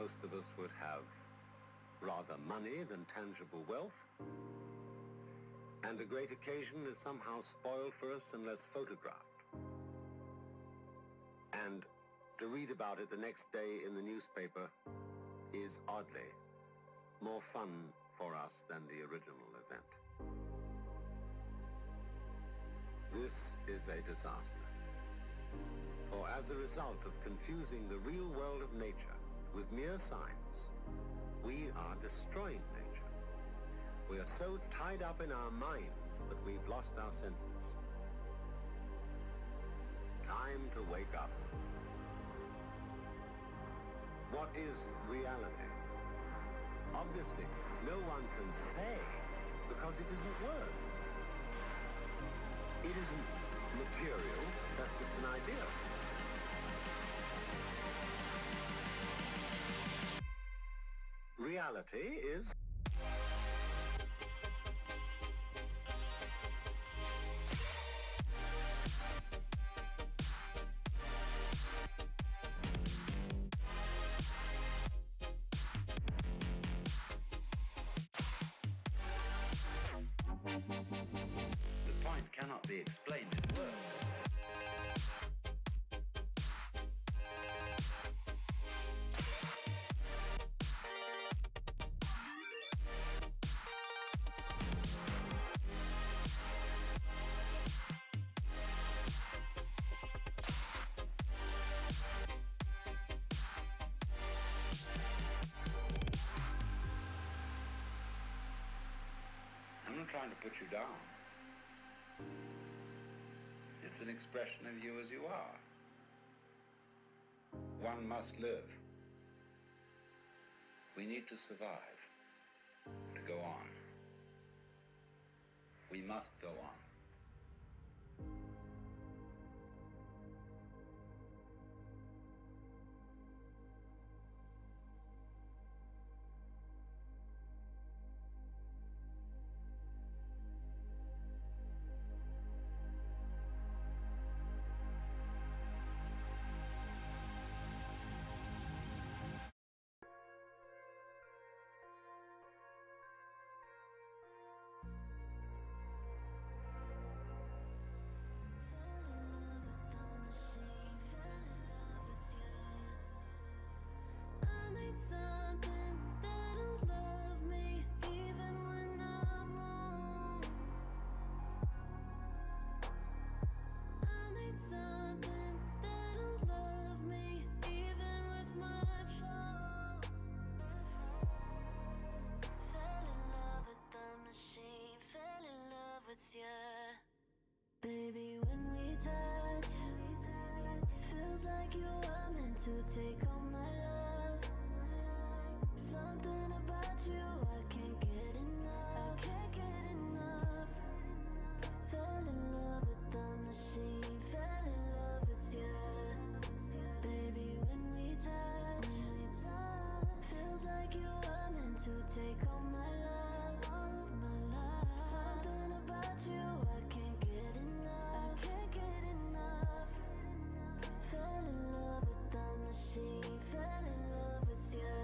most of us would have rather money than tangible wealth, and a great occasion is somehow spoiled for us unless photographed. And to read about it the next day in the newspaper is oddly more fun for us than the original event. This is a disaster. For as a result of confusing the real world of nature with mere science, we are destroying nature. We are so tied up in our minds that we've lost our senses. Time to wake up. What is reality? Obviously, no one can say because it isn't words. It isn't material, that's just an idea. Reality is cannot be explained in words. I'm not trying to put you down. It's an expression of you as you are. One must live. We need to survive, to go on. We must go on. Baby, when we touch, feels like you are meant to take all my love. Something about you, I can't get enough. I can't get enough. Fell in love with the machine, fell in love with you. Baby, when we touch, feels like you are meant to take all my love, all of my love. Something about you, I can't get enough. I can't get enough. Fell in love with the machine, fell in love with you.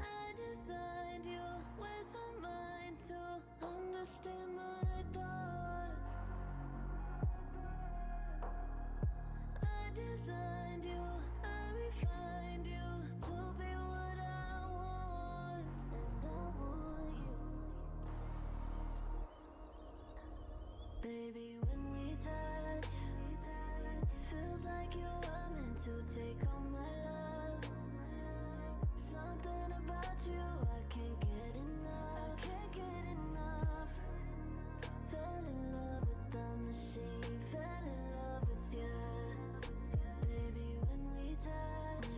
I designed you with a mind to understand my thoughts. I designed you, I refined you to be what I want, and I want you. Baby, when we touch, feels like you are meant to take all my love. Something about you, I can't get enough. I can't get enough. Fell in love with the machine, fell in love with you. Baby, when we touch,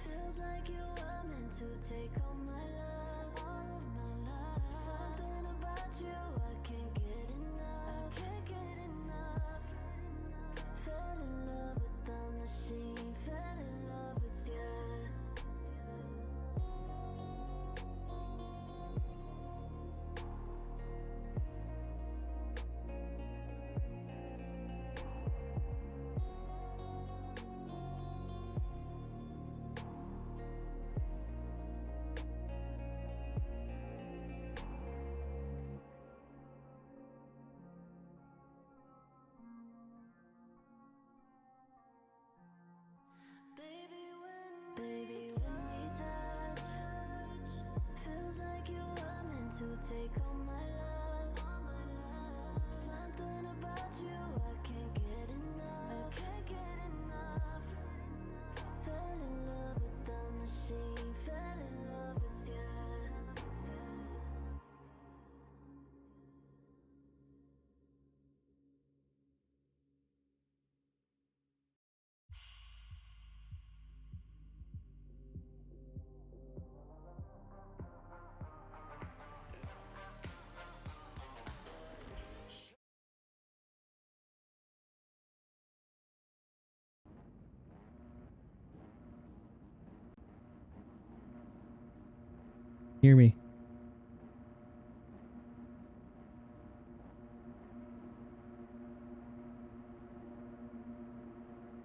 feels like you are meant to take all my love, all of my love. Something about you, I can't get enough. I can't get enough. Fell in love with the machine, fell in love with you. to take all my love, something about you I can't get enough, fell in love with the machine, fell in love with you. Hear me.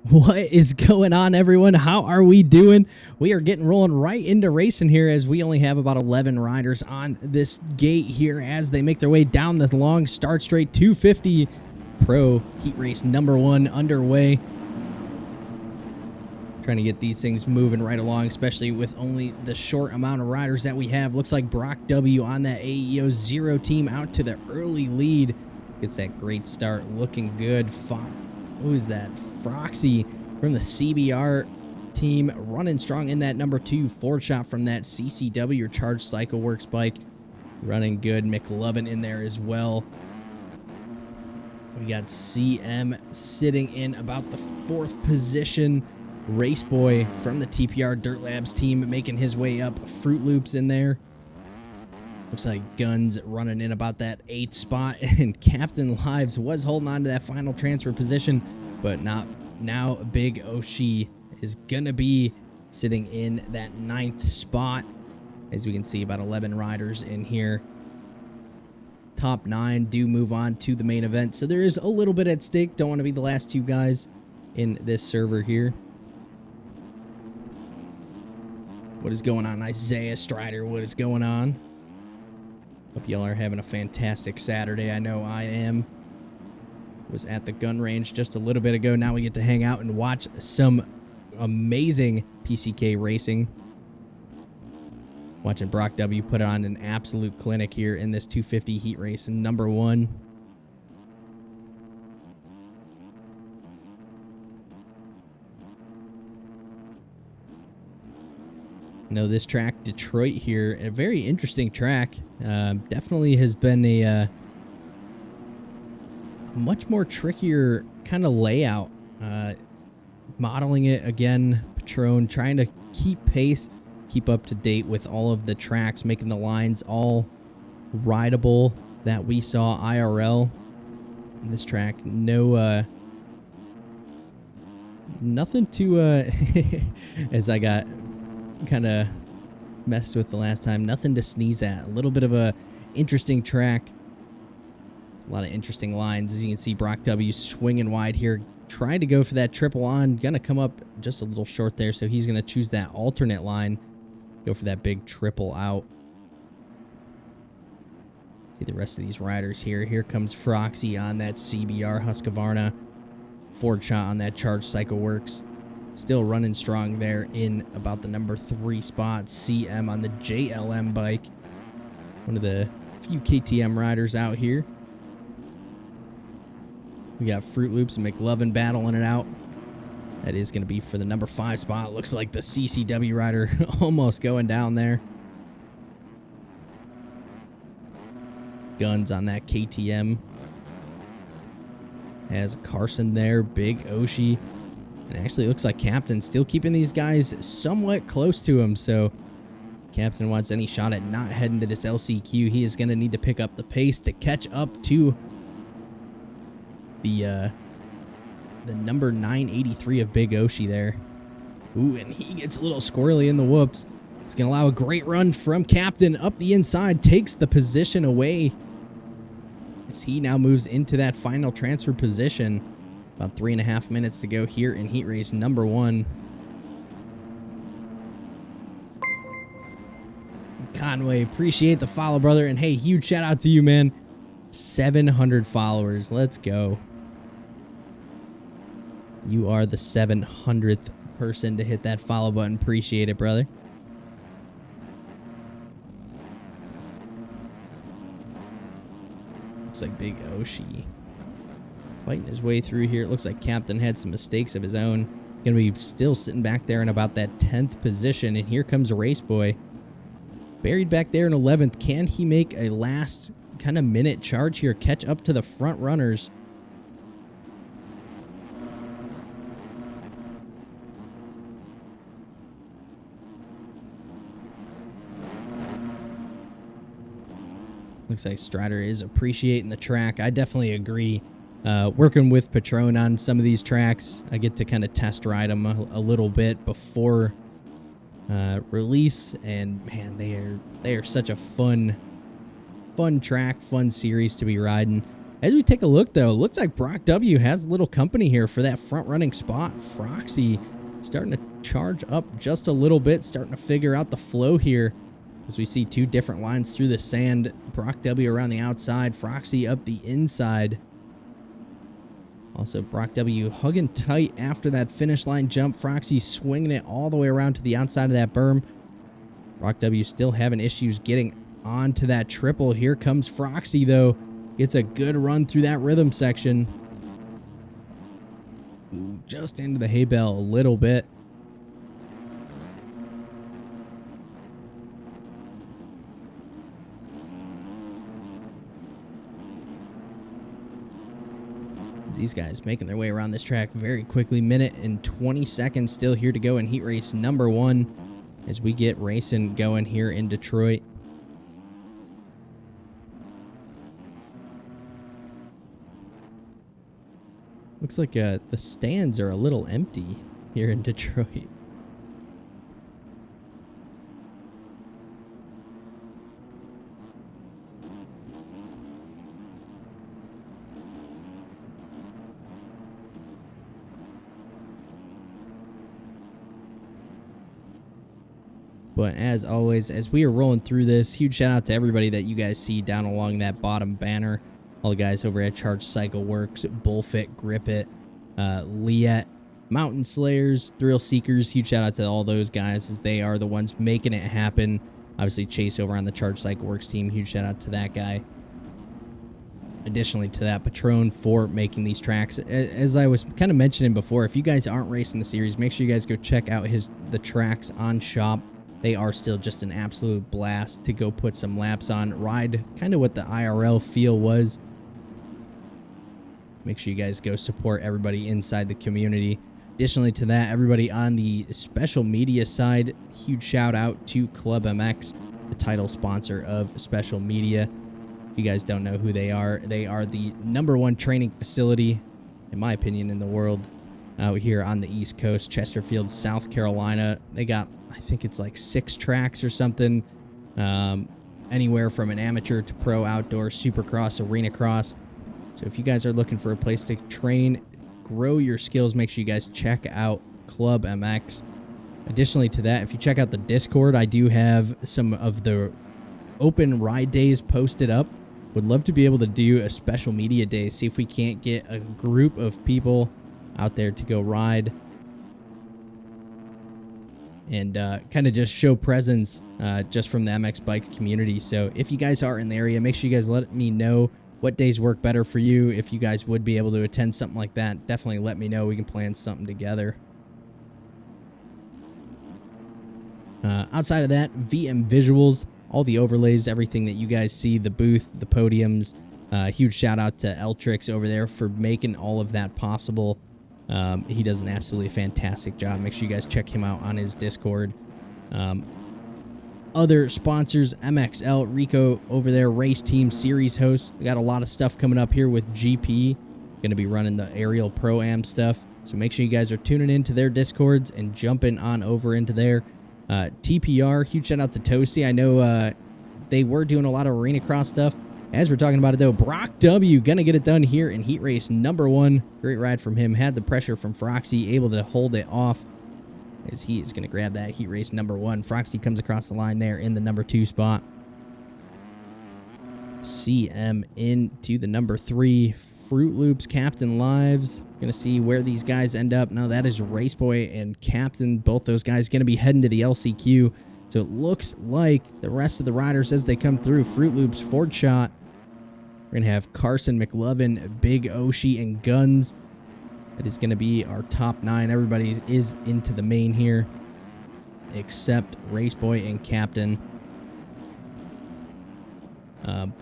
What is going on, everyone? How are we doing? We are getting rolling right into racing here as we only have about 11 riders on this gate here as they make their way down the long start straight. 250 Pro Heat Race number 1 underway. Trying to get these things moving right along, especially with only the short amount of riders that we have. Looks like Brock W on that AEO 0 team out to the early lead. Gets that great start, looking good. Who is that? Froxy from the CBR team running strong in that number 2. Ford shot from that CCW or Charged Cycle Works bike. Running good. McLovin in there as well. We got CM sitting in about the 4th position. Race Boy from the TPR Dirt Labs team making his way up. Fruit Loops in there. Looks like Guns running in about that 8th spot. And Captain Lives was holding on to that final transfer position. But not now. Big Oshi is going to be sitting in that 9th spot. As we can see, about 11 riders in here. Top 9 do move on to the main event. So there is a little bit at stake. Don't want to be the last 2 guys in this server here. What is going on, Isaiah Strider? What is going on? Hope y'all are having a fantastic Saturday. I know I am. Was at the gun range just a little bit ago. Now we get to hang out and watch some amazing PCK racing. Watching Brock W put on an absolute clinic here in this 250 heat race number 1. know this track, Detroit here, a very interesting track. Definitely has been a much more trickier kind of layout. Modeling it again, Patron, trying to keep pace, keep up to date with all of the tracks, making the lines all rideable that we saw IRL in this track. No, nothing to, as I got kind of messed with the last time, nothing to sneeze at. A little bit of a interesting track. It's a lot of interesting lines. As you can see, Brock W swinging wide here, trying to go for that triple on. Gonna come up just a little short there, so he's gonna choose that alternate line, go for that big triple out. See the rest of these riders here. Here comes Froxy on that CBR Husqvarna. Ford shot on that Charged Cycle Works. Still running strong there in about the number 3 spot. CM on the JLM bike. One of the few KTM riders out here. We got Fruit Loops and McLovin battling it out. That is going to be for the number 5 spot. Looks like the CCW rider almost going down there. Guns on that KTM. Has Carson there. Big Oshi. And actually looks like Captain still keeping these guys somewhat close to him. So Captain wants any shot at not heading to this LCQ. He is going to need to pick up the pace to catch up to the number 983 of Big Oshi there. Ooh, and he gets a little squirrely in the whoops. It's going to allow a great run from Captain up the inside. Takes the position away as he now moves into that final transfer position. About 3.5 minutes to go here in heat race number 1. Conway, appreciate the follow, brother. And hey, huge shout out to you, man. 700 followers. Let's go. You are the 700th person to hit that follow button. Appreciate it, brother. Looks like Big Oshi fighting his way through here. It looks like Captain had some mistakes of his own. Gonna be still sitting back there in about that 10th position. And here comes Race Boy. Buried back there in 11th. Can he make a last kind of minute charge here? Catch up to the front runners. Looks like Strider is appreciating the track. I definitely agree. Working with Patron on some of these tracks, I get to kind of test ride them a little bit before release, and man, they are such a fun track, fun series to be riding. As we take a look, though, looks like Brock W has a little company here for that front running spot. Froxy starting to charge up just a little bit, starting to figure out the flow here. As we see two different lines through the sand. Brock W around the outside, Froxy up the inside. Also, Brock W hugging tight after that finish line jump. Froxy swinging it all the way around to the outside of that berm. Brock W still having issues getting onto that triple. Here comes Froxy, though. Gets a good run through that rhythm section. Ooh, just into the hay bale a little bit. These guys making their way around this track very quickly. Minute and 20 seconds still here to go in heat race number 1 as we get racing going here in Detroit. Looks like the stands are a little empty here in Detroit. But as always, as we are rolling through this, huge shout out to everybody that you guys see down along that bottom banner. All the guys over at Charge Cycle Works, Bullfit, Grip It, Liet, Mountain Slayers, Thrill Seekers. Huge shout out to all those guys as they are the ones making it happen. Obviously, Chase over on the Charge Cycle Works team. Huge shout out to that guy. Additionally to that, Patron for making these tracks. As I was kind of mentioning before, if you guys aren't racing the series, make sure you guys go check out the tracks on Shop. They are still just an absolute blast to go put some laps on. Ride kind of what the IRL feel was. Make sure you guys go support everybody inside the community. Additionally to that, everybody on the special media side, huge shout out to Club MX, the title sponsor of special media. If you guys don't know who they are the #1 training facility, in my opinion, in the world out here on the East Coast, Chesterfield, South Carolina. They got, I think it's like 6 tracks or something, anywhere from an amateur to pro, outdoor, supercross, arena cross. So if you guys are looking for a place to train, grow your skills, make sure you guys check out Club MX. Additionally to that, if you check out the Discord, I do have some of the open ride days posted up. Would love to be able to do a special media day, see if we can't get a group of people out there to go ride and kind of just show presence just from the MX Bikes community. So if you guys are in the area, make sure you guys let me know what days work better for you. If you guys would be able to attend something like that, definitely let me know. We can plan something together. Outside of that, VM visuals, all the overlays, everything that you guys see, the booth, the podiums. Huge shout out to Eltrix over there for making all of that possible. He does an absolutely fantastic job. Make sure you guys check him out on his Discord. Other sponsors, MXL, Rico over there, Race Team Series host. We got a lot of stuff coming up here with GP. Going to be running the Aerial Pro-Am stuff. So make sure you guys are tuning into their Discords and jumping on over into there. TPR, huge shout out to Toasty. I know they were doing a lot of arena cross stuff. As we're talking about it, though, Brock W. going to get it done here in heat race #1. Great ride from him. Had the pressure from Froxy, able to hold it off as he is going to grab that heat race #1. Froxy comes across the line there in the #2 spot. CM into the #3. Fruit Loops, Captain Lives. Going to see where these guys end up. Now, that is Raceboy and Captain. Both those guys going to be heading to the LCQ. So it looks like the rest of the riders as they come through. Fruit Loops, Ford Shot. We're going to have Carson McLovin, Big Oshie, and Guns. That is going to be our top 9. Everybody is into the main here, except Raceboy and Captain.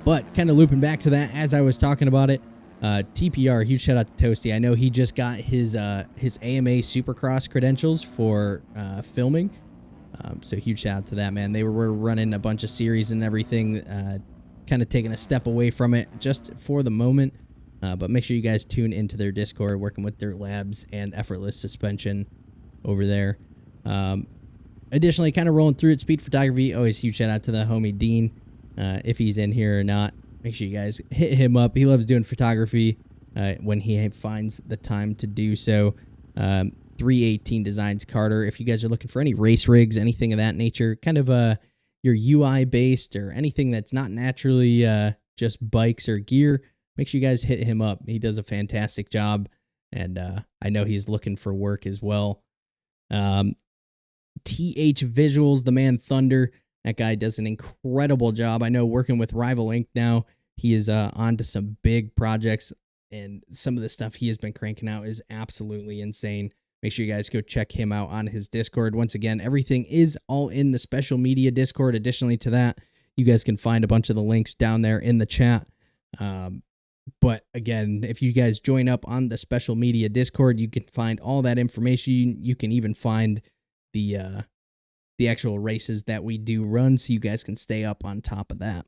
But kind of looping back to that, as I was talking about it, TPR, huge shout out to Toasty. I know he just got his AMA Supercross credentials for filming. So huge shout out to that, man. They were running a bunch of series and everything, kind of taking a step away from it just for the moment. But make sure you guys tune into their Discord, working with Dirt Labs and Effortless Suspension over there. Additionally, kind of rolling through it, Speed Photography. Always huge shout out to the homie Dean. If he's in here or not, make sure you guys hit him up. He loves doing photography when he finds the time to do so. 318 Designs Carter. If you guys are looking for any race rigs, anything of that nature, kind of your UI based or anything that's not naturally just bikes or gear, make sure you guys hit him up. He does a fantastic job, and I know he's looking for work as well. TH Visuals, the man Thunder. That guy does an incredible job. I know working with Rival Inc. now, he is on to some big projects, and some of the stuff he has been cranking out is absolutely insane. Make sure you guys go check him out on his Discord. Once again, everything is all in the special media Discord. Additionally to that, you guys can find a bunch of the links down there in the chat. But again, if you guys join up on the special media Discord, you can find all that information. You can even find the actual races that we do run, so you guys can stay up on top of that.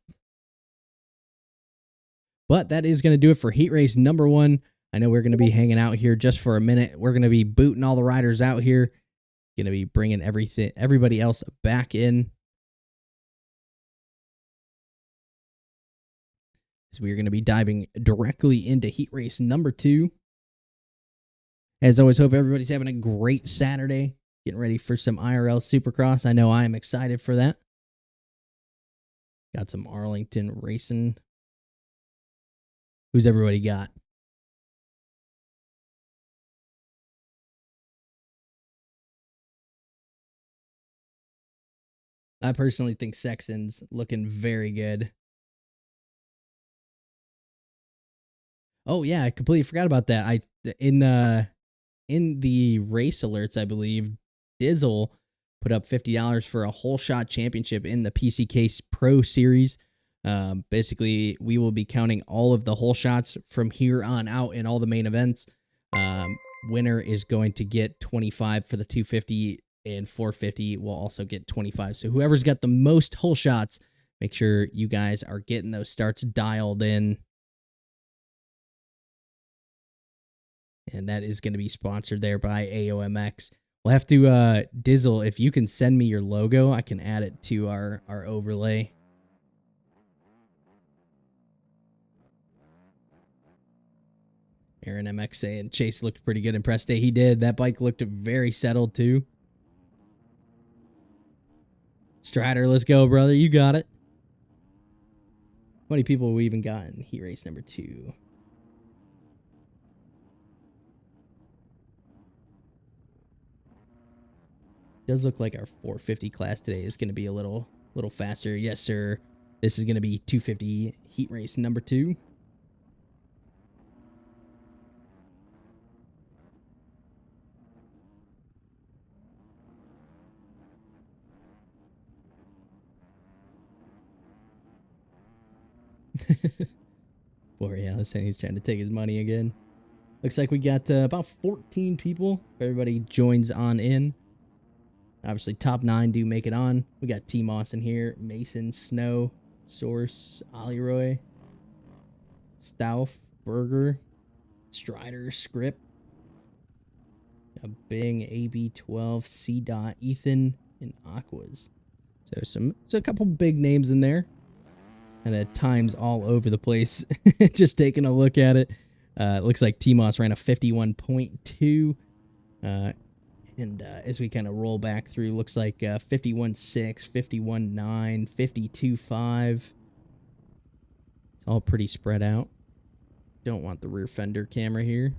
But that is going to do it for heat race number 1. I know we're going to be hanging out here just for a minute. We're going to be booting all the riders out here. Going to be bringing everybody else back in. So we're going to be diving directly into heat race number 2. As always, hope everybody's having a great Saturday. Getting ready for some IRL Supercross. I know I am excited for that. Got some Arlington racing. Who's everybody got? I personally think Sexton's looking very good. Oh yeah, I completely forgot about that. In the race alerts, I believe Dizzle put up $50 for a whole shot championship in the PCK Pro Series. Basically, we will be counting all of the whole shots from here on out in all the main events. Winner is going to get 25 for the 250, and 450 will also get 25. So whoever's got the most whole shots, make sure you guys are getting those starts dialed in. And that is going to be sponsored there by AOMX. We'll have to, Dizzle, if you can send me your logo, I can add it to our overlay. Aaron MX saying Chase looked pretty good in press day. He did. That bike looked very settled too. Strider, let's go, brother. You got it. How many people we even got in heat race number 2? Does look like our 450 class today is going to be a little faster. Yes, sir. This is going to be 250 heat race number 2. Borealis saying he's trying to take his money again. Looks like we got about 14 people. If everybody joins on in. Obviously, top 9 do make it on. We got T. Moss in here. Mason, Snow, Source, Olleroy, Stauff, Berger, Strider, Script, Bing, AB12, C. Dot, Ethan, and Aquas. So a couple big names in there. And at times all over the place. Just taking a look at it. Looks like T-Moss ran a 51.2. And as we kind of roll back through, looks like 51.6, 51.9, 52.5. It's all pretty spread out. Don't want the rear fender camera here.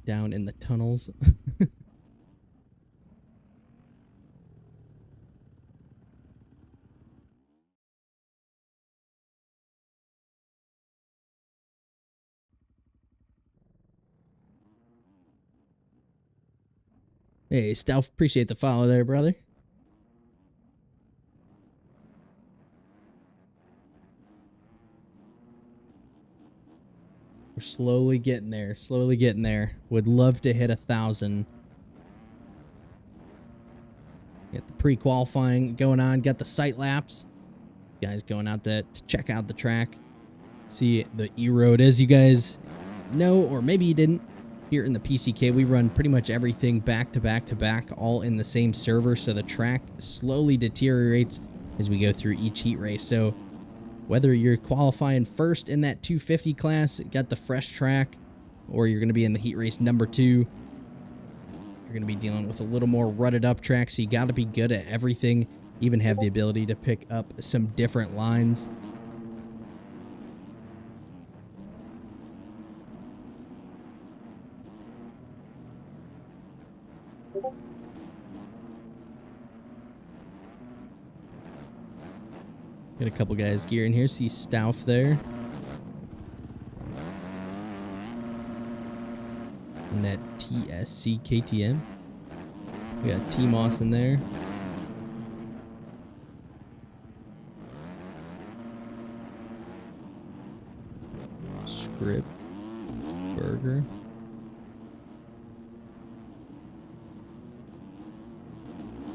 Down in the tunnels. Hey, Stealth, appreciate the follow there, brother. We're slowly getting there. Slowly getting there. Would love to hit 1,000. Got the pre-qualifying going on. Got the sight laps. Guys going out to check out the track. See the E-Road. As you guys know, or maybe you didn't, here in the PCK, we run pretty much everything back to back to back, all in the same server. So the track slowly deteriorates as we go through each heat race. So whether you're qualifying first in that 250 class, got the fresh track, or you're going to be in the heat race number 2, you're going to be dealing with a little more rutted up track. So you got to be good at everything, even have the ability to pick up some different lines. Got a couple guys gearing here. See Stouff there. And that TSC KTM. We got T-Moss in there. Script. Burger.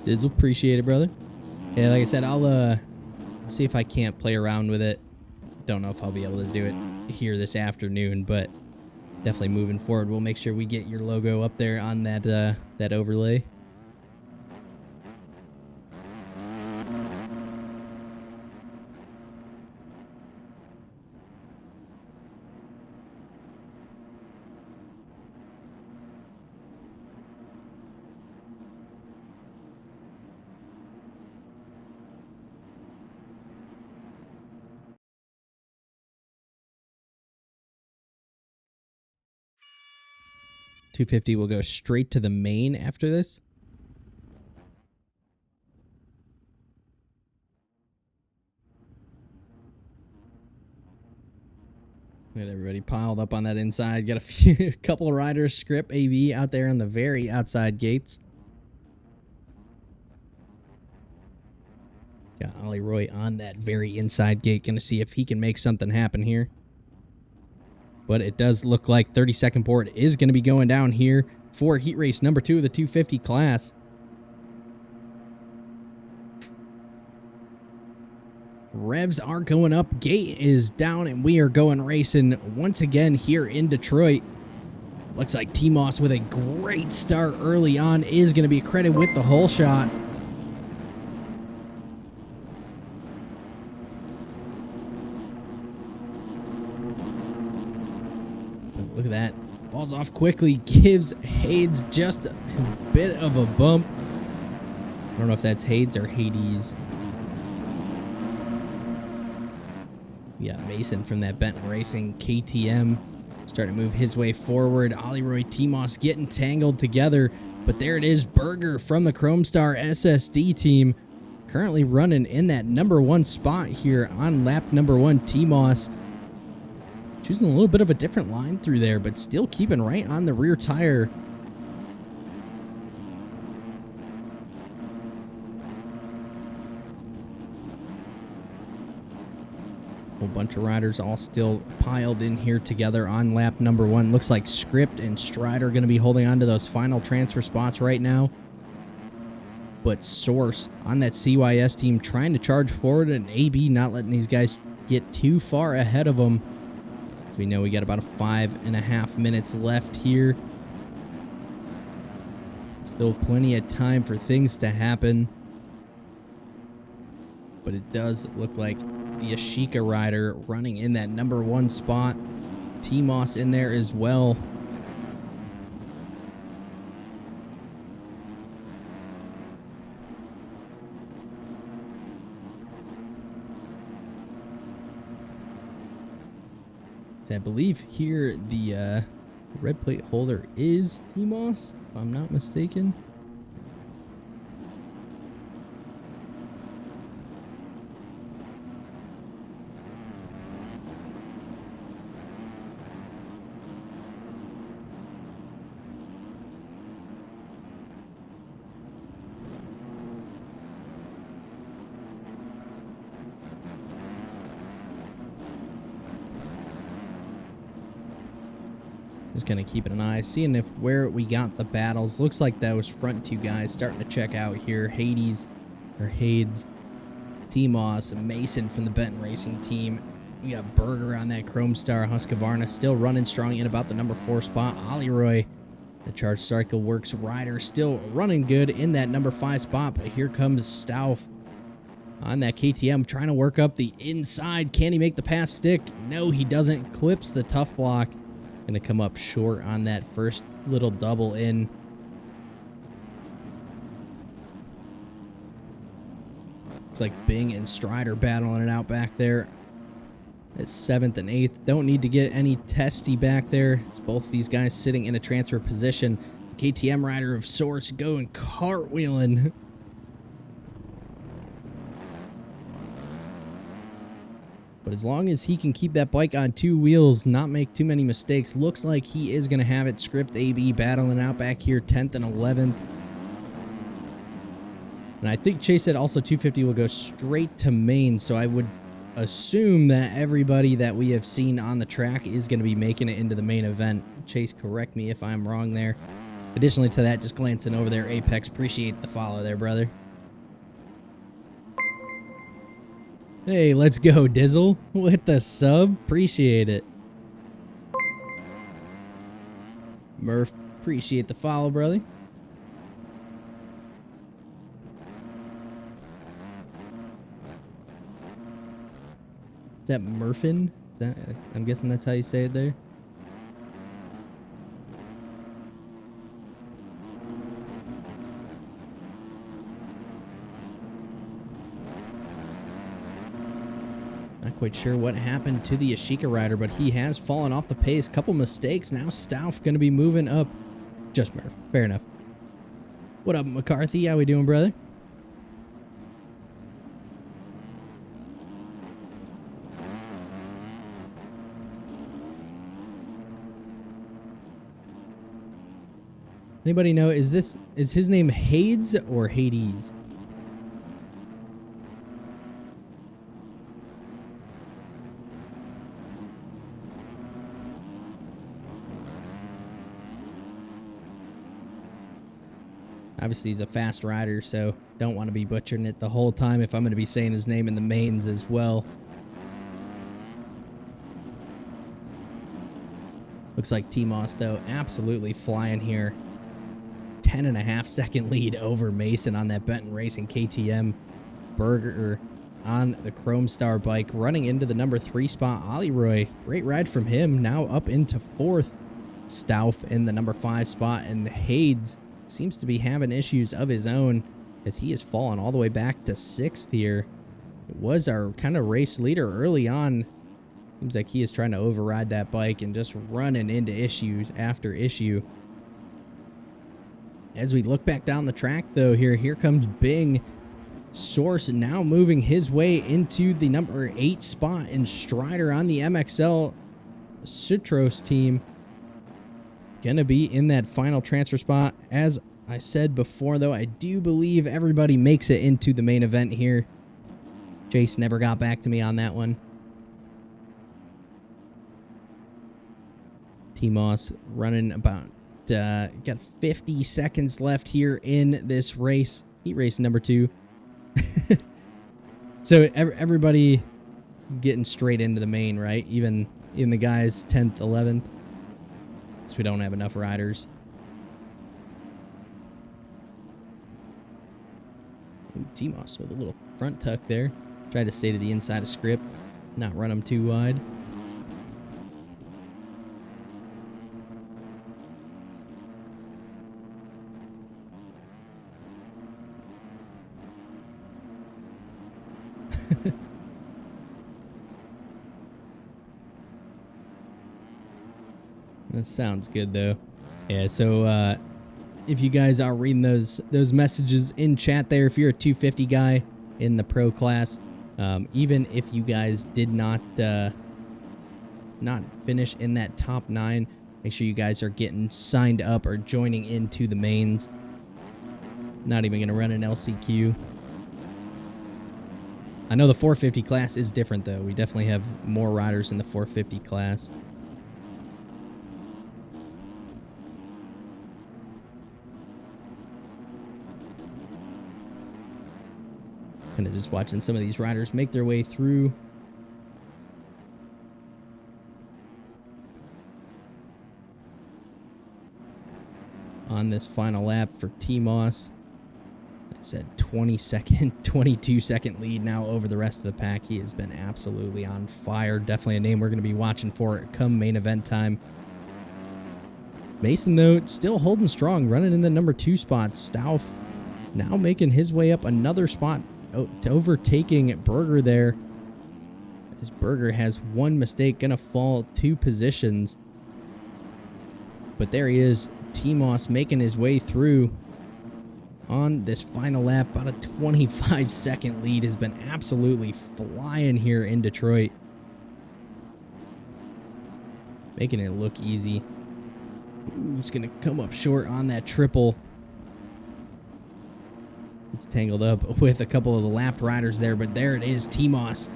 Dizzle, appreciate it, brother. Yeah, like I said, I'll see if I can't play around with it. Don't know if I'll be able to do it here this afternoon, but definitely moving forward, we'll make sure we get your logo up there on that that overlay. $250 will go straight to the main after this. Got everybody piled up on that inside. Got a couple of riders, Script, AV out there on the very outside gates. Got Ollie Roy on that very inside gate. Gonna see if he can make something happen here. But it does look like 32nd board is going to be going down here for heat race number 2 of the 250 class. Revs are going up. Gate is down, and we are going racing once again here in Detroit. Looks like T-Moss with a great start early on is going to be credited with the whole shot. Look at that. Falls off quickly. Gives Hades just a bit of a bump. I don't know if that's Hades or Hades. Yeah, Mason from that Benton Racing KTM starting to move his way forward. Ollie Roy, T-Moss getting tangled together. But there it is. Berger from the Chrome Star SSD team currently running in that number 1 spot here on lap number 1. T-Moss choosing a little bit of a different line through there, but still keeping right on the rear tire. A whole bunch of riders all still piled in here together on lap number 1. Looks like Script and Strider going to be holding on to those final transfer spots right now. But Source on that CYS team trying to charge forward, and AB not letting these guys get too far ahead of them. We know we got about 5.5 minutes left here. Still plenty of time for things to happen. But it does look like the Ashika rider running in that number 1 spot. T-Moss in there as well. I believe here the red plate holder is T-Moss, if I'm not mistaken. Just kind of keeping an eye, seeing if where we got the battles. Looks like those front two guys starting to check out here. Hades, T-Moss, and Mason from the Benton Racing team. We got Berger on that Chrome Star. Husqvarna still running strong in about the number 4 spot. Leroy, the Charged Cycle Works rider, still running good in that number 5 spot. But here comes Stauff on that KTM, trying to work up the inside. Can he make the pass stick? No, he doesn't. Clips the tough block. Gonna come up short on that first little double in. Looks like Bing and Strider battling it out back there. It's 7th and 8th. Don't need to get any testy back there. It's both these guys sitting in a transfer position. The KTM rider of sorts going cartwheeling. But as long as he can keep that bike on 2 wheels, not make too many mistakes, looks like he is going to have it. Script AB battling out back here, 10th and 11th. And I think Chase said also 250 will go straight to main, so I would assume that everybody that we have seen on the track is going to be making it into the main event. Chase, correct me if I'm wrong there. Additionally to that, just glancing over there, Apex, appreciate the follow there, brother. Hey, let's go, Dizzle, with the sub. Appreciate it. Murph, appreciate the follow, brother. Is that Murphin? Is that, I'm guessing that's how you say it there. Not quite sure what happened to the Ashika rider, but he has fallen off the pace. Couple mistakes. Now Stauff going to be moving up. Just Murph. Fair enough. What up, McCarthy? How we doing, brother? Anybody know, is his name Hades or Hades? Obviously, he's a fast rider, so don't want to be butchering it the whole time if I'm going to be saying his name in the mains as well. Looks like T-Moss, though, absolutely flying here. 10.5 second lead over Mason on that Benton Racing KTM. Berger on the Chrome Star bike, running into the number 3 spot. Leroy, great ride from him, now up into 4th. Stauff in the number 5 spot, and Hades seems to be having issues of his own as he has fallen all the way back to 6th here. It was our kind of race leader early on. Seems like he is trying to override that bike and just running into issue after issue. As we look back down the track, though, here comes Bing. Source now moving his way into the number 8 spot, and Strider on the MXL Citroës team gonna be in that final transfer spot. As I said before, though, I do believe everybody makes it into the main event here. Chase never got back to me on that one. T-Moss running about got 50 seconds left here in this race, heat race number 2. So everybody getting straight into the main, right? Even the guys 10th, 11th. So we don't have enough riders. T-Moss with a little front tuck there. Tried to stay to the inside of script, not run them too wide. That sounds good, though. Yeah, so if you guys are reading those messages in chat there, if you're a 250 guy in the pro class, even if you guys did not finish in that top 9, make sure you guys are getting signed up or joining into the mains. Not even going to run an LCQ. I know the 450 class is different, though. We definitely have more riders in the 450 class. Kind of just watching some of these riders make their way through. On this final lap for T-Moss. I said 22-second lead now over the rest of the pack. He has been absolutely on fire. Definitely a name we're going to be watching for come main event time. Mason, though, still holding strong, running in the number 2 spot. Stauff now making his way up another spot to overtaking Berger there. As Berger has one mistake, going to fall 2 positions. But there he is, T-Moss making his way through on this final lap. About a 25-second lead. Has been absolutely flying here in Detroit. Making it look easy. Who's going to come up short on that triple? It's tangled up with a couple of the lap riders there, but there it is. T-Moss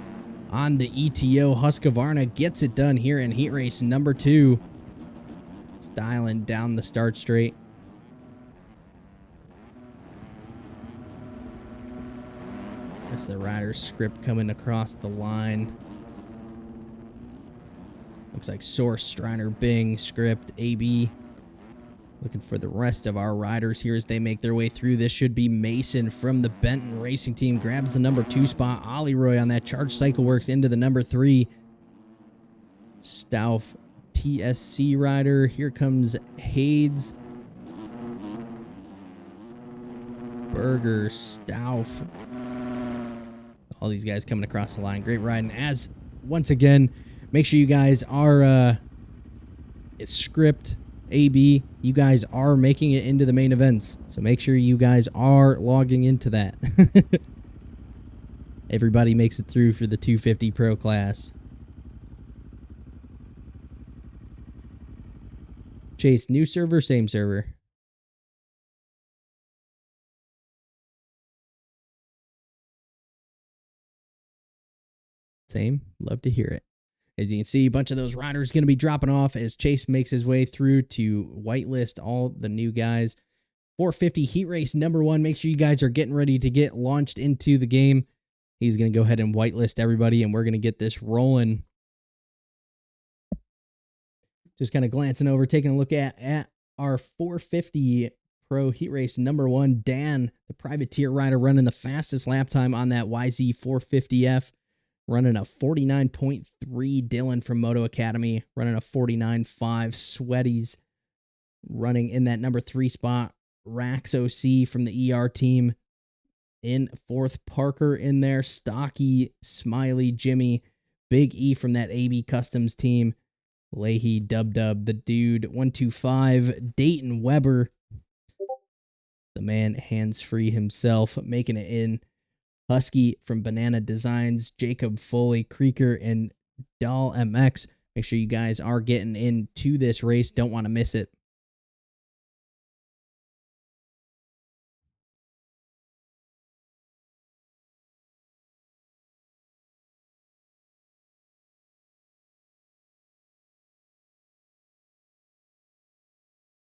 on the ETO. Husqvarna gets it done here in heat race number 2. Styling down the start straight. There's the rider script coming across the line. Looks like Source, Strider, Bing, Script, AB. Looking for the rest of our riders here as they make their way through. This should be Mason from the Benton Racing Team. Grabs the number 2 spot. Ollie Roy on that Charge Cycle Works into the number 3. Stauff, TSC rider. Here comes Hades. Berger, Stauff. All these guys coming across the line. Great riding. As, once again, make sure you guys are, it's Script, AB, you guys are making it into the main events. So make sure you guys are logging into that. Everybody makes it through for the 250 Pro class. Chase, new server, same server? Same. Love to hear it. As you can see, a bunch of those riders going to be dropping off as Chase makes his way through to whitelist all the new guys. 450 heat race number 1. Make sure you guys are getting ready to get launched into the game. He's going to go ahead and whitelist everybody, and we're going to get this rolling. Just kind of glancing over, taking a look at our 450 Pro heat race number 1. Dan, the privateer rider, running the fastest lap time on that YZ 450F. Running a 49.3. Dylan from Moto Academy running a 49.5. Sweaties running in that number 3 spot. Rax OC from the ER team in 4th. Parker in there. Stocky, Smiley, Jimmy. Big E from that AB Customs team. Leahy, Dub, the dude. 125. Dayton Weber. The man hands-free himself making it in. Husky from Banana Designs, Jacob Foley, Creeker, and Doll MX. Make sure you guys are getting into this race. Don't want to miss it.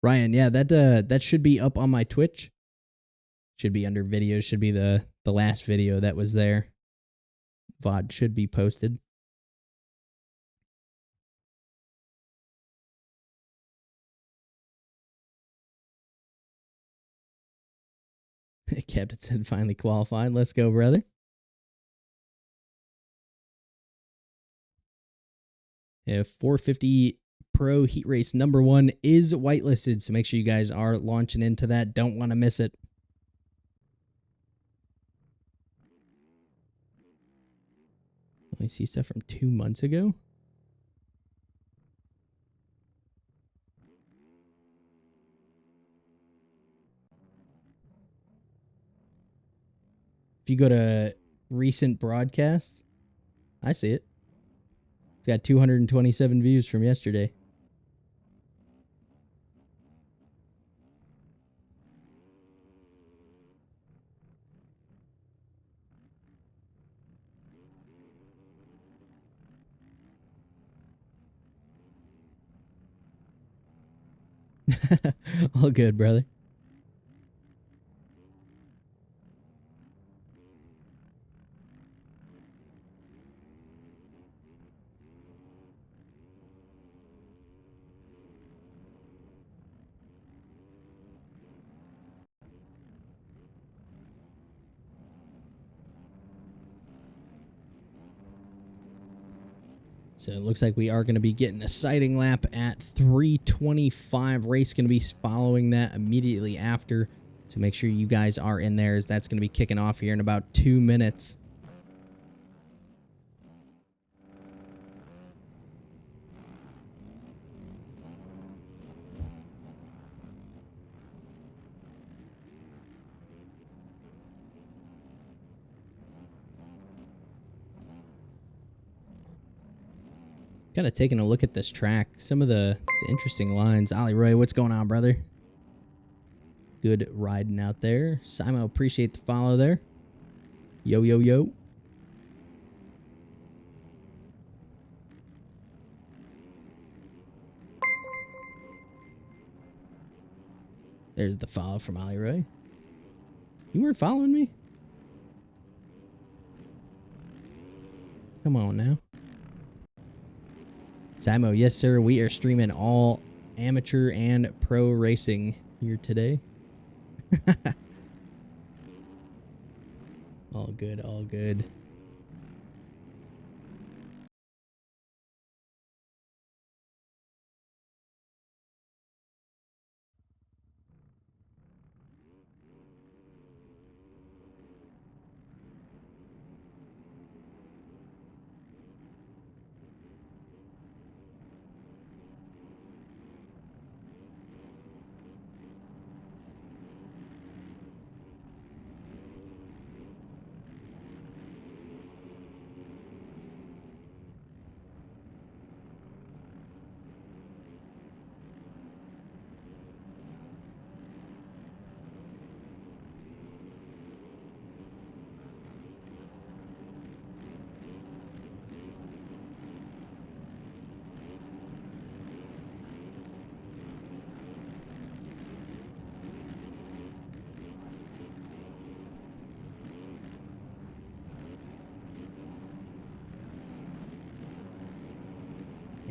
Ryan, yeah, that should be up on my Twitch. Should be under videos. Should be the last video that was there. VOD should be posted. Captain said finally qualified. Let's go, brother. If 450 Pro heat race number 1 is whitelisted, so make sure you guys are launching into that. Don't want to miss it. I see stuff from 2 months ago. If you go to recent broadcasts, I see it. It's got 227 views from yesterday. All good, brother. So it looks like we are going to be getting a sighting lap at 3:25. Race going to be following that immediately after. So make sure you guys are in there, as that's going to be kicking off here in about 2 minutes. Kind of taking a look at this track, some of the interesting lines. Ollie Roy, what's going on, brother? Good riding out there. Simo, appreciate the follow there. Yo, yo, yo. There's the follow from Ollie Roy. You weren't following me? Come on now. Simo, yes, sir. We are streaming all amateur and pro racing here today. All good, all good.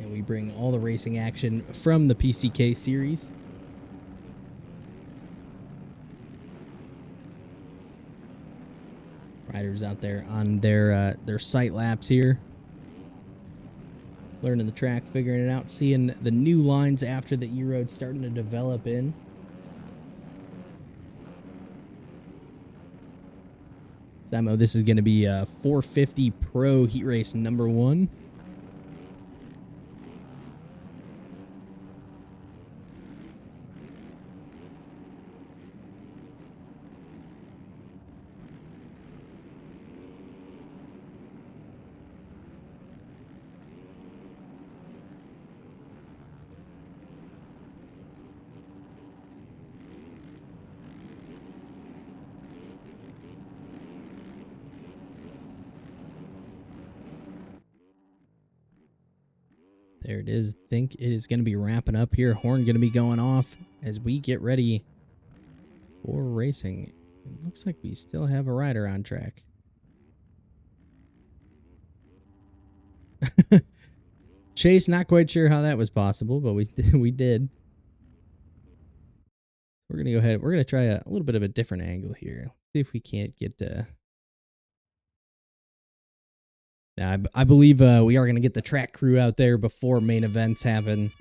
And we bring all the racing action from the PCK series. Riders out there on their sight laps here. Learning the track, figuring it out, seeing the new lines after the E-Road starting to develop in. Samo, this is going to be a 450 Pro Heat Race number 1. There it is. I think it is going to be wrapping up here. Horn going to be going off as we get ready for racing. It looks like we still have a rider on track. Chase, not quite sure how that was possible, but we did. We're going to go ahead. We're going to try a little bit of a different angle here. See if we can't get I believe we are going to get the track crew out there before main events happen.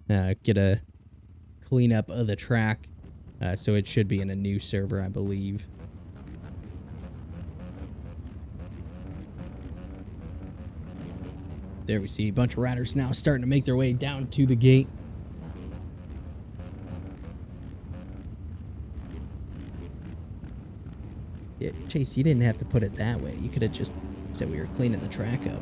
Get a cleanup of the track. So it should be in a new server, I believe. There we see a bunch of riders now starting to make their way down to the gate. Yeah, Chase, you didn't have to put it that way. You could have just said we were cleaning the track up.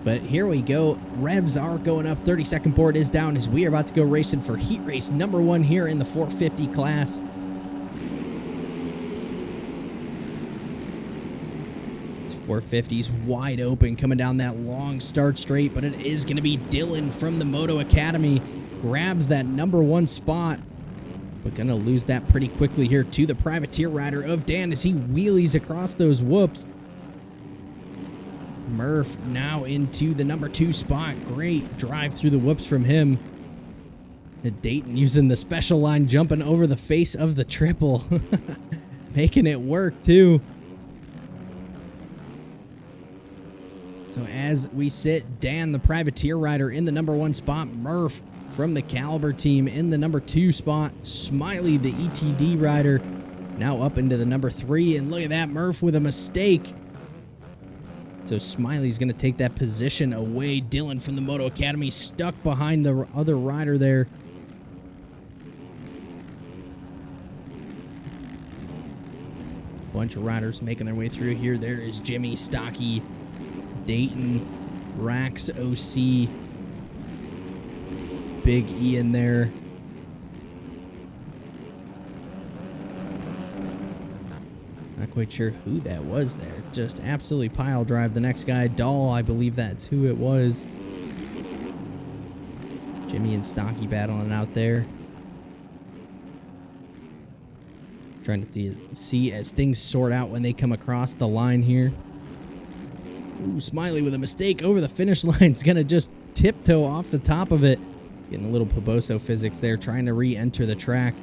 But here we go. Revs are going up. 30-second board is down as we are about to go racing for heat race number 1 here in the 450 class. This 450's wide open coming down that long start straight, but it is going to be Dylan from the Moto Academy. Grabs that number 1 spot, but going to lose that pretty quickly here to the privateer rider of Dan as he wheelies across those whoops. Murph now into the number 2 spot. Great drive through the whoops from him. Dayton using the special line, jumping over the face of the triple. Making it work too. So as we sit, Dan, the privateer rider, in the number 1 spot. Murph from the Caliber team in the number 2 spot. Smiley, the ETD rider, now up into the number 3. And look at that, Murph with a mistake. So Smiley's going to take that position away. Dylan from the Moto Academy stuck behind the other rider there. Bunch of riders making their way through here. There is Jimmy, Stocky, Dayton, Rax, OC, Big E in there. Not quite sure who that was there. Just absolutely pile drive the next guy. Dahl, I believe that's who it was. Jimmy and Stocky battling out there. Trying to see as things sort out when they come across the line here. Ooh, Smiley with a mistake over the finish line. It's going to just tiptoe off the top of it. Getting a little Poboso physics there, trying to re-enter the track.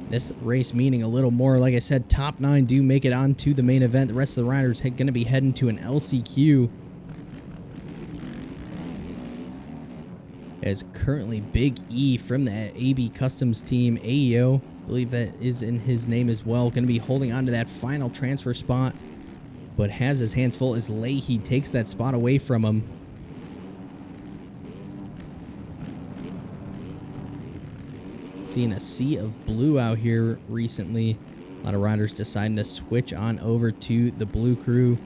This race meaning a little more. Like I said, top 9 do make it onto the main event. The rest of the riders are going to be heading to an LCQ. As currently Big E from the AB Customs team, AEO, I believe that is in his name as well, going to be holding on to that final transfer spot, but has his hands full as Leahy takes that spot away from him. Seeing a sea of blue out here recently. A lot of riders deciding to switch on over to the blue crew.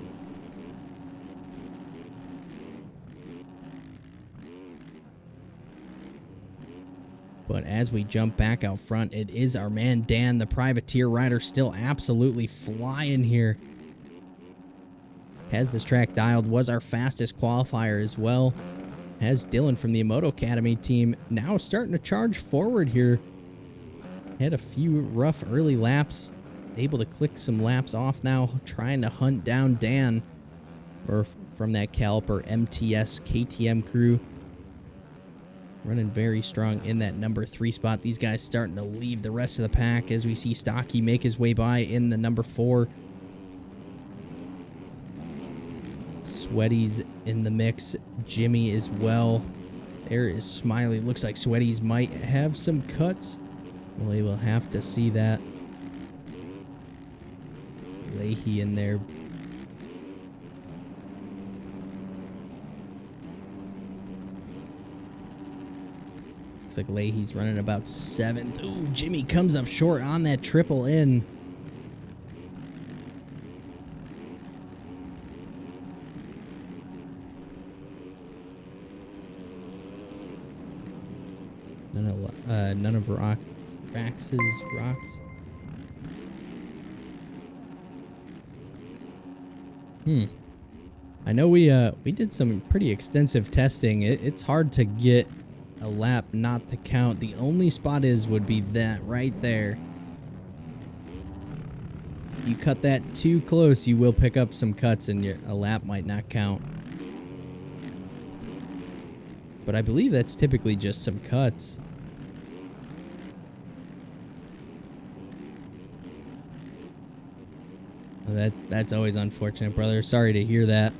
But as we jump back out front, it is our man Dan, the privateer rider, still absolutely flying here. Has this track dialed, was our fastest qualifier as well. Has Dylan from the Moto Academy team now starting to charge forward here. Had a few rough early laps. Able to click some laps off now, trying to hunt down Dan, or from that Caliper MTS KTM crew. Running very strong in that number 3 spot. These guys starting to leave the rest of the pack as we see Stocky make his way by in the number 4. Sweaty's in the mix. Jimmy as well. There is Smiley. Looks like Sweaty's might have some cuts. Well, we will have to see that. Leahy in there. Looks like Leahy's running about 7th. Ooh, Jimmy comes up short on that triple in. None of Rax's rocks. I know we did some pretty extensive testing. It's hard to get a lap not to count. The only spot would be that right there. You cut that too close, you will pick up some cuts and a lap might not count. But I believe that's typically just some cuts. That's always unfortunate, brother. Sorry to hear that.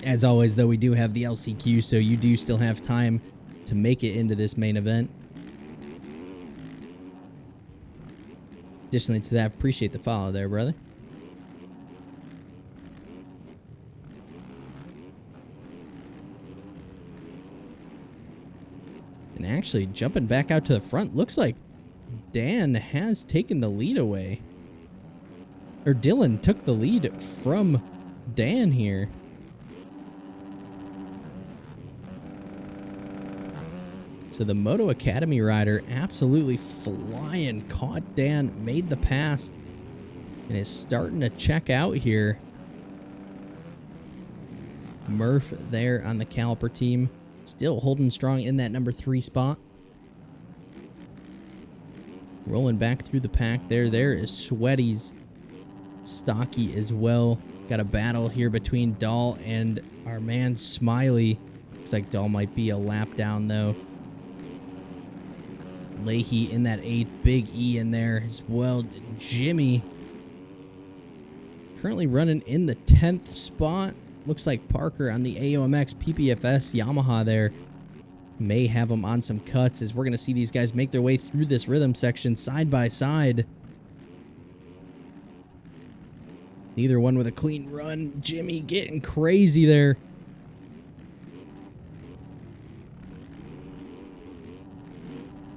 As always, though, we do have the LCQ, so you do still have time to make it into this main event. Additionally to that, appreciate the follow there, brother. And actually, jumping back out to the front, looks like Dan has taken the lead away. Or Dylan took the lead from Dan here. So the Moto Academy rider absolutely flying, caught Dan, made the pass, and is starting to check out here. Murph there on the Caliper team, still holding strong in that number 3 spot. Rolling back through the pack there. There is Sweaty's. Stocky as well. Got a battle here between Dahl and our man Smiley. Looks like Dahl might be a lap down though. Leahy in that 8th. Big E in there as well. Jimmy currently running in the 10th spot. looks like Parker on the AOMX PPFS Yamaha there may have them on some cuts, as we're going to see these guys make their way through this rhythm section side by side. Neither one with a clean run. Jimmy getting crazy there.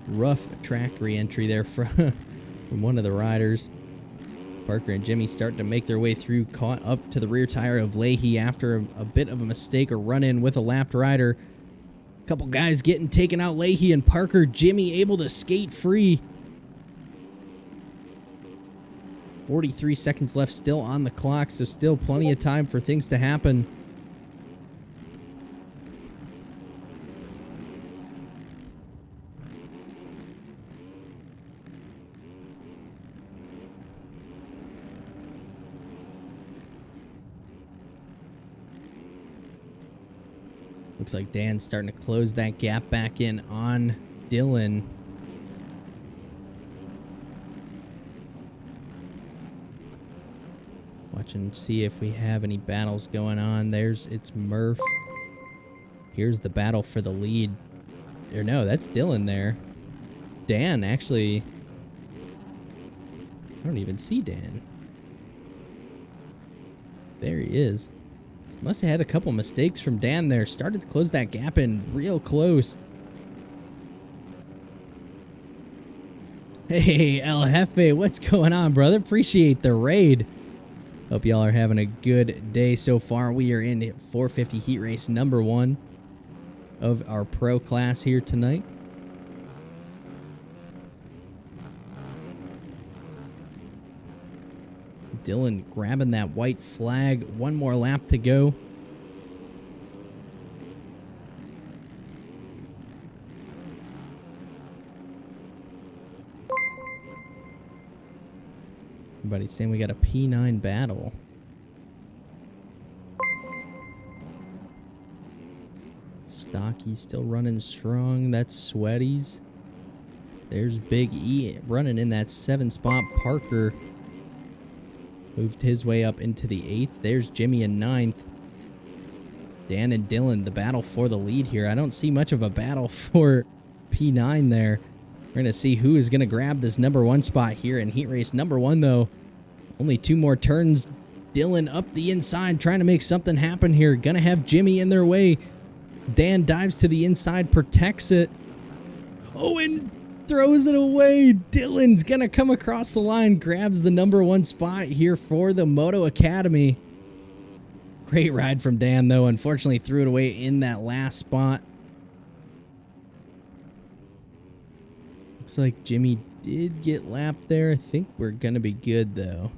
Rough track re-entry there from one of the riders. Parker and Jimmy starting to make their way through, caught up to the rear tire of Leahy after a bit of a mistake or run-in with a lapped rider. A couple guys getting taken out, Leahy and Parker. Jimmy able to skate free. 43 seconds left still on the clock, so still plenty of time for things to happen. Looks like Dan's starting to close that gap back in on Dylan. Watch and see if we have any battles going on. It's Murph. Here's the battle for the lead. Or no, that's Dylan there. Dan, actually. I don't even see Dan. There he is. Must have had a couple mistakes from Dan there. Started to close that gap in real close. Hey, El Jefe, what's going on, brother? Appreciate the raid. Hope y'all are having a good day so far. We are in 450 heat race number 1 of our pro class here tonight. Dylan grabbing that white flag. One more lap to go. Everybody's saying we got a P9 battle. Stocky still running strong. That's Sweaties. There's Big E running in that 7 spot. Parker moved his way up into the 8th. There's Jimmy in 9th. Dan and Dylan, the battle for the lead here. I don't see much of a battle for P9 there. We're going to see who is going to grab this number 1 spot here in heat race number 1, though. Only 2 more turns. Dylan up the inside, trying to make something happen here. Going to have Jimmy in their way. Dan dives to the inside, protects it. Oh, and throws it away. Dylan's going to come across the line, grabs the number 1 spot here for the Moto Academy. Great ride from Dan, though. Unfortunately, threw it away in that last spot. Looks like Jimmy did get lapped there. I think we're going to be good, though.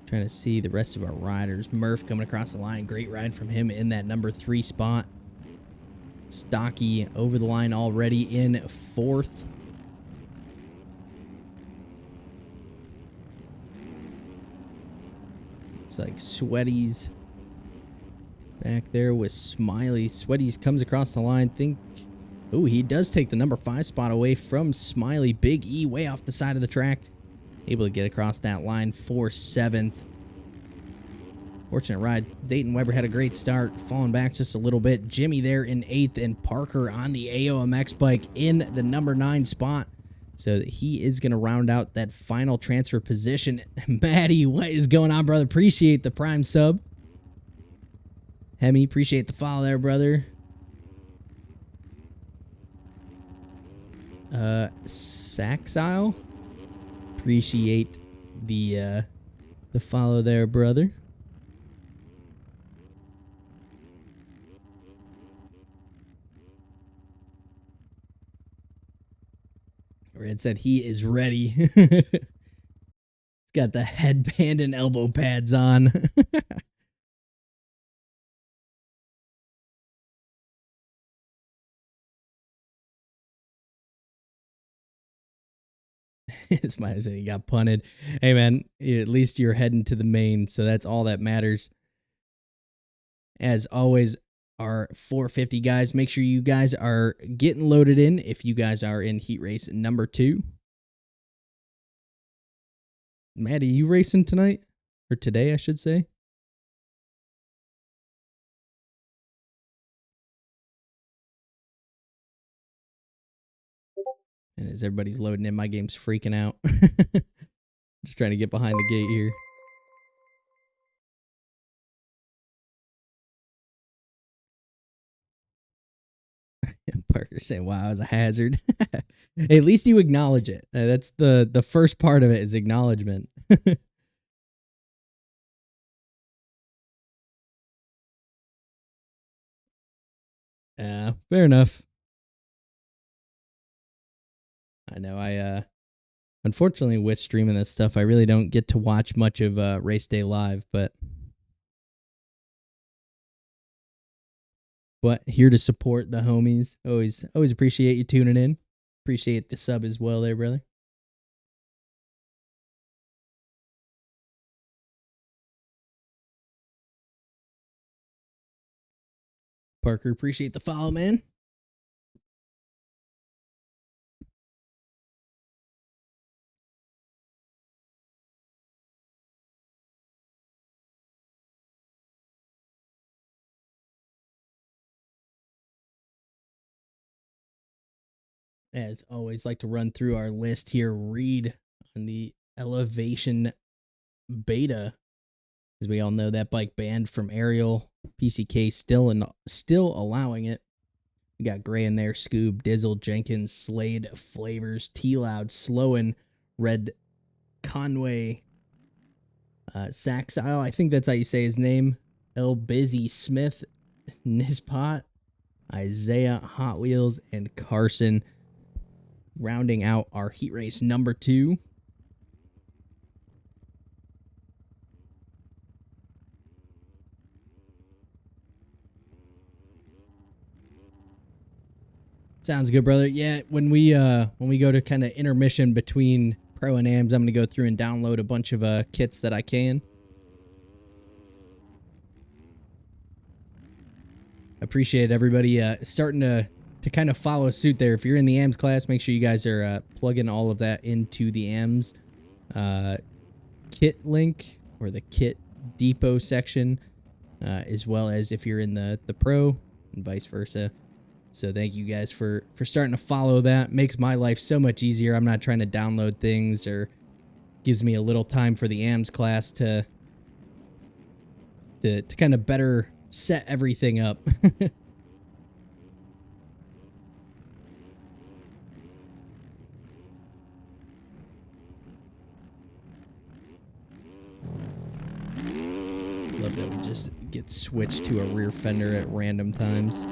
Trying to see the rest of our riders. Murph coming across the line. Great ride from him in that number 3 spot. Stocky over the line already in 4th. Looks like Sweaties back there with Smiley. Sweaties comes across the line. Oh, he does take the number 5 spot away from Smiley. Big E way off the side of the track. Able to get across that line for 7th. Fortunate ride. Dayton Weber had a great start, falling back just a little bit. Jimmy there in 8th, and Parker on the AOMX bike in the number 9 spot. So he is going to round out that final transfer position. Maddie, what is going on, brother? Appreciate the prime sub. Hemi, appreciate the follow there, brother. Saxile, appreciate the follow there, brother. Red said he is ready. Got the headband and elbow pads on. Smiley said he got punted. Hey, man, at least you're heading to the main, so that's all that matters. As always, our 450 guys, make sure you guys are getting loaded in if you guys are in heat race number 2. Maddie, you racing tonight? or today, I should say. And as everybody's loading in, my game's freaking out. Just trying to get behind the gate here. Parker saying, wow, it was a hazard. At least you acknowledge it. That's the first part of it is acknowledgement. Yeah, fair enough. I know unfortunately with streaming that stuff, I really don't get to watch much of race day live, but here to support the homies. Always appreciate you tuning in. Appreciate the sub as well there, brother. Parker, appreciate the follow, man. As always, like to run through our list here. Reed on the Elevation Beta, as we all know that bike banned from Ariel. PCK still allowing it. We got Gray in there, Scoob, Dizzle, Jenkins, Slade, Flavors, T-Loud, Sloan, Red, Conway, Saxile, I think that's how you say his name, El Busy, Smith, Nispot, Isaiah, Hot Wheels, and Carson. Rounding out our heat race number 2. Sounds good, brother. Yeah, when we go to kind of intermission between pro and ams, I'm gonna go through and download a bunch of kits that I can. Appreciate everybody starting to kind of follow suit there. If you're in the AMS class, make sure you guys are plugging all of that into the AMS kit link or the kit depot section, as well as if you're in the pro and vice versa. So thank you guys for starting to follow that. Makes my life so much easier. I'm not trying to download things, or gives me a little time for the AMS class to kind of better set everything up. Love that we just get switched to a rear fender at random times.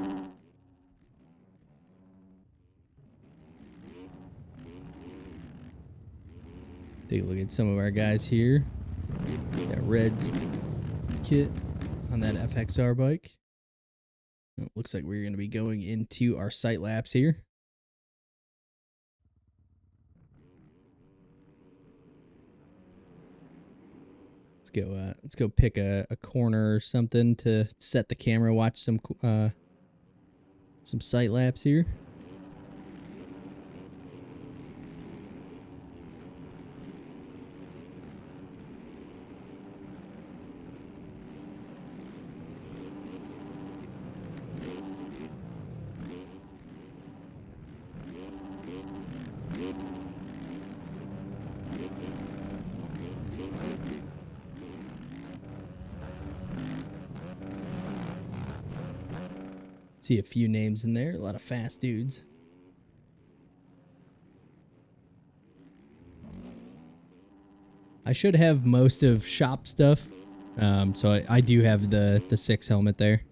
Take a look at some of our guys here. Got Red's kit on that FXR bike. It looks like we're going to be going into our sight laps here. Let's go pick a corner or something to set the camera, watch some sight laps here. See a few names in there, a lot of fast dudes. I should have most of shop stuff, so I do have the 6 helmet there.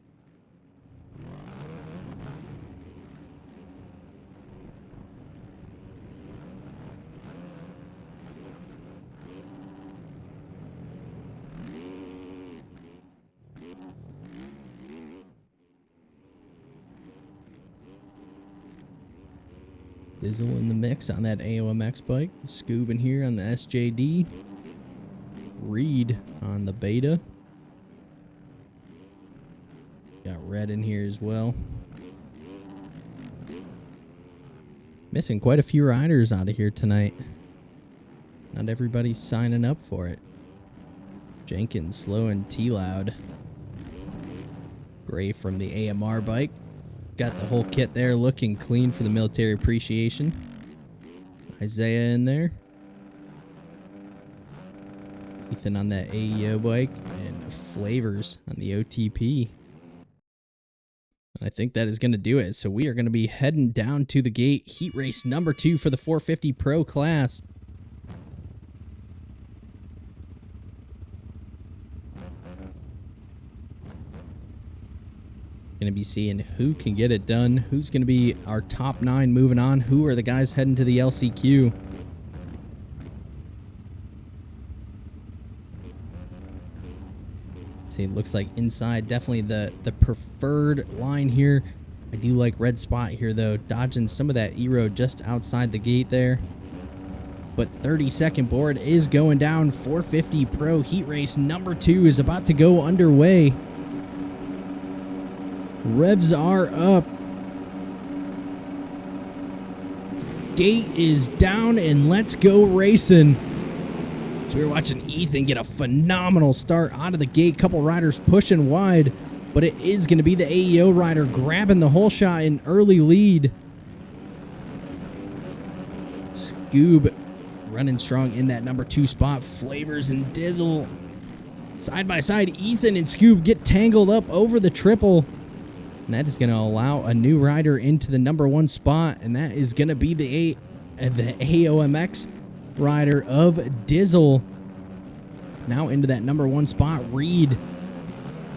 Dizzle in the mix on that AOMX bike. Scoob in here on the SJD. Reed on the Beta. Got Red in here as well. Missing quite a few riders out of here tonight. Not everybody's signing up for it. Jenkins slowing T-Loud. Gray from the AMR bike. Got the whole kit there looking clean for the military appreciation. Isaiah in there. Ethan on that AEO bike. And Flavors on the OTP. I think that is going to do it. So we are going to be heading down to the gate. Heat race number 2 for the 450 Pro class. Going to be seeing who can get it done. Who's going to be our top 9 moving on. Who are the guys heading to the LCQ. See, it looks like inside definitely the preferred line here. I do like red spot here though, dodging some of that E-road just outside the gate there. But 32nd board is going down. 450 Pro Heat Race number 2 is about to go underway. Revs are up. Gate is down and let's go racing. So we're watching Ethan get a phenomenal start out of the gate. Couple riders pushing wide, but it is going to be the AEO rider grabbing the whole shot in early lead. Scoob running strong in that number 2 spot. Flavors and Dizzle side by side. Ethan and Scoob get tangled up over the triple. And that is going to allow a new rider into the number 1 spot, and that is going to be the AOMX rider of Dizzle. Now into that number 1 spot. Reed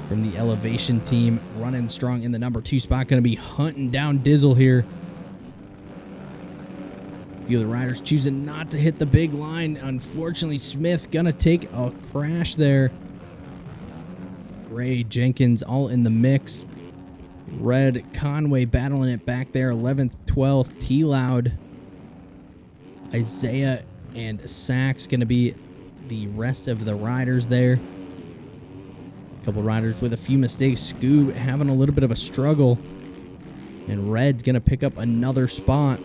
from the Elevation team running strong in the number 2 spot. Going to be hunting down Dizzle here. A few of the riders choosing not to hit the big line. Unfortunately, Smith going to take a crash there. Gray, Jenkins all in the mix. Red, Conway battling it back there. 11th, 12th, T-Loud. Isaiah and Sachs going to be the rest of the riders there. A couple riders with a few mistakes. Scoob having a little bit of a struggle. And Red going to pick up another spot.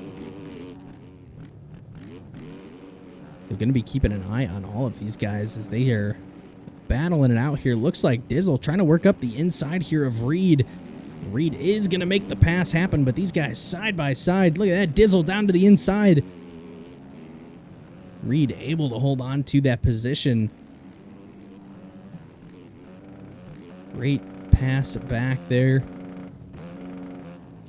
So going to be keeping an eye on all of these guys as they are battling it out here. Looks like Dizzle trying to work up the inside here of Reed. Reed is going to make the pass happen, but these guys side by side. Look at that, Dizzle down to the inside. Reed able to hold on to that position. Great pass back there.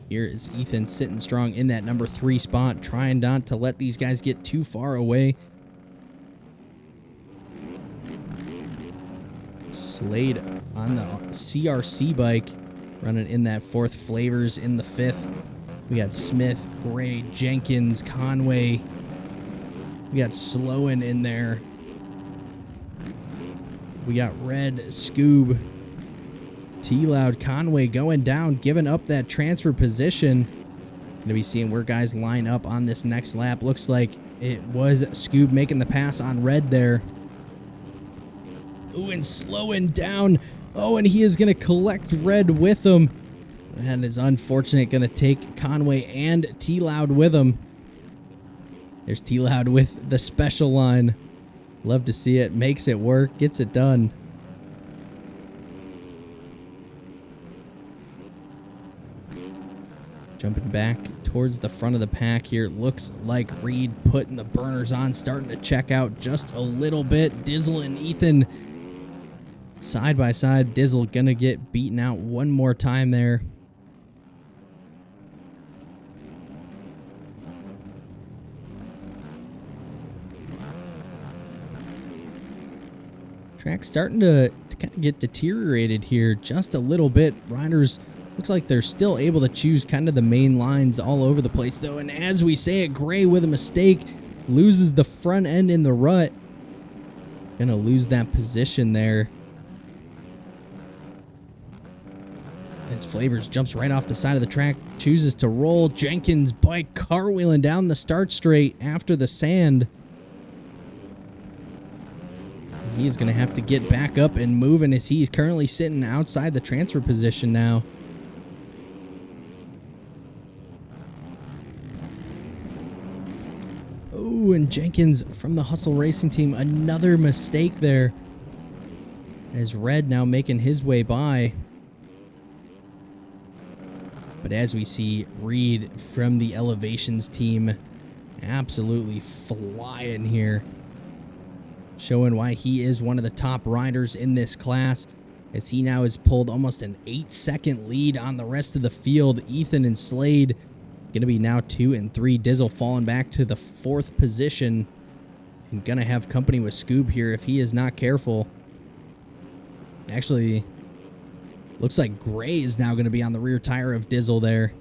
Here is Ethan sitting strong in that number 3 spot, trying not to let these guys get too far away. Slade on the CRC bike, running in that 4th. Flavors in the 5th. We got Smith, Gray, Jenkins, Conway. We got Sloan in there. We got Red, Scoob, T-Loud, Conway going down, giving up that transfer position. Going to be seeing where guys line up on this next lap. Looks like it was Scoob making the pass on Red there. Ooh, and slowing down. Oh, and he is going to collect Red with him. That is unfortunate. Going to take Conway and T-Loud with him. There's T-Loud with the special line. Love to see it. Makes it work. Gets it done. Jumping back towards the front of the pack here. Looks like Reed putting the burners on. Starting to check out just a little bit. Dizzle and Ethan side by side. Dizzle gonna get beaten out one more time there. Track's starting to kind of get deteriorated here just a little bit. Riders looks like they're still able to choose kind of the main lines all over the place though. And as we say it, Gray with a mistake loses the front end in the rut. Gonna lose that position there. As Flavors jumps right off the side of the track, chooses to roll. Jenkins' bike cartwheeling down the start straight after the sand. He is going to have to get back up and moving as he's currently sitting outside the transfer position now. Oh, and Jenkins from the Hustle Racing team, another mistake there. as Red now making his way by. But as we see, Reed from the Elevations team absolutely flying here, showing why he is one of the top riders in this class, as he now has pulled almost an 8-second lead on the rest of the field. Ethan and Slade going to be now 2 and 3. Dizzle falling back to the 4th position and going to have company with Scoob here if he is not careful. Actually, looks like Gray is now going to be on the rear tire of Dizzle there.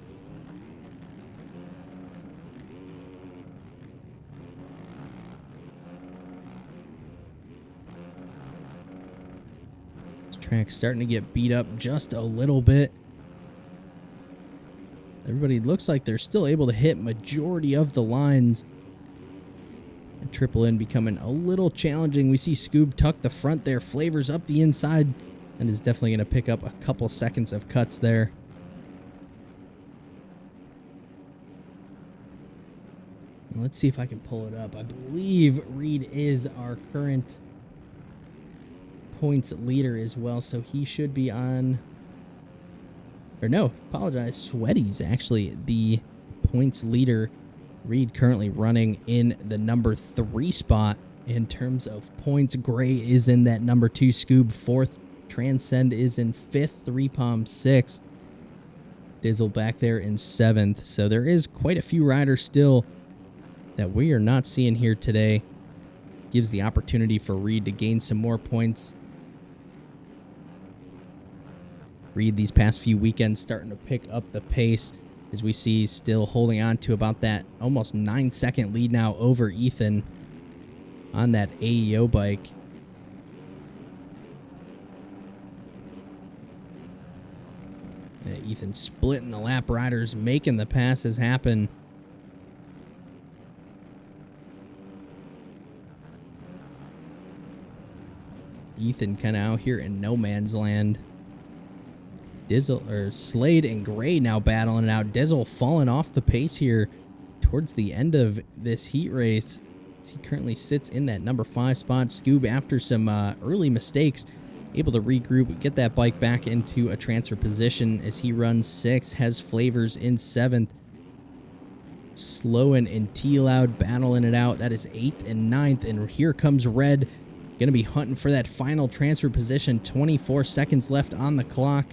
This track's starting to get beat up just a little bit. Everybody looks like they're still able to hit majority of the lines. The triple in becoming a little challenging. We see Scoob tuck the front there, Flavors up the inside, and is definitely going to pick up a couple seconds of cuts there. Let's see if I can pull it up. I believe Reed is our current points leader as well, so he should be on... Or no, apologize. Sweaty's actually the points leader. Reed currently running in the number 3 spot in terms of points. Gray is in that number 2. Scoob 4th. Transcend is in 5th. 3 Palm 6th. Dizzle back there in 7th. So there is quite a few riders still that we are not seeing here today. Gives the opportunity for Reed to gain some more points. Reed these past few weekends starting to pick up the pace, as we see still holding on to about that almost 9-second lead now over Ethan on that AEO bike. Ethan splitting the lap riders, making the passes happen. Ethan kind of out here in no man's land. Dizzle or Slade and Gray now battling it out. Dizzle falling off the pace here towards the end of this heat race, as he currently sits in that number 5 spot. Scoob, after some early mistakes, able to regroup, get that bike back into a transfer position as he runs 6th, has Flavors in 7th. Sloan and T-Loud battling it out. That is 8th and 9th, and here comes Red. Going to be hunting for that final transfer position. 24 seconds left on the clock.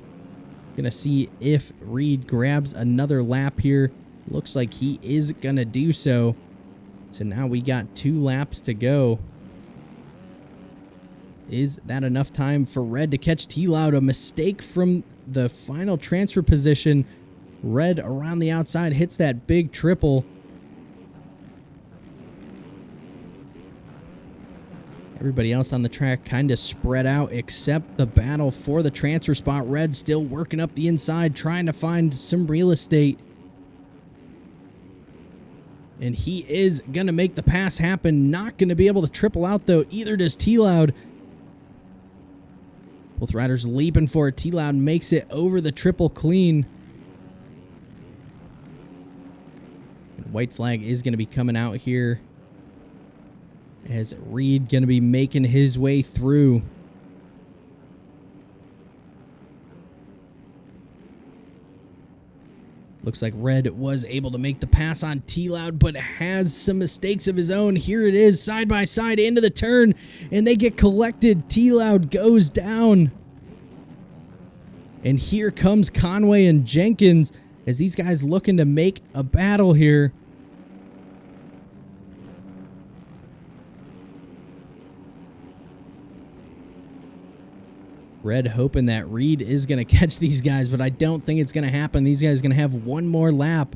Gonna see if Reed grabs another lap here. Looks like he is gonna do so. So now we got 2 laps to go. Is that enough time for Red to catch T-Loud? A mistake from the final transfer position. Red around the outside hits that big triple. Everybody else on the track kind of spread out except the battle for the transfer spot. Red still working up the inside, trying to find some real estate. And he is going to make the pass happen. Not going to be able to triple out, though. Either does T-Loud. Both riders leaping for it. T-Loud makes it over the triple clean. And white flag is going to be coming out here, as Reed going to be making his way through. Looks like Red was able to make the pass on T-Loud, but has some mistakes of his own. Here it is, side by side into the turn, and they get collected. T-Loud goes down. And here comes Conway and Jenkins, as these guys looking to make a battle here. Red hoping that Reed is going to catch these guys, but I don't think it's going to happen. These guys are going to have one more lap.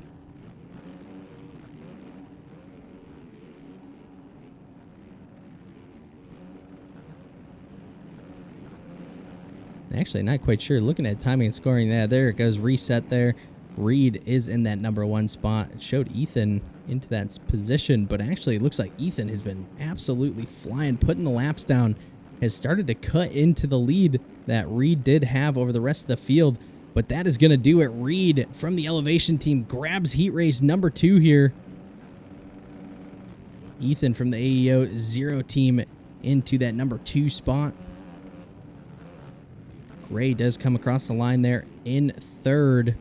Actually, not quite sure. Looking at timing and scoring, there it goes. Reset there. Reed is in that number 1 spot. It showed Ethan into that position, but actually it looks like Ethan has been absolutely flying, putting the laps down, has started to cut into the lead that Reed did have over the rest of the field. But that is going to do it. Reed from the Elevation team grabs heat race number 2 here. Ethan from the AEO 0 team into that number 2 spot. Gray does come across the line there in third.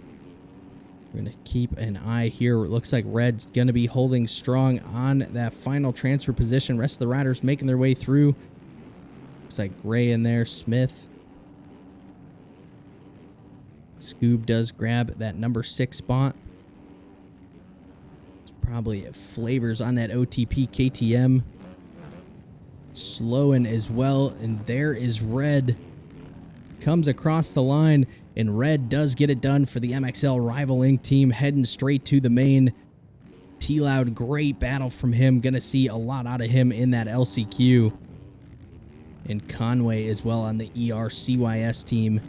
We're going to keep an eye here. It looks like Red's going to be holding strong on that final transfer position. Rest of the riders making their way through. Looks like Gray in there. Smith. Scoob does grab that number 6 spot. It's probably flavors on that OTP KTM. Slowing as well. And there is Red. Comes across the line. And Red does get it done for the MXL Rival Inc. team, heading straight to the main. T-Loud, great battle from him. Going to see a lot out of him in that LCQ. And Conway as well on the ERCYS team.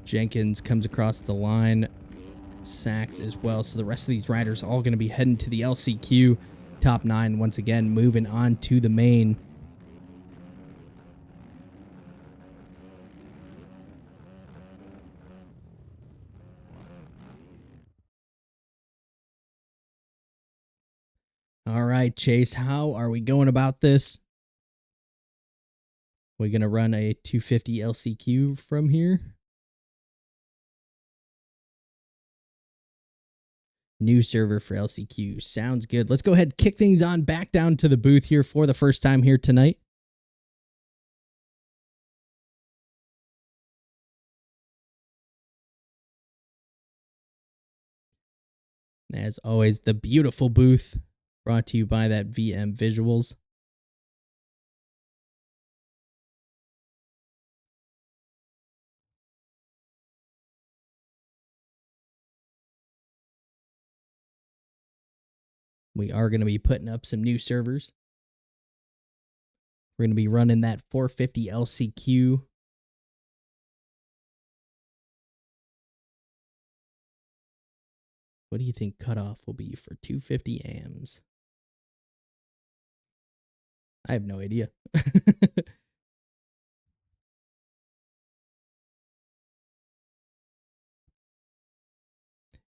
Jenkins comes across the line. Sachs as well. So the rest of these riders all going to be heading to the LCQ. Top 9 once again moving on to the main. All right, Chase, how are we going about this? We're going to run a 250 LCQ from here. New server for LCQ. Sounds good. Let's go ahead and kick things on back down to the booth here for the first time here tonight. As always, the beautiful booth brought to you by that VM Visuals. We are going to be putting up some new servers. We're going to be running that 450 LCQ. What do you think cutoff will be for 250 AMs? I have no idea.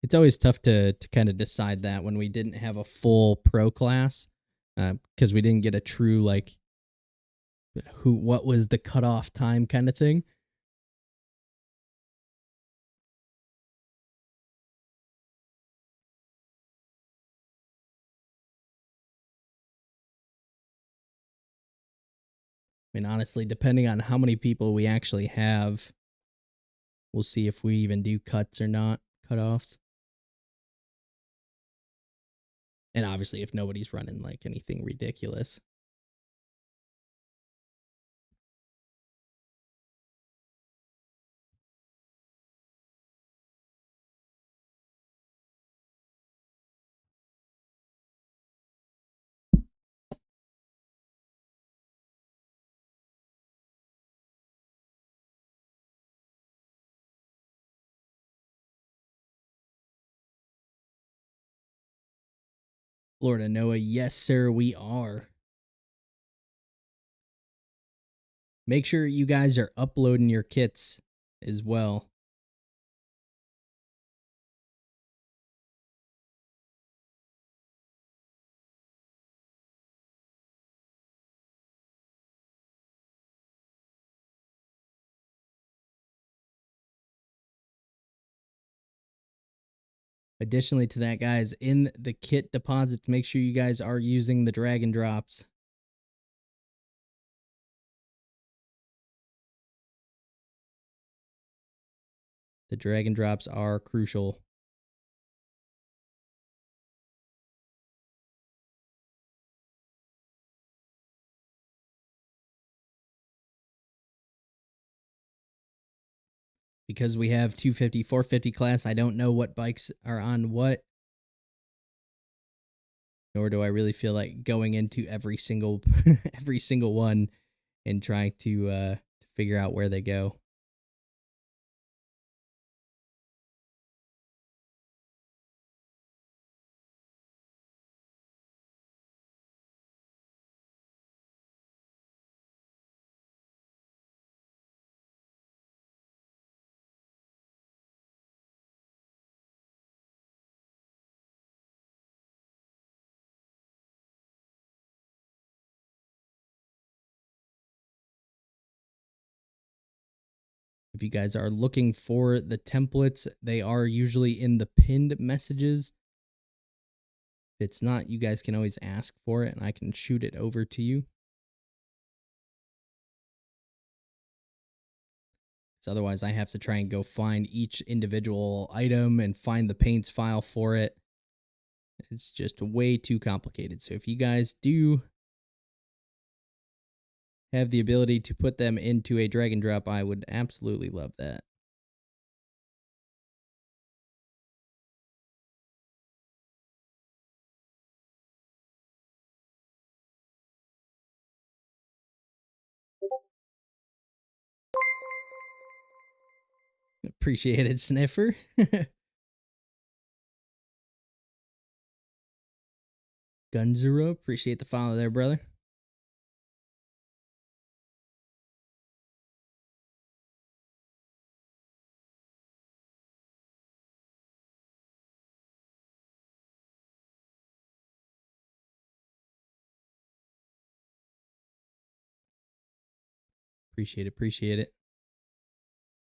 It's always tough to kind of decide that when we didn't have a full pro class, because we didn't get a true like what was the cutoff time kind of thing. I mean, honestly, depending on how many people we actually have, we'll see if we even do cuts or not, cutoffs. And obviously, if nobody's running like anything ridiculous. Florida Noah, yes, sir, we are. Make sure you guys are uploading your kits as well. Additionally to that, guys, in the kit deposits, make sure you guys are using the drag and drops. The drag and drops are crucial. Because we have 250, 450 class, I don't know what bikes are on what. Nor do I really feel like going into every single every single one and trying to figure out where they go. If you guys are looking for the templates, they are usually in the pinned messages. If it's not, you guys can always ask for it and I can shoot it over to you. So otherwise, I have to try and go find each individual item and find the paints file for it. It's just way too complicated. So if you guys do have the ability to put them into a drag and drop, I would absolutely love that. Appreciate it, Sniffer. Gunzero, appreciate the follow there, brother. Appreciate it.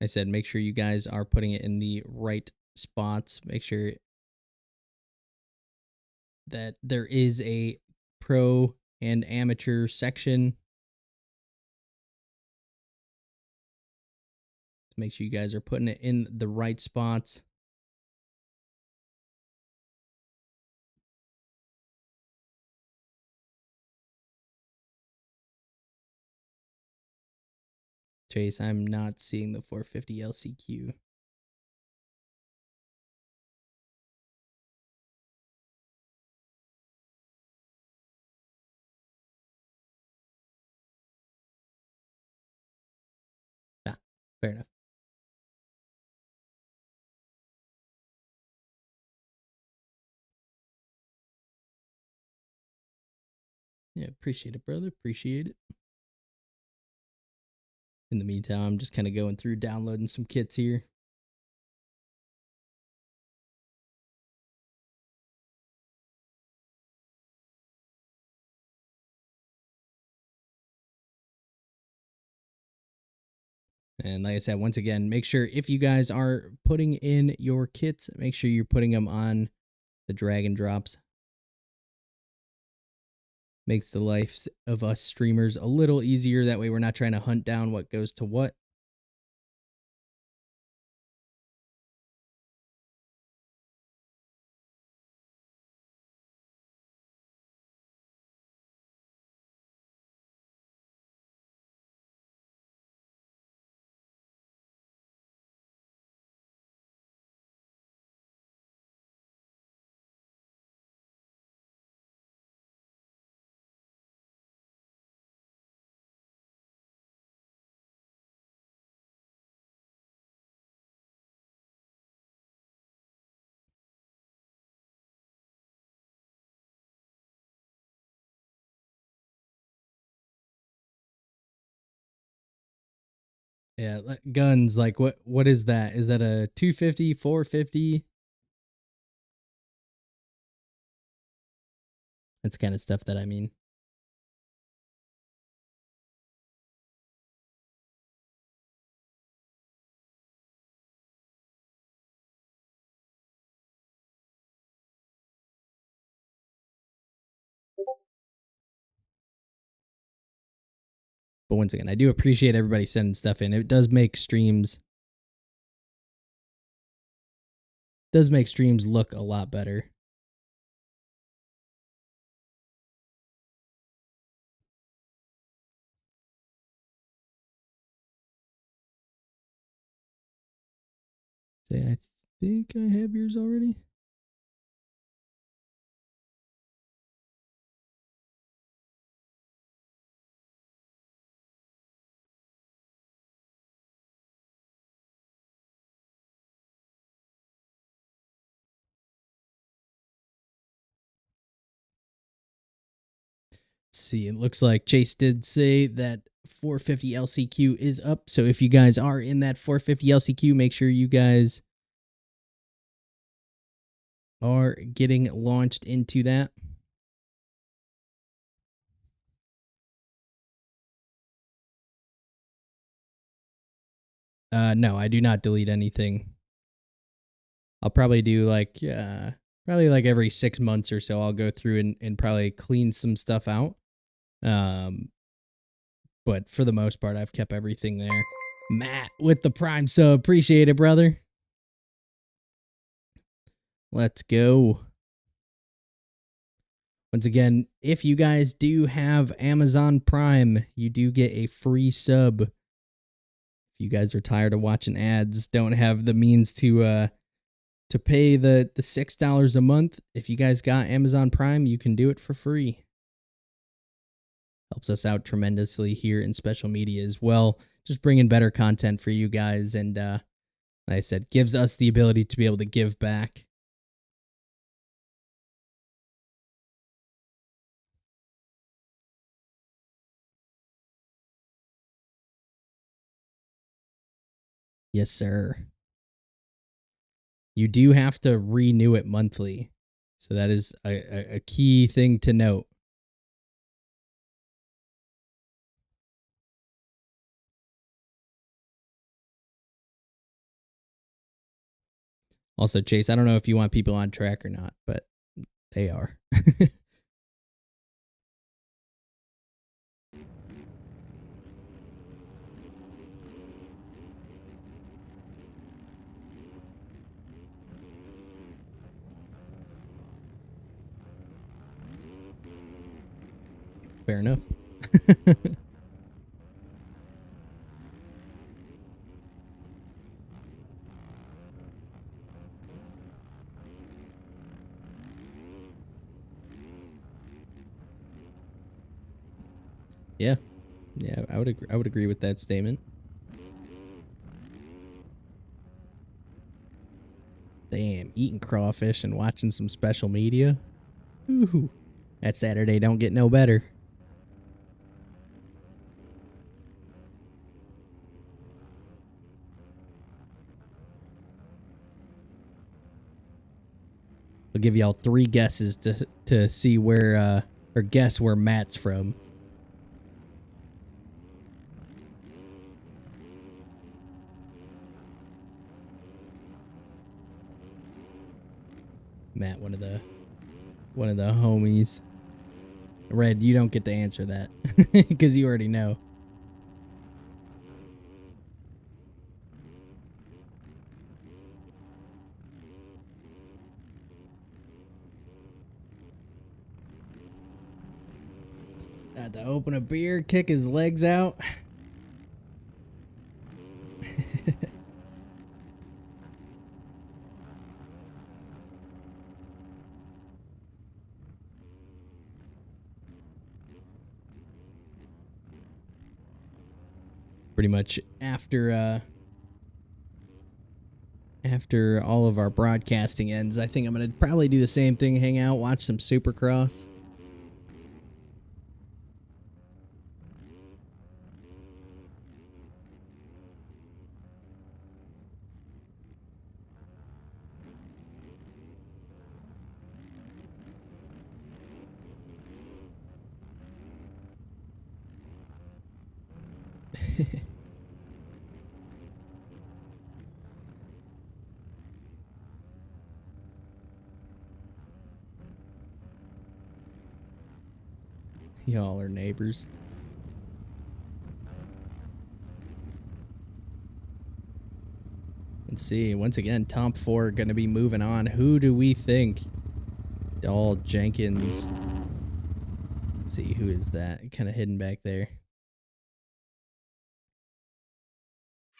I said make sure you guys are putting it in the right spots. Make sure that there is a pro and amateur section. Make sure you guys are putting it in the right spots. Chase, I'm not seeing the 450 LCQ. Ah, fair enough. Yeah, appreciate it, brother. Appreciate it. In the meantime, I'm just kind of going through downloading some kits here. And like I said, once again, make sure if you guys are putting in your kits, make sure you're putting them on the drag and drops. Makes the life of us streamers a little easier. That way we're not trying to hunt down what goes to what. Yeah, guns, like what is that? Is that a 250, 450? That's the kind of stuff that I mean. But once again, I do appreciate everybody sending stuff in. It does make streams look a lot better. Say, I think I have yours already. See, it looks like Chase did say that 450 LCQ is up. So if you guys are in that 450 LCQ, make sure you guys are getting launched into that. No, I do not delete anything. I'll probably do like probably like every 6 months or so. I'll go through and probably clean some stuff out. But for the most part, I've kept everything there. Matt with the Prime sub, appreciate it, brother. Let's go. Once again, if you guys do have Amazon Prime, you do get a free sub. If you guys are tired of watching ads, don't have the means to pay the $6 a month, if you guys got Amazon Prime, you can do it for free. Helps us out tremendously here in special media as well. Just bringing better content for you guys, and like I said, gives us the ability to be able to give back. Yes, sir. You do have to renew it monthly. So that is a key thing to note. Also, Chase, I don't know if you want people on track or not, but they are. Fair enough. Yeah. Yeah, I would agree with that statement. Damn, eating crawfish and watching some special media. Ooh. That Saturday don't get no better. I'll give y'all 3 guesses to see where or guess where Matt's from. Matt, one of the homies. Red, you don't get to answer that because you already know. Had to open a beer, kick his legs out. Pretty much after all of our broadcasting ends, I think I'm gonna probably do the same thing, hang out, watch some Supercross. Y'all are neighbors. Let's see. Once again, top 4 going to be moving on. Who do we think? Dahl Jenkins. Let's see. Who is that? Kind of hidden back there.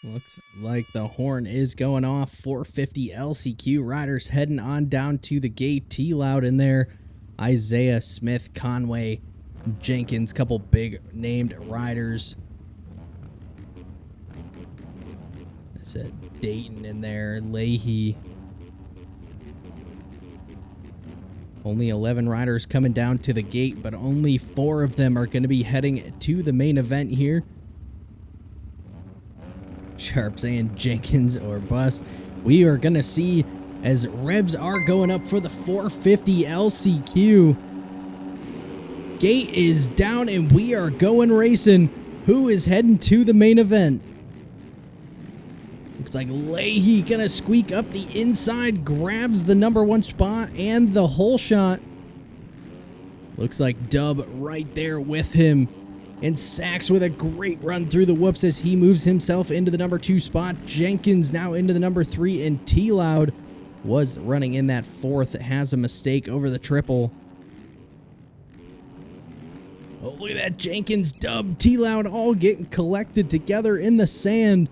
Looks like the horn is going off. 450 LCQ riders heading on down to the gate. T-Loud in there. Isaiah Smith, Conway, Jenkins, couple big named riders. I said Dayton in there, Leahy. Only 11 riders coming down to the gate, but only 4 of them are going to be heading to the main event here. Sharp saying Jenkins or bust. We are going to see as revs are going up for the 450 LCQ. Gate is down and we are going racing. Who is heading to the main event? Looks like Leahy gonna squeak up the inside, grabs the number 1 spot and the whole shot. Looks like Dub right there with him. And Sachs with a great run through the whoops as he moves himself into the number 2 spot. Jenkins now into the number 3, and T-Loud was running in that 4th, has a mistake over the triple. Oh, look at that. Jenkins, Dub, T-Loud all getting collected together in the sand.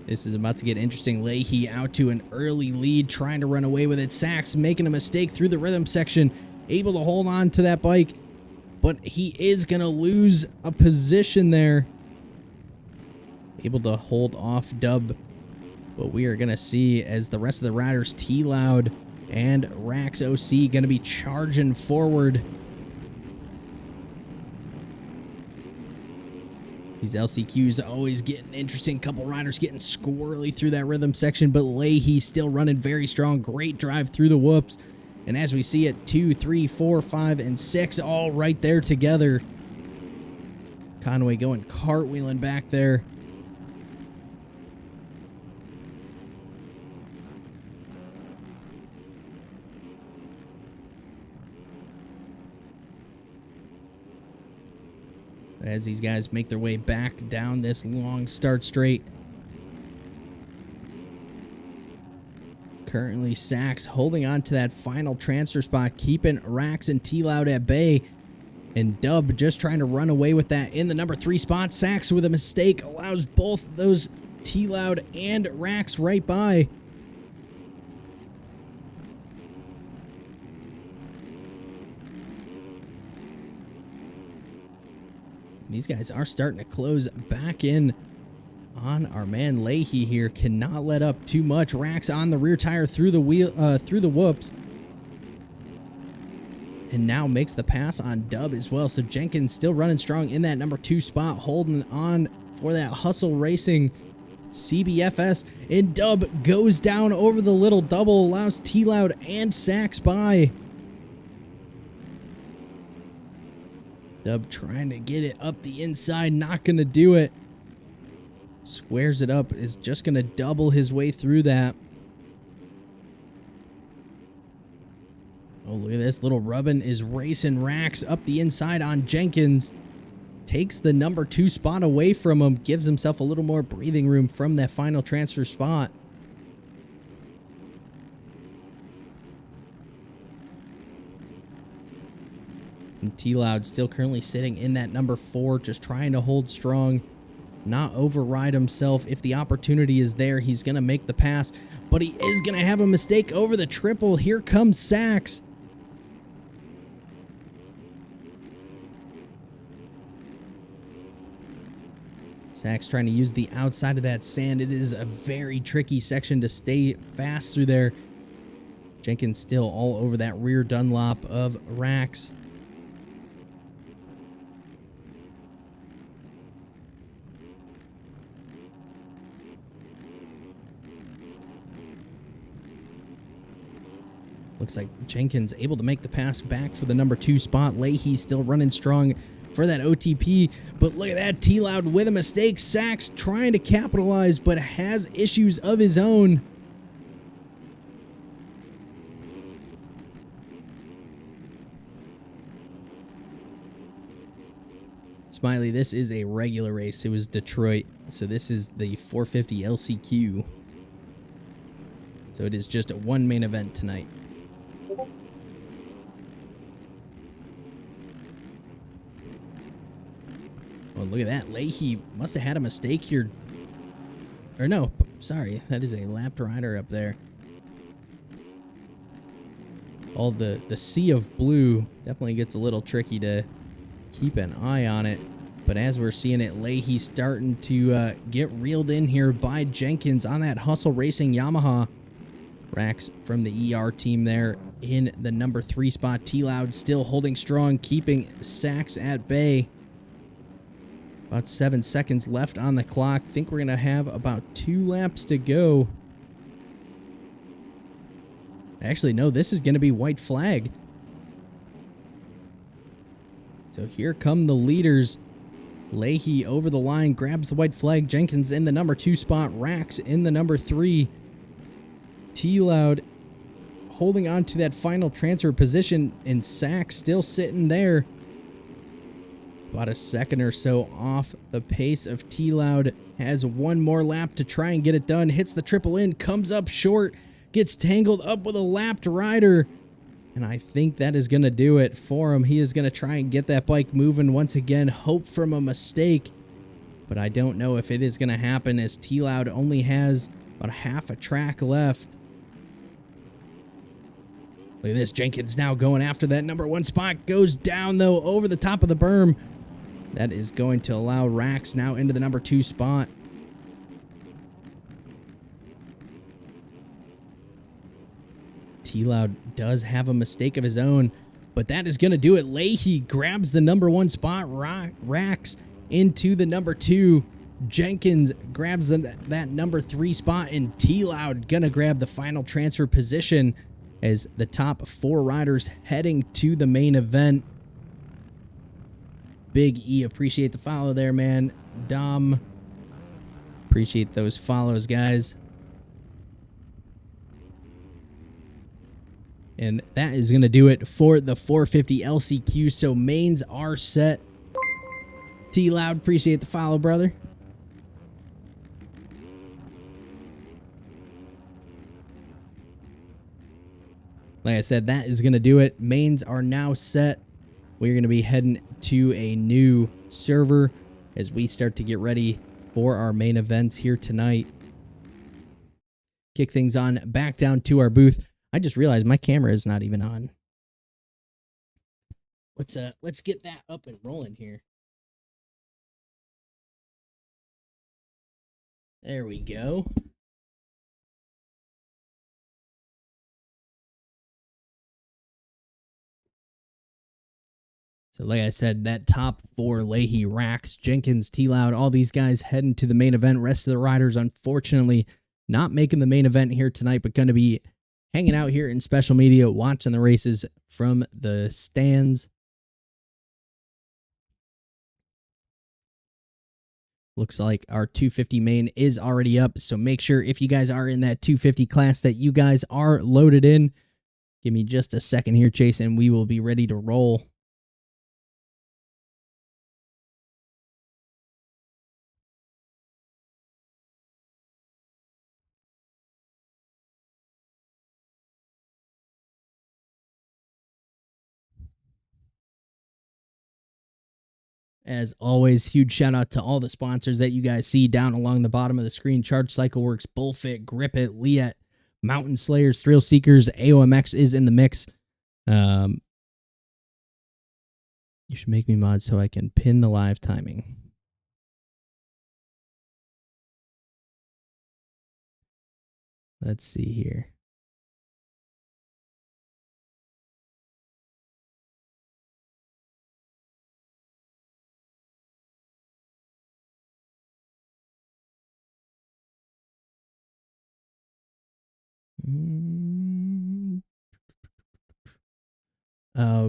This is about to get interesting. Leahy out to an early lead, trying to run away with it. Sachs making a mistake through the rhythm section, able to hold on to that bike, but he is going to lose a position there. Able to hold off Dub, but we are going to see as the rest of the riders, T-Loud and Rax OC, going to be charging forward. These LCQs always getting interesting. Couple riders getting squirrely through that rhythm section, but Leahy still running very strong. Great drive through the whoops. And as we see it, 2, 3, 4, 5, and 6 all right there together. Conway going cartwheeling back there. As these guys make their way back down this long start straight. Currently, Sachs holding on to that final transfer spot, keeping Rax and T-Loud at bay. And Dub just trying to run away with that in the number 3 spot. Sachs with a mistake allows both those T-Loud and Rax right by. These guys are starting to close back in on our man Leahy here. Cannot let up too much. Rax on the rear tire through the whoops. And now makes the pass on Dub as well. So Jenkins still running strong in that number 2 spot, holding on for that Hustle Racing CBFS. And Dub goes down over the little double, allows T-Loud and Sachs by. Dub trying to get it up the inside, not going to do it. Squares it up, is just going to double his way through that. Oh, look at this. Little Rubbin is racing Rax up the inside on Jenkins. Takes the number 2 spot away from him, gives himself a little more breathing room from that final transfer spot. And T-Loud still currently sitting in that number 4, just trying to hold strong, not override himself. If the opportunity is there, he's going to make the pass, but he is going to have a mistake over the triple. Here comes Sachs. Sachs trying to use the outside of that sand. It is a very tricky section to stay fast through there. Jenkins still all over that rear Dunlop of Rax. Looks like Jenkins able to make the pass back for the number 2 spot. Leahy still running strong for that OTP. But look at that, T-Loud with a mistake. Sachs trying to capitalize, but has issues of his own. Smiley, this is a regular race. It was Detroit, so this is the 450 LCQ. So it is just one main event tonight. Oh, look at that. Leahy must have had a mistake here. Or no, sorry. That is a lapped rider up there. All the sea of blue definitely gets a little tricky to keep an eye on it. But as we're seeing it, Leahy starting to get reeled in here by Jenkins on that Hustle Racing Yamaha. Rax from the ER team there in the number 3 spot. T-Loud still holding strong, keeping Sachs at bay. About 7 seconds left on the clock. Think we're going to have about 2 laps to go. Actually, no, this is going to be white flag. So here come the leaders. Leahy over the line, grabs the white flag. Jenkins in the number 2 spot. Rax in the number 3. T-Loud holding on to that final transfer position, and Sack still sitting there. About a second or so off the pace of T-Loud. Has one more lap to try and get it done. Hits the triple in, comes up short, gets tangled up with a lapped rider. And I think that is going to do it for him. He is going to try and get that bike moving once again. Hope from a mistake. But I don't know if it is going to happen, as T-Loud only has about half a track left. Look at this. Jenkins now going after that number 1 spot. Goes down, though, over the top of the berm. That is going to allow Rax now into the number 2 spot. T-Loud does have a mistake of his own, but that is going to do it. Leahy grabs the number 1 spot. Rax into the number 2. Jenkins grabs that number 3 spot, and T-Loud going to grab the final transfer position as the top 4 riders heading to the main event. Big E, appreciate the follow there, man. Dom, appreciate those follows, guys. And that is going to do it for the 450 LCQ. So mains are set. T-Loud, appreciate the follow, brother. Like I said, that is going to do it. Mains are now set. We're going to be heading to a new server as we start to get ready for our main events here tonight. Kick things on back down to our booth. I just realized my camera is not even on. Let's get that up and rolling here. There we go. So like I said, that top 4, Leahy, Rax, Jenkins, T-Loud, all these guys heading to the main event. Rest of the riders, unfortunately, not making the main event here tonight, but going to be hanging out here in special media, watching the races from the stands. Looks like our 250 main is already up, so make sure if you guys are in that 250 class that you guys are loaded in. Give me just a second here, Chase, and we will be ready to roll. As always, huge shout out to all the sponsors that you guys see down along the bottom of the screen. Charge Cycle Works, Bullfit, Grip It, Liat, Mountain Slayers, Thrill Seekers, AOMX is in the mix. You should make me mod so I can pin the live timing. Let's see here.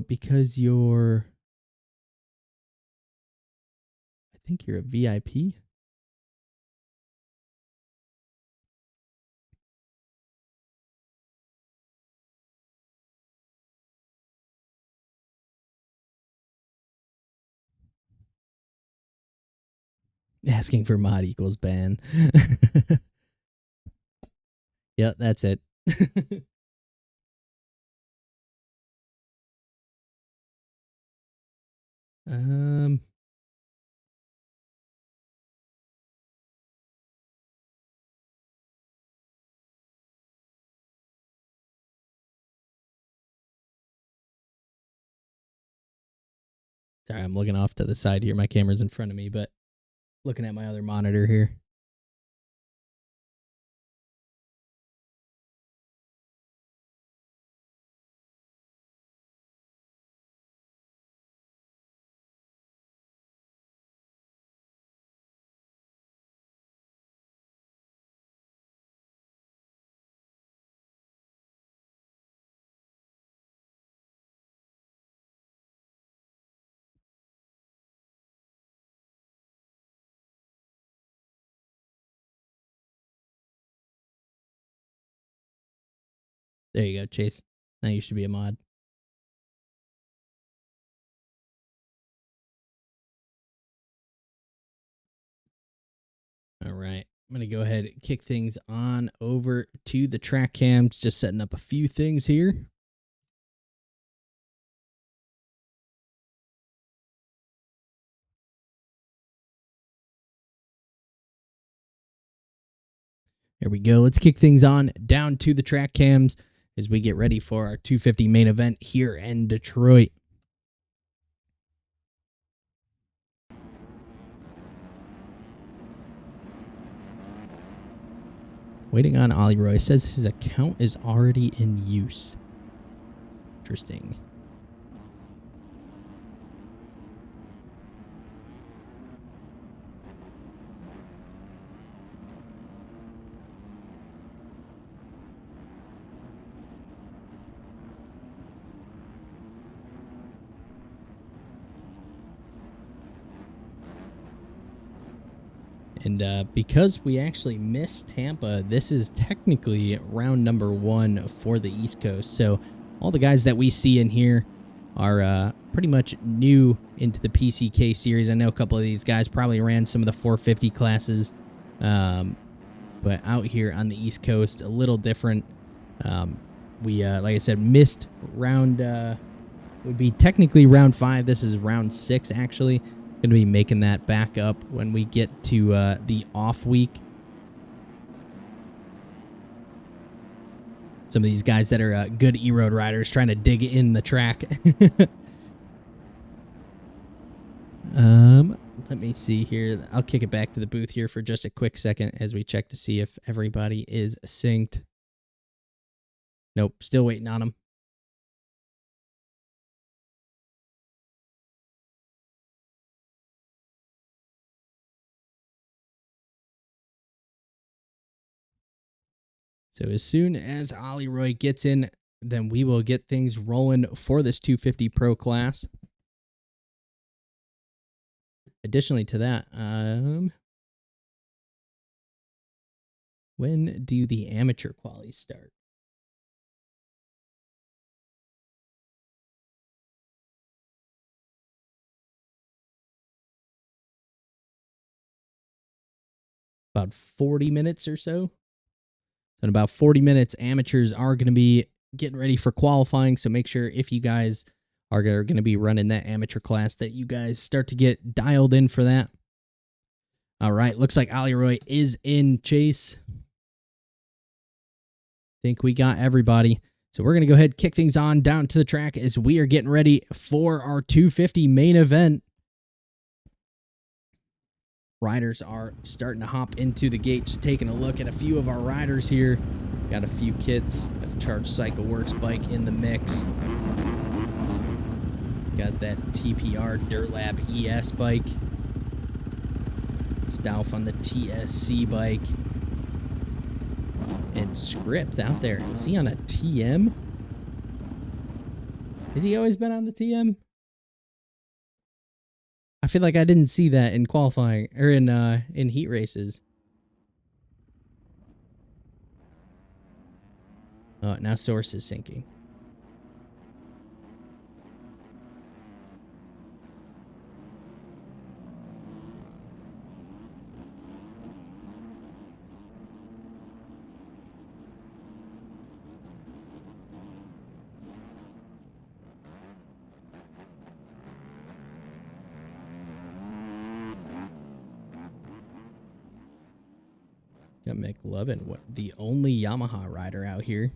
Because I think you're a VIP. Asking for mod equals ban. Yep, that's it. um, Sorry, I'm looking off to the side here. My camera's in front of me, but looking at my other monitor here. There you go, Chase. Now you should be a mod. All right. I'm going to go ahead and kick things on over to the track cams. Just setting up a few things here. There we go. Let's kick things on down to the track cams as we get ready for our 250 main event here in Detroit. Waiting on Ollie Roy. Says his account is already in use. Interesting. And because we actually missed Tampa, this is technically round number 1 for the East Coast. So all the guys that we see in here are pretty much new into the PCK series. I know a couple of these guys probably ran some of the 450 classes, but out here on the East Coast, a little different. We, like I said, missed round, would be technically round 5. This is round 6, actually. Going to be making that back up when we get to the off week. Some of these guys that are good E-road riders trying to dig in the track. Let me see here. I'll kick it back to the booth here for just a quick second as we check to see if everybody is synced. Nope, still waiting on them. So as soon as Ollie Roy gets in, then we will get things rolling for this 250 Pro class. Additionally to that, when do the amateur qualies start? About 40 minutes or so. So in about 40 minutes, amateurs are going to be getting ready for qualifying. So make sure if you guys are going to be running that amateur class that you guys start to get dialed in for that. All right. Looks like Ollie Roy is in, Chase. Think we got everybody. So we're going to go ahead and kick things on down to the track as we are getting ready for our 250 main event. Riders are starting to hop into the gate, just taking a look at a few of our riders here. Got a few kits. Got a Charged Cycle Works bike in the mix. Got that TPR Dirt Lab ES bike. Stauf on the TSC bike. And Script out there. Was he on a TM? Has he always been on the TM? I feel like I didn't see that in qualifying or in heat races. Oh, now Source is sinking. Got McLovin, what, the only Yamaha rider out here.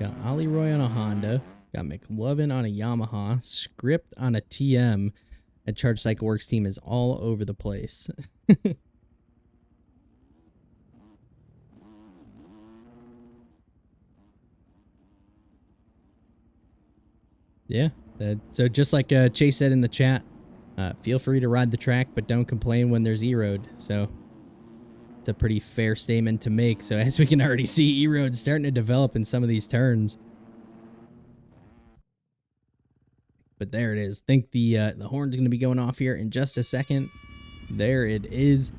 Got Ollie Roy on a Honda. Got McLovin on a Yamaha. Script on a TM. A Charged Cycle Works team is all over the place. Yeah. So just like Chase said in the chat, feel free to ride the track, but don't complain when there's E-Road. So it's a pretty fair statement to make. So as we can already see, E-Road starting to develop in some of these turns. But there it is. Think the horn's going to be going off here in just a second. There it is.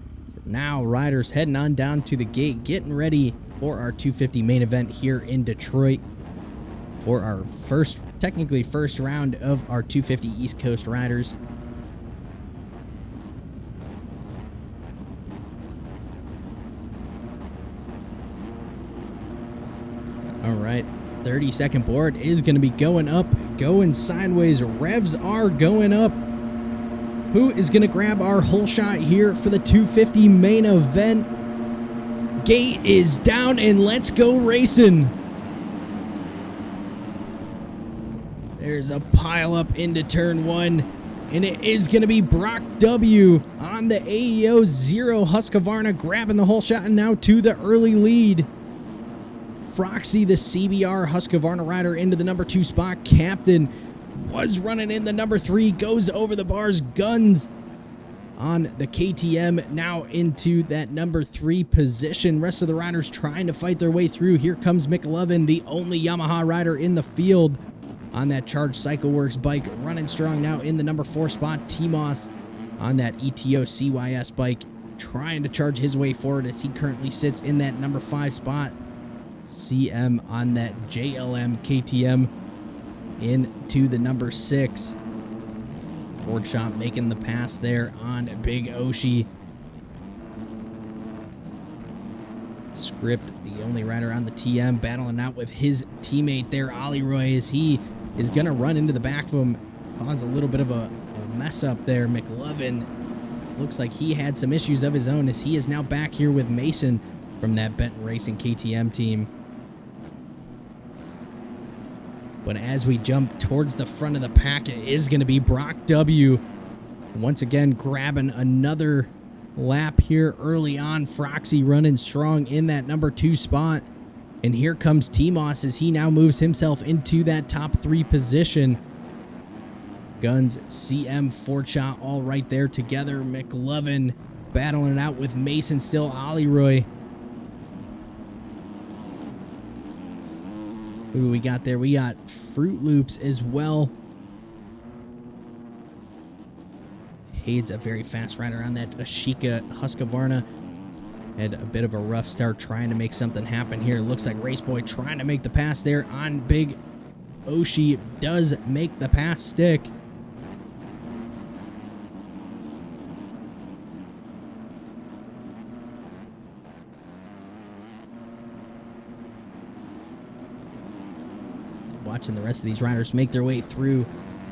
Now riders heading on down to the gate, getting ready for our 250 main event here in Detroit for our technically first round of our 250 East Coast riders. All right, 30-second board is going to be going up, going sideways. Revs are going up. Who is going to grab our whole shot here for the 250 main event? Gate is down, and let's go racing. There's a pile up into turn one, and it is going to be Brock W on the AEO 0 Husqvarna grabbing the whole shot and now to the early lead. Froxy, the CBR Husqvarna rider, into the number 2 spot. Captain was running in the number 3, goes over the bars. Guns on the KTM now into that number 3 position. Rest of the riders trying to fight their way through. Here comes McLovin, the only Yamaha rider in the field on that Charged CycleWorks bike, running strong now in the number 4 spot. T-Moss on that ETO CYS bike, trying to charge his way forward as he currently sits in that number 5 spot. CM on that JLM KTM into the number 6. Ford Shop making the pass there on Big Oshi. Script, the only rider on the TM, battling out with his teammate there, Ollie Roy, as he is going to run into the back of him, cause a little bit of a mess up there. McLovin looks like he had some issues of his own as he is now back here with Mason from that Benton Racing KTM team. But as we jump towards the front of the pack, it is going to be Brock W. Once again, grabbing another lap here early on. Froxy running strong in that number 2 spot. And here comes T-Moss as he now moves himself into that top 3 position. Guns, CM, Ford Shot all right there together. McLovin battling it out with Mason still. Ollie Roy. Who do we got there? We got Fruit Loops as well. Hade's a very fast rider on that Ashika Husqvarna. Had a bit of a rough start trying to make something happen here. Looks like Raceboy trying to make the pass there on Big Oshi. Does make the pass stick. Watching the rest of these riders make their way through.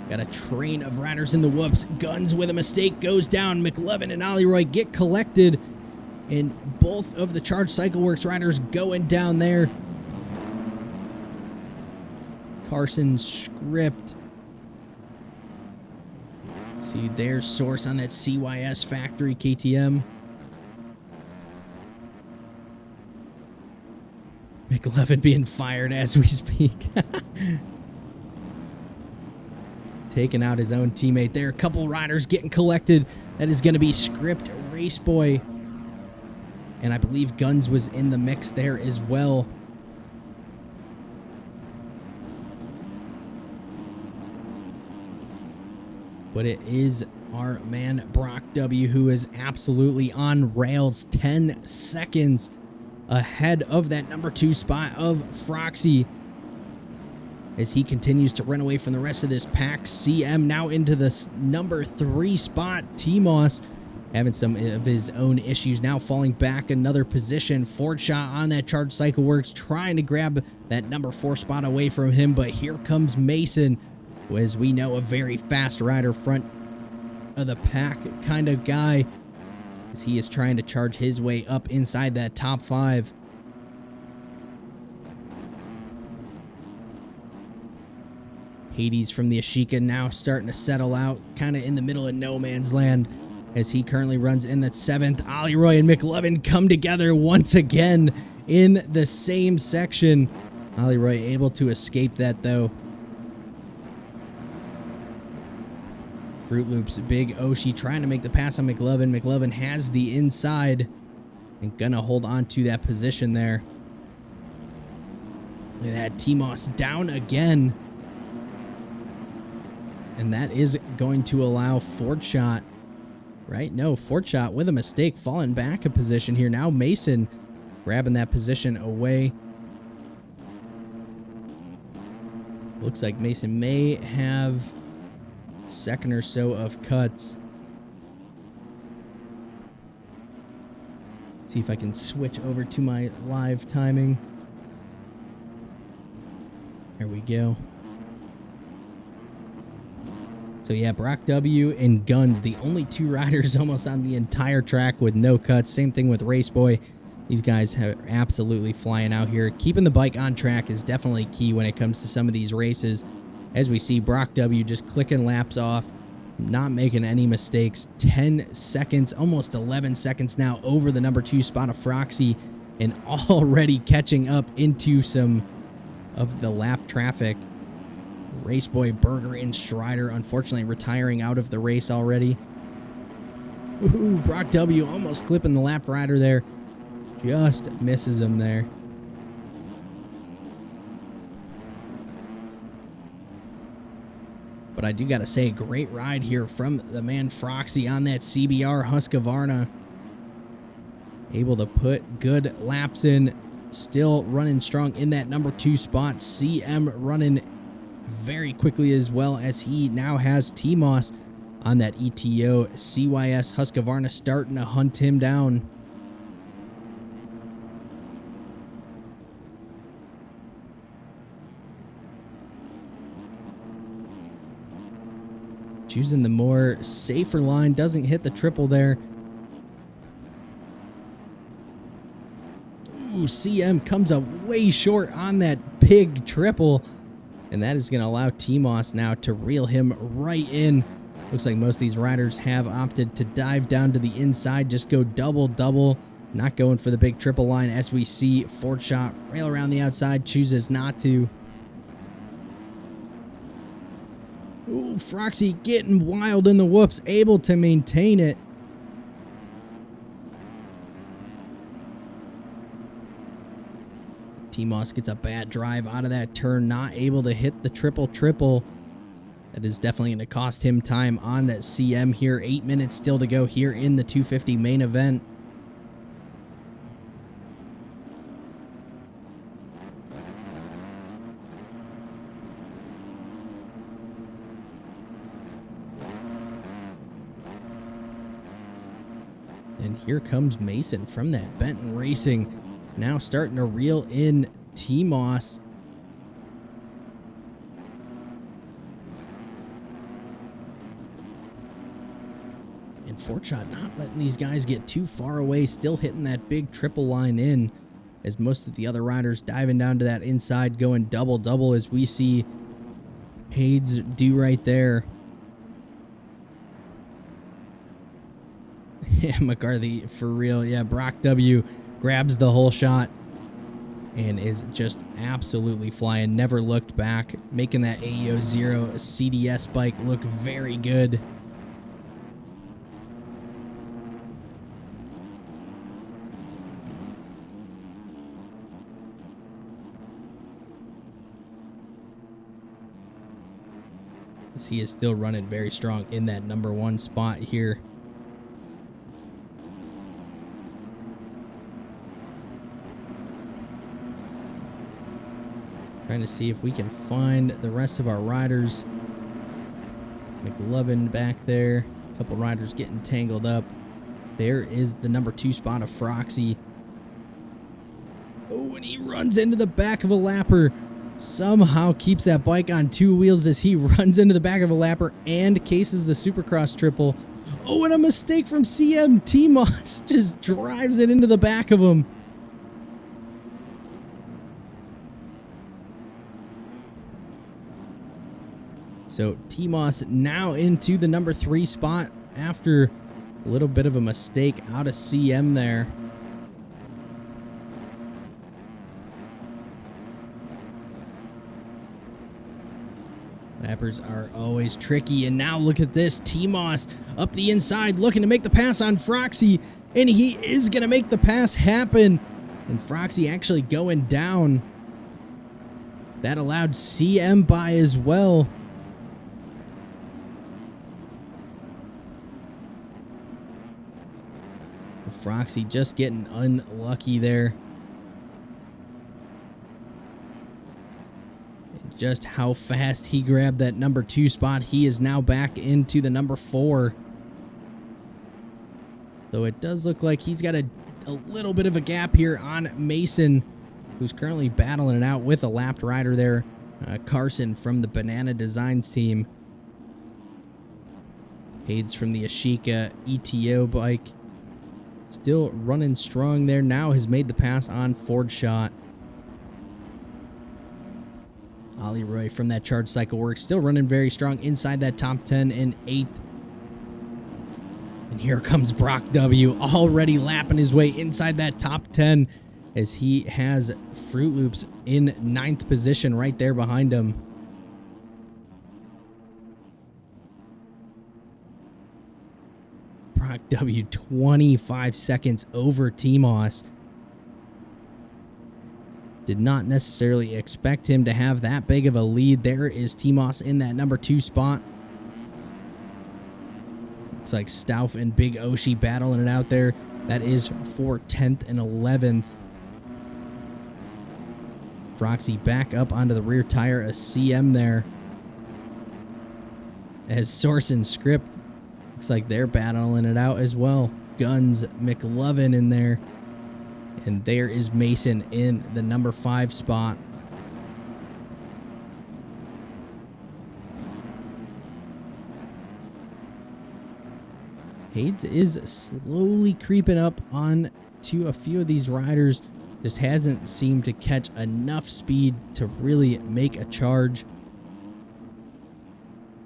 Got a train of riders in the whoops. Guns with a mistake goes down. McLovin and Ollie Roy get collected. And both of the Charged CycleWorks riders going down there. Carson Script. See their source on that CYS factory KTM. McLovin being fired as we speak. Taking out his own teammate there. A couple riders getting collected. That is going to be Script, Raceboy. And I believe Guns was in the mix there as well. But it is our man Brock W, who is absolutely on rails. 10 seconds ahead of that number 2 spot of Froxy as he continues to run away from the rest of this pack. CM now into the number 3 spot. T-Moss having some of his own issues, now falling back another position. Ford Shot on that Charged CycleWorks trying to grab that number 4 spot away from him, but here comes Mason, who, as we know, a very fast rider, front of the pack kind of guy, as he is trying to charge his way up inside that top 5. Hades from the Ashika now starting to settle out, kind of in the middle of no man's land, as he currently runs in that 7th. Ollie Roy and McLovin come together once again in the same section. Ollie Roy able to escape that, though. Fruit Loops, Big Oshi trying to make the pass on McLovin. McLovin has the inside and gonna hold on to that position there. Look at that, T-Moss down again. And that is going to allow Ford Shot, right? No, Ford Shot with a mistake, falling back a position here. Now Mason grabbing that position away. Looks like Mason may have a second or so of cuts. See if I can switch over to my live timing. There we go. So yeah, Brock W and Guns, the only two riders almost on the entire track with no cuts. Same thing with Raceboy. These guys are absolutely flying out here. Keeping the bike on track is definitely key when it comes to some of these races. As we see Brock W just clicking laps off, not making any mistakes. 10 seconds, almost 11 seconds now over the number 2 spot of Froxy, and already catching up into some of the lap traffic. Raceboy, Berger, and Strider unfortunately retiring out of the race already. Ooh, Brock W almost clipping the lap rider there. Just misses him there. But I do got to say, great ride here from the man Froxy on that CBR Husqvarna. Able to put good laps in. Still running strong in that number 2 spot. CM running very quickly as well, as he now has T-Moss on that ETO. CYS Husqvarna starting to hunt him down. Choosing the more safer line, doesn't hit the triple there. Ooh, CM comes up way short on that big triple, and that is going to allow T-Moss now to reel him right in. Looks like most of these riders have opted to dive down to the inside, just go double, not going for the big triple line, as we see Ford Shot rail around the outside, chooses not to. Ooh, Froxy getting wild in the whoops, able to maintain it. T-Moss gets a bad drive out of that turn, not able to hit the triple. That is definitely going to cost him time on that CM here. 8 minutes still to go here in the 250 main event. And here comes Mason from that Benton Racing, now starting to reel in T-Moss. And Ford Shot not letting these guys get too far away, still hitting that big triple line in, as most of the other riders diving down to that inside, going double, as we see Hades do right there. Yeah, McCarthy, for real. Yeah, Brock W grabs the whole shot and is just absolutely flying. Never looked back, making that AEO 0 CDS bike look very good. As he is still running very strong in that number 1 spot here. Trying to see if we can find the rest of our riders. McLovin back there. A couple riders getting tangled up. There is the number 2 spot of Froxy. Oh, and he runs into the back of a lapper. Somehow keeps that bike on 2 wheels as he runs into the back of a lapper and cases the Supercross triple. Oh, and a mistake from CM. T-Moss just drives it into the back of him. So T-Moss now into the number 3 spot after a little bit of a mistake out of CM there. Lappers are always tricky, and now look at this. T-Moss up the inside looking to make the pass on Froxy, and he is going to make the pass happen. And Froxy actually going down. That allowed CM by as well. Froxy just getting unlucky there. And just how fast he grabbed that number 2 spot. He is now back into the number 4. Though it does look like he's got a little bit of a gap here on Mason, who's currently battling it out with a lapped rider there, Carson from the Banana Designs team. Hades from the Ashika ETO bike. Still running strong there. Now has made the pass on Ford Shot. Ollie Roy from that Charge Cycle Works still running very strong inside that top 10 in 8th. And here comes Brock W. already lapping his way inside that top 10 as he has Fruit Loops in 9th position right there behind him. Brock W 25 seconds over T-Moss. Did not necessarily expect him to have that big of a lead. There is T-Moss in that number 2 spot. Looks like Stauff and Big Oshi battling it out there. That is for 10th and 11th. Froxy back up onto the rear tire, a CM there. As Source and Script, looks like they're battling it out as well. Guns, McLovin in there. And there is Mason in the number 5 spot. Hades is slowly creeping up on to a few of these riders. Just hasn't seemed to catch enough speed to really make a charge.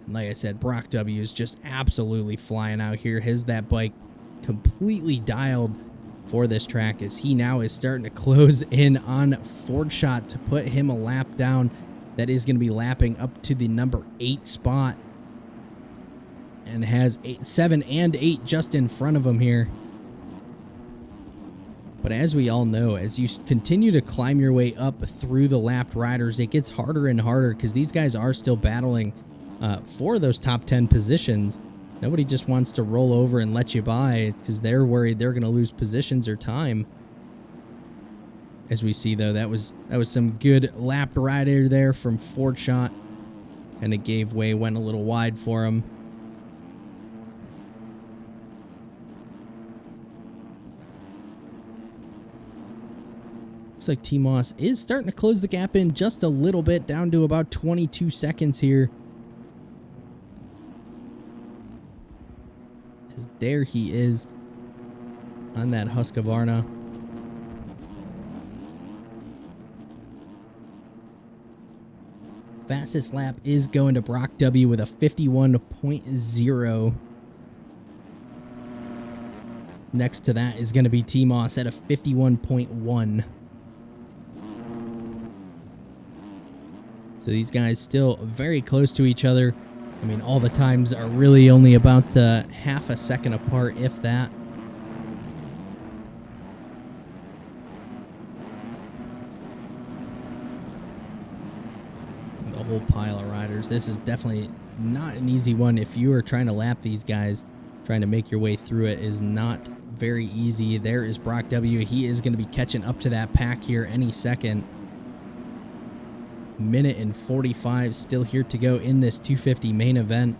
And like I said, Brock W is just absolutely flying out here. Has that bike completely dialed for this track as he now is starting to close in on Ford Shot to put him a lap down. That is going to be lapping up to the number 8 spot. And has 7 and 8 just in front of him here. But as we all know, as you continue to climb your way up through the lapped riders, it gets harder and harder because these guys are still battling for those top 10 positions. Nobody just wants to roll over and let you by because they're worried they're going to lose positions or time. As we see, though, that was some good lapped rider there from Ford Shot. Kind of gave way, went a little wide for him. Looks like T-Moss is starting to close the gap in just a little bit, down to about 22 seconds here. As there he is on that Husqvarna. Fastest lap is going to Brock W with a 51.0. Next to that is going to be T-Moss at a 51.1. So these guys still very close to each other. I mean, all the times are really only about half a second apart, if that. The whole pile of riders. This is definitely not an easy one. If you are trying to lap these guys, trying to make your way through it is not very easy. There is Brock W. He is going to be catching up to that pack here any second. Minute and 45 still here to go in this 250 main event.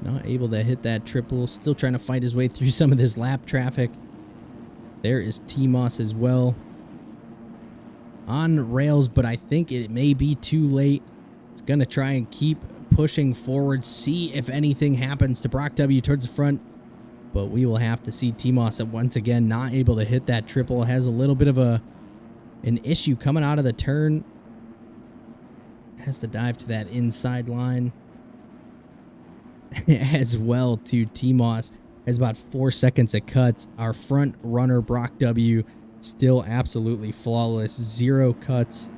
Not able to hit that triple. Still trying to fight his way through some of this lap traffic. There is T-Moss as well. On rails, but I think it may be too late. It's going to try and keep pushing forward, see if anything happens to Brock W towards the front, but we will have to see. T-Moss once again not able to hit that triple. Has a little bit of an issue coming out of the turn. Has to dive to that inside line as well. To T-Moss has about 4 seconds of cuts. Our front runner Brock W still absolutely flawless, 0 cuts.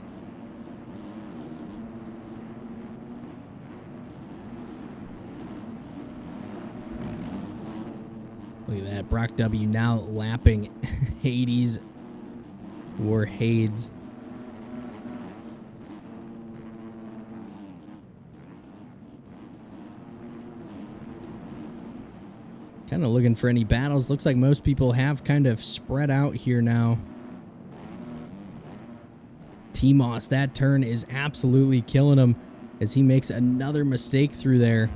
Look at that. Brock W now lapping Hades. Warhades. Kind of looking for any battles. Looks like most people have kind of spread out here now. T-Moss, that turn is absolutely killing him as he makes another mistake through there.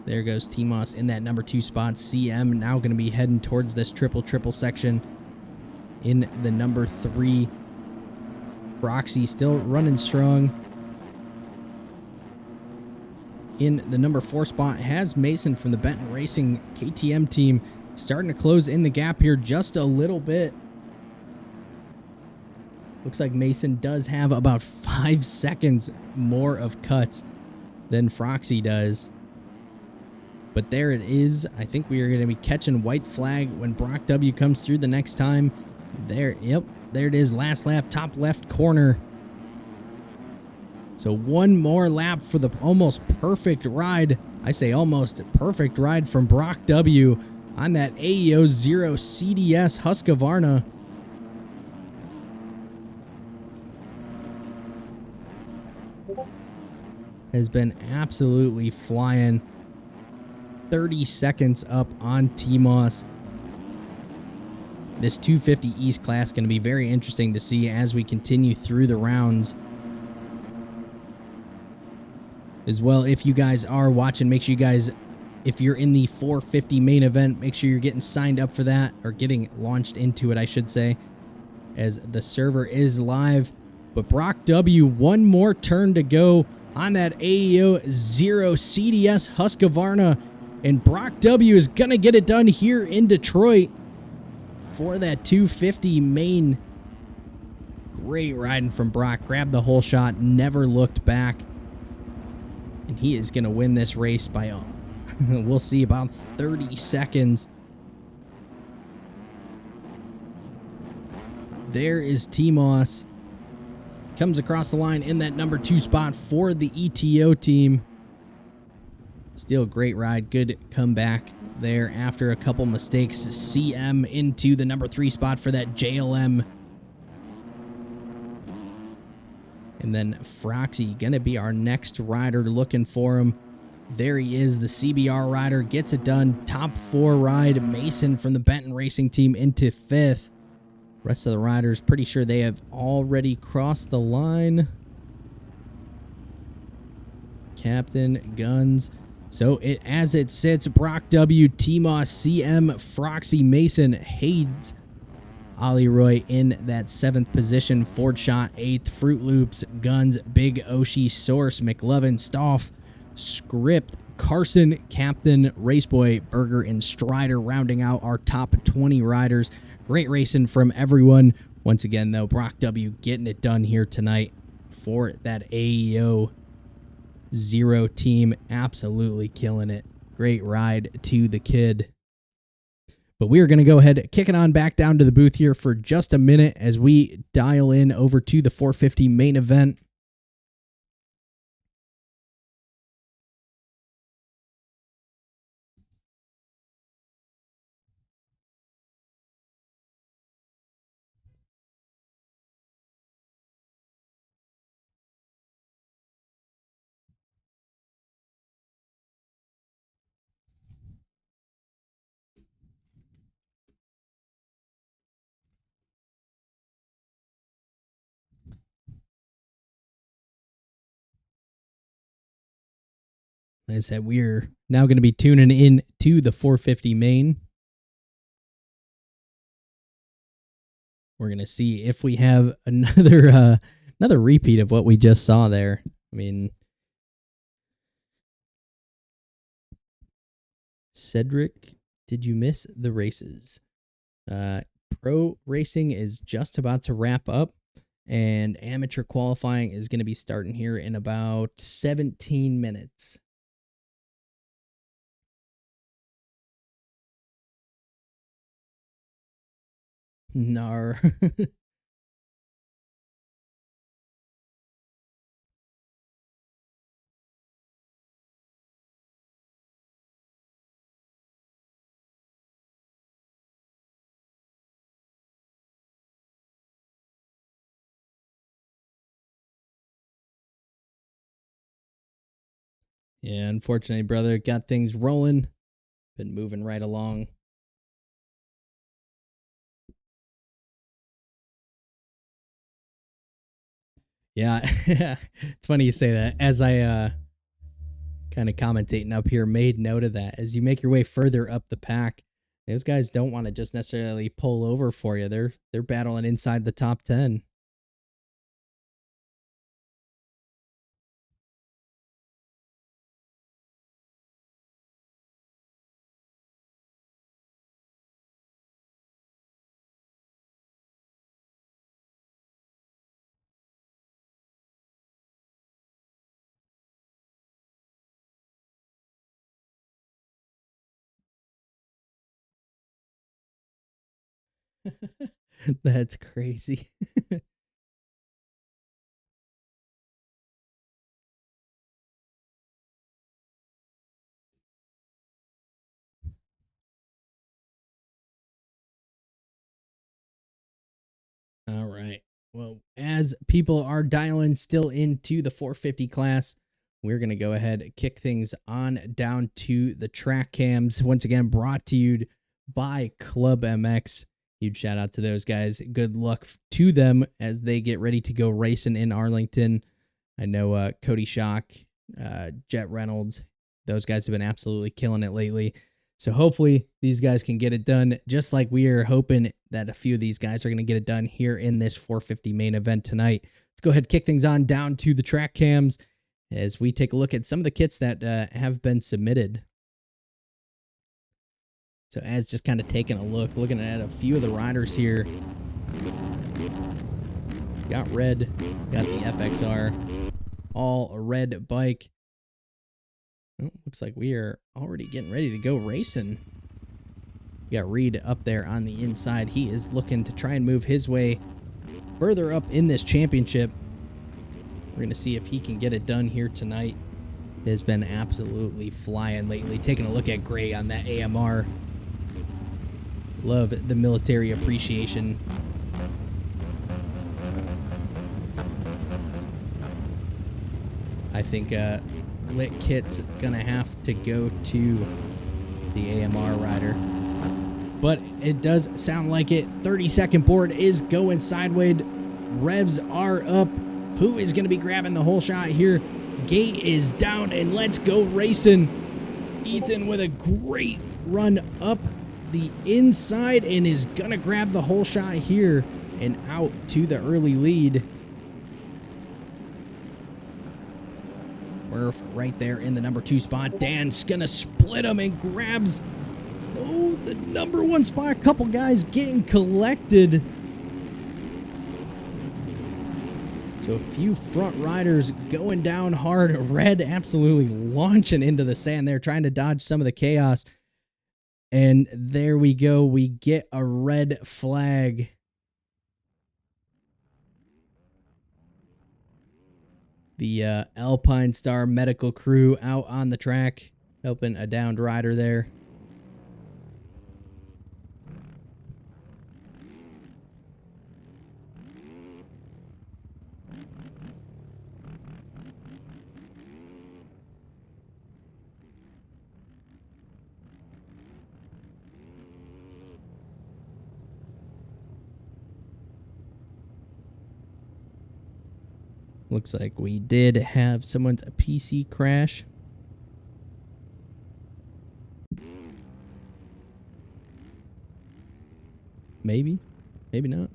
There goes T-Moss in that number 2 spot. CM now going to be heading towards this triple section in the number 3. Roxy still running strong. In the number 4 spot has Mason from the Benton Racing KTM team, starting to close in the gap here just a little bit. Looks like Mason does have about 5 seconds more of cuts than Froxy does. But there it is. I think we are going to be catching white flag when Brock W comes through the next time. There, yep, there it is. Last lap, top left corner. So one more lap for the almost perfect ride. I say almost perfect ride from Brock W on that AEO 0 CDS Husqvarna. Has been absolutely flying. 30 seconds up on T-Moss. This 250 East class going to be very interesting to see as we continue through the rounds. As well, if you guys are watching, make sure you guys, if you're in the 450 main event, make sure you're getting signed up for that, or getting launched into it, I should say, as the server is live. But Brock W, one more turn to go on that AEO 0 CDS Husqvarna, and Brock W is going to get it done here in Detroit for that 250 main. Great riding from Brock. Grabbed the whole shot, never looked back. And he is going to win this race by, we'll see, about 30 seconds. There is T-Moss. Comes across the line in that number 2 spot for the ETO team. Still a great ride. Good comeback there after a couple mistakes. CM into the number 3 spot for that JLM. And then Froxy going to be our next rider, looking for him. There he is, the CBR rider, gets it done. Top 4 ride. Mason from the Benton Racing team into 5th. Rest of the riders, pretty sure they have already crossed the line. Captain, Guns. So as it sits, Brock W, T-Moss, CM, Froxy, Mason, Hades, Ollie Roy in that 7th position. Ford Shot 8th. Fruit Loops, Guns, Big Oshi, Source, McLovin, Stoff, Script, Carson, Captain, Raceboy, Berger, and Strider rounding out our top 20 riders. Great racing from everyone. Once again, though, Brock W getting it done here tonight for that AEO 0 team. Absolutely killing it. Great ride to the kid. But we are going to go ahead, kick it on back down to the booth here for just a minute as we dial in over to the 450 main event. Like I said, we're now going to be tuning in to the 450 main. We're going to see if we have another repeat of what we just saw there. I mean, Cedric, did you miss the races? Pro racing is just about to wrap up, and amateur qualifying is going to be starting here in about 17 minutes. Nar. Yeah, unfortunately, brother, got things rolling. Been moving right along. Yeah, it's funny you say that. As I kind of commentating up here, made note of that. As you make your way further up the pack, those guys don't want to just necessarily pull over for you. They're battling inside the top 10. That's crazy. All right. Well, as people are dialing still into the 450 class, we're going to go ahead and kick things on down to the track cams. Once again, brought to you by Club MX. Huge shout out to those guys. Good luck to them as they get ready to go racing in Arlington. I know Cody Shock, Jet Reynolds, those guys have been absolutely killing it lately. So hopefully these guys can get it done, just like we are hoping that a few of these guys are going to get it done here in this 450 main event tonight. Let's go ahead and kick things on down to the track cams as we take a look at some of the kits that have been submitted. So as just kind of taking a look, looking at a few of the riders here. Got red, got the FXR, all a red bike. Oh, looks like we are already getting ready to go racing. We got Reed up there on the inside. He is looking to try and move his way further up in this championship. We're going to see if he can get it done here tonight. It has been absolutely flying lately. Taking a look at Gray on that AMR. Love the military appreciation. I think Lit Kit's gonna have to go to the AMR rider. But it does sound like it. 30-second board is going sideways. Revs are up. Who is gonna be grabbing the whole shot here? Gate is down, and let's go racing. Ethan with a great run up the inside and is gonna grab the whole shot here and out to the early lead. Murph right there in the number 2 spot. Dan's gonna split him and grabs, oh, the number 1 spot. A couple guys getting collected. So a few front riders going down hard. Red absolutely launching into the sand there, trying to dodge some of the chaos. And there we go. We get a red flag. The Alpine Star medical crew out on the track, helping a downed rider there. Looks like we did have someone's PC crash. Maybe. Maybe not.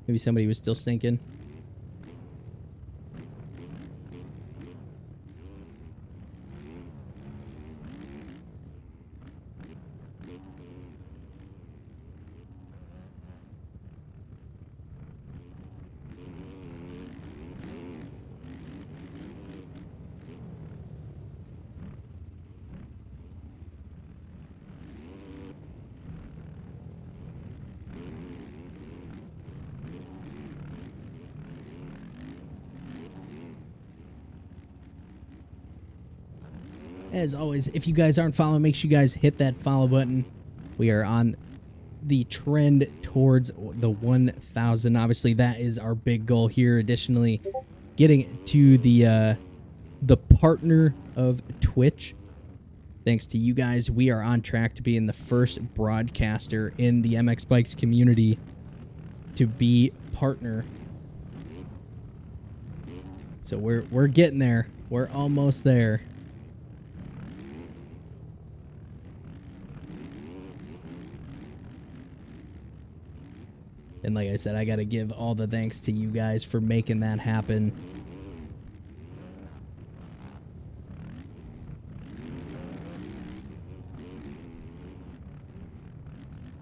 Maybe somebody was still sinking. As always, if you guys aren't following, make sure you guys hit that follow button. We are on the trend towards the 1,000. Obviously, that is our big goal here. Additionally, getting to the the partner of Twitch. Thanks to you guys, we are on track to being the first broadcaster in the MX Bikes community to be partner. So we're getting there. We're almost there. And like I said, I got to give all the thanks to you guys for making that happen.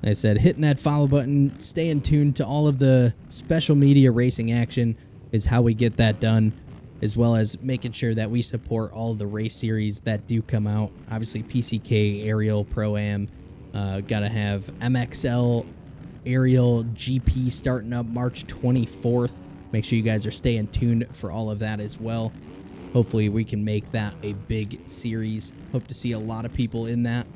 Like I said, hitting that follow button, staying tuned to all of the special media racing action is how we get that done, as well as making sure that we support all of the race series that do come out. Obviously, PCK, Aerial, Pro-Am, gotta have MXL, Aerial, GP starting up March 24th. Make sure you guys are staying tuned for all of that as well. Hopefully, we can make that a big series. Hope to see a lot of people in that.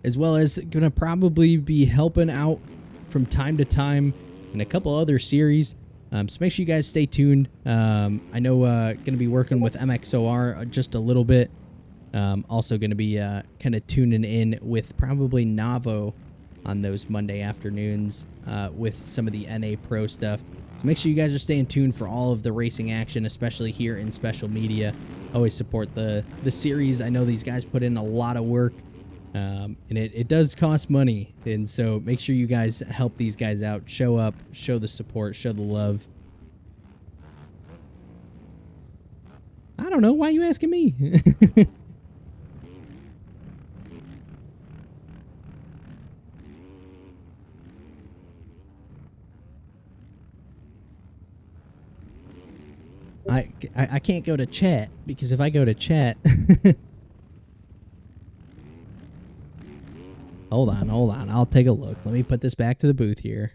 As well as going to probably be helping out from time to time in a couple other series. So make sure you guys stay tuned. I know going to be working with MXOR just a little bit. Also going to be kind of tuning in with probably Navo on those Monday afternoons with some of the NA Pro stuff. So make sure you guys are staying tuned for all of the racing action, especially here in special media. Always support the series. I know these guys put in a lot of work. And it does cost money, and so make sure you guys help these guys out. Show up, show the support, show the love. I don't know. Why are you asking me? I can't go to chat, because if I go to chat... Hold on. I'll take a look. Let me put this back to the booth here.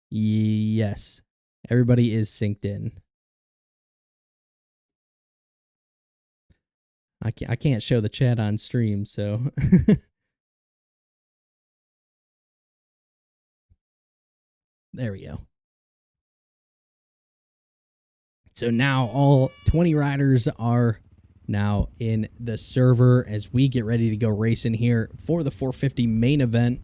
Yes. Everybody is synced in. I can't show the chat on stream, so... There we go. So now all 20 riders are... now in the server as we get ready to go racing here for the 450 main event.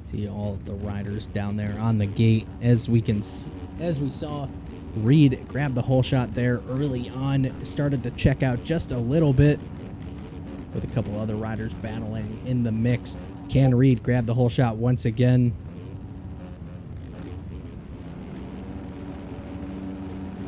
See all the riders down there on the gate. As we saw, Reed grabbed the whole shot there early on, started to check out just a little bit with a couple other riders battling in the mix. Can Reed grab the whole shot once again?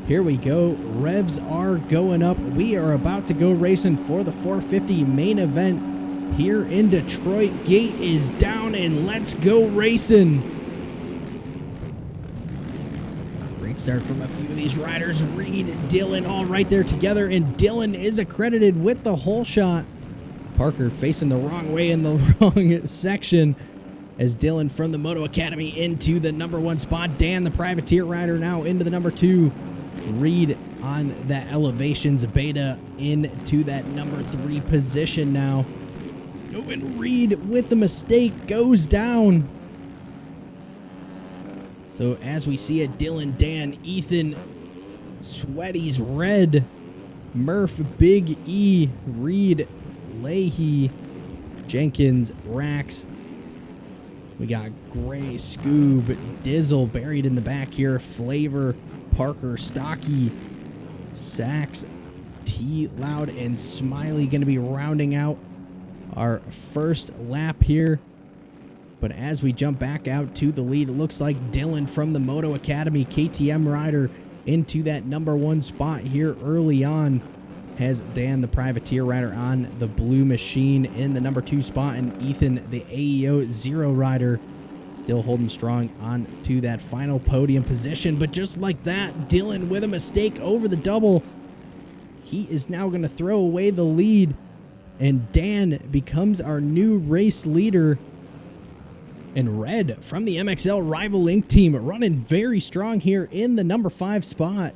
Here we go. Revs are going up. We are about to go racing for the 450 main event here in Detroit. Gate is down and let's go racing. Great start from a few of these riders. Reed, Dylan all right there together, and Dylan is accredited with the whole shot. Parker facing the wrong way in the wrong section as Dylan from the Moto Academy into the #1 spot. Dan, the privateer rider, now into the #2. Reed on that elevations beta into that #3 position now. Oh, and Reed with the mistake goes down. So as we see it, Dylan, Dan, Ethan, Sweaty's Red, Murph, Big E, Reed, Leahy, Jenkins, Rax. We got Gray, Scoob, Dizzle buried in the back here, Flavor, Parker, Stocky, Sax, T, Loud, and Smiley going to be rounding out our first lap here. But as we jump back out to the lead, it looks like Dylan from the Moto Academy, KTM rider, into that #1 spot here early on. Has Dan, the privateer rider, on the blue machine in the #2 spot, and Ethan, the AEO 0 rider, still holding strong on to that final podium position. But just like that, Dylan with a mistake over the double. He is now going to throw away the lead, and Dan becomes our new race leader. And Red from the MXL Rival Inc. team running very strong here in the #5 spot.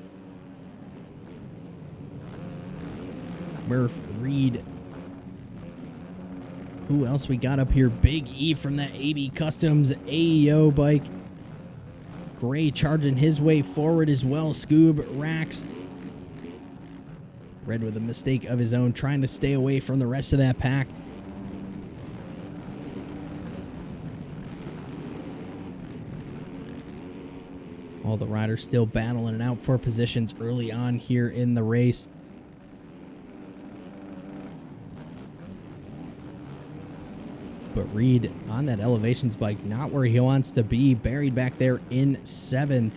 Murph, Reed, who else we got up here? Big E from that AB Customs AEO bike. Gray charging his way forward as well. Scoob, Rax. Red with a mistake of his own, trying to stay away from the rest of that pack. All the riders still battling it out for positions early on here in the race. But Reed on that elevations bike, not where he wants to be, buried back there in 7th.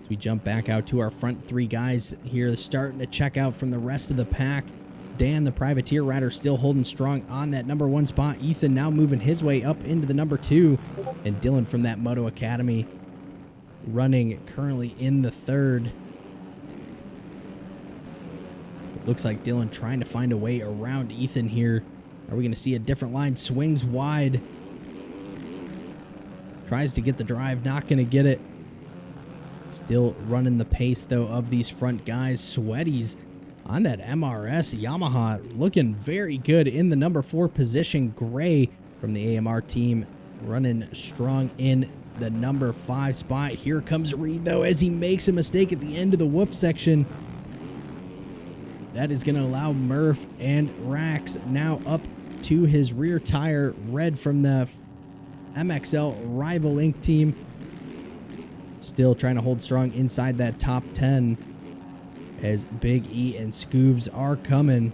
As we jump back out to our front 3 guys here, starting to check out from the rest of the pack. Dan, the privateer rider, still holding strong on that number 1 spot. Ethan now moving his way up into the number 2. And Dylan from that Moto Academy running currently in the 3rd. It looks like Dylan trying to find a way around Ethan here. Are we going to see a different line? Swings wide. Tries to get the drive, not going to get it. Still running the pace, though, of these front guys. Sweaties on that MRS Yamaha looking very good in the number 4 position. Gray from the AMR team running strong in the number 5 spot. Here comes Reed, though, as he makes a mistake at the end of the whoop section. That is going to allow Murph and Rax now up to his rear tire. Red from the MXL Rival Inc. team still trying to hold strong inside that top 10 as Big E and Scoobs are coming.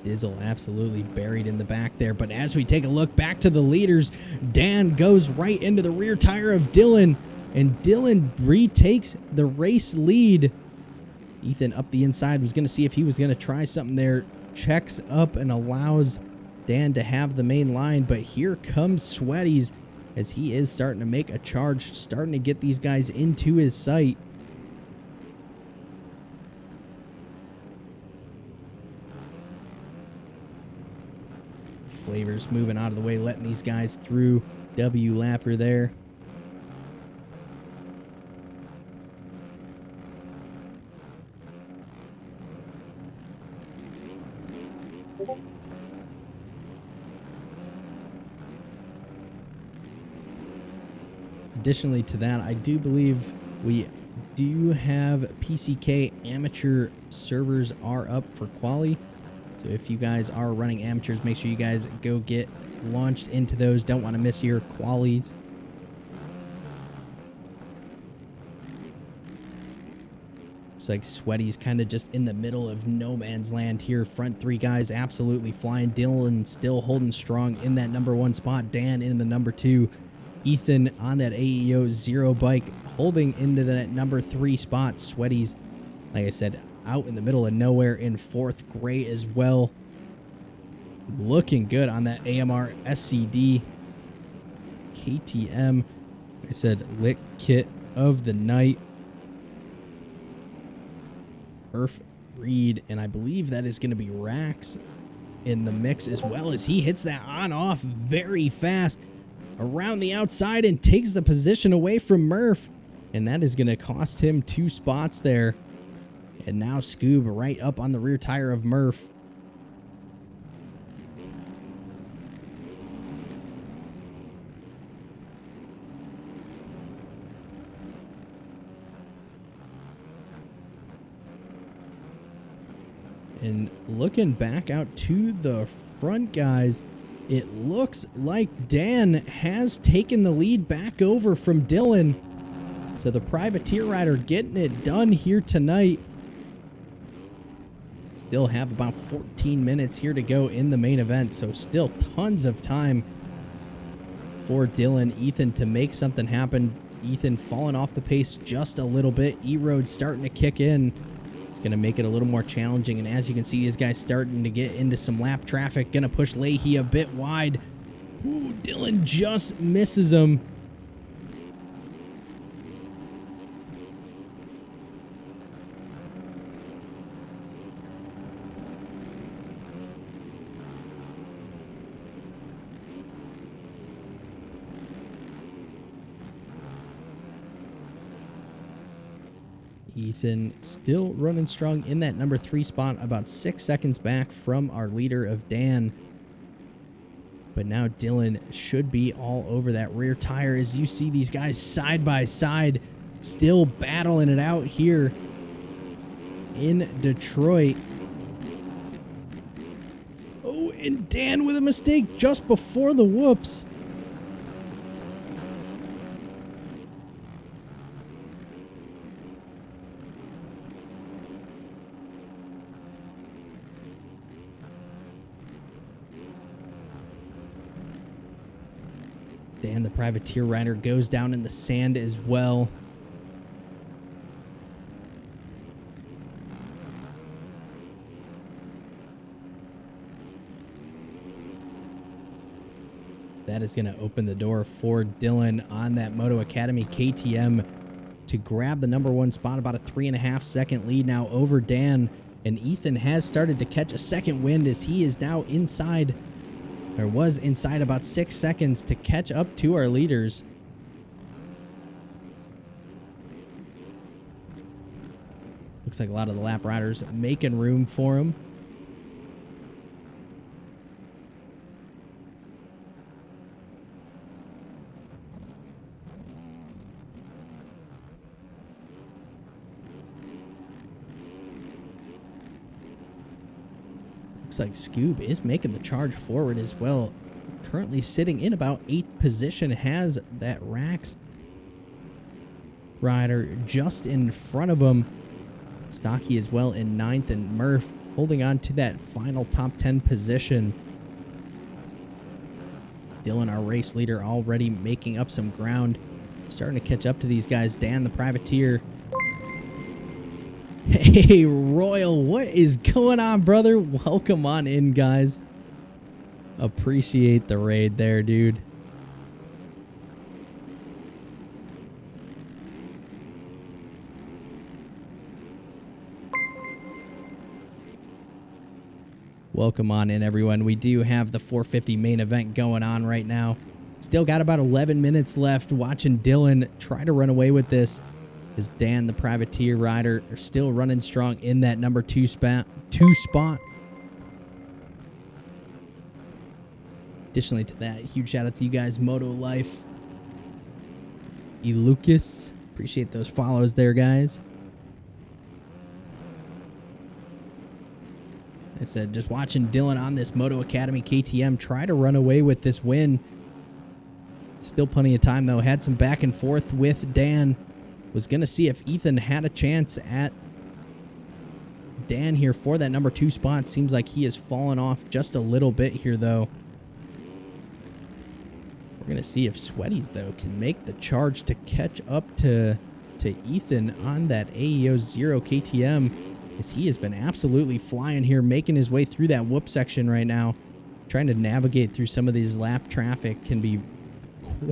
Dizzle absolutely buried in the back there. But as we take a look back to the leaders, Dan goes right into the rear tire of Dylan, and Dylan retakes the race lead. Ethan up the inside was going to see if he was going to try something there. Checks up and allows Dan to have the main line. But here comes Sweaties as he is starting to make a charge, starting to get these guys into his sight. Flavors moving out of the way, letting these guys through. W Lapper there. Additionally to that, I do believe we do have PCK amateur servers are up for quali. So if you guys are running amateurs, make sure you guys go get launched into those. Don't want to miss your qualies. Looks like Sweaty's kind of just in the middle of no man's land here. Front 3 guys absolutely flying. Dylan still holding strong in that number 1 spot. Dan in the number 2. Ethan on that AEO 0 bike holding into that number 3 spot. Sweaty's, like I said, out in the middle of nowhere in 4th. Gray as well. Looking good on that AMR SCD KTM. Like I said, lit kit of the night. Murph, Reed, and I believe that is going to be Rax in the mix as well, as he hits that on-off very fast around the outside and takes the position away from Murph. And that is going to cost him 2 spots there. And now Scoob right up on the rear tire of Murph. And looking back out to the front guys, it looks like Dan has taken the lead back over from Dylan. So the privateer rider getting it done here tonight. Still have about 14 minutes here to go in the main event, so still tons of time for Dylan. Ethan to make something happen. Ethan falling off the pace just a little bit. E-Road starting to kick in. It's going to make it a little more challenging, and as you can see, these guys starting to get into some lap traffic. Going to push Leahy a bit wide. Ooh, Dylan just misses him. Ethan still running strong in that number 3 spot, about 6 seconds back from our leader of Dan. But now Dylan should be all over that rear tire as you see these guys side by side still battling it out here in Detroit. Oh, and Dan with a mistake just before the whoops. Dan, the privateer rider, goes down in the sand as well. That is going to open the door for Dylan on that Moto Academy KTM to grab the number 1 spot, about a 3.5 second lead now over Dan. And Ethan has started to catch a second wind as he is now inside, or was inside, about 6 seconds to catch up to our leaders. Looks like a lot of the lap riders making room for him. Looks like Scoob is making the charge forward as well. Currently sitting in about 8th position, has that Rax rider just in front of him. Stocky as well in 9th, and Murph holding on to that final top 10 position. Dylan, our race leader, already making up some ground, starting to catch up to these guys. Dan, the privateer. Hey, Royal, what is going on, brother? Welcome on in, guys. Appreciate the raid there, dude. Welcome on in, everyone. We do have the 450 main event going on right now. Still got about 11 minutes left. Watching Dylan try to run away with this. Is Dan, the privateer rider, are still running strong in that number 2 spot. Additionally to that, huge shout out to you guys, Moto Life, Lucas. Appreciate those follows there, guys. I said, just watching Dylan on this Moto Academy KTM try to run away with this win. Still plenty of time, though. Had some back and forth with Dan. Was going to see if Ethan had a chance at Dan here for that number 2 spot. Seems like he has fallen off just a little bit here, though. We're going to see if Sweaties, though, can make the charge to catch up to Ethan on that AEO 0 KTM, as he has been absolutely flying here, making his way through that whoop section right now. Trying to navigate through some of these lap traffic can be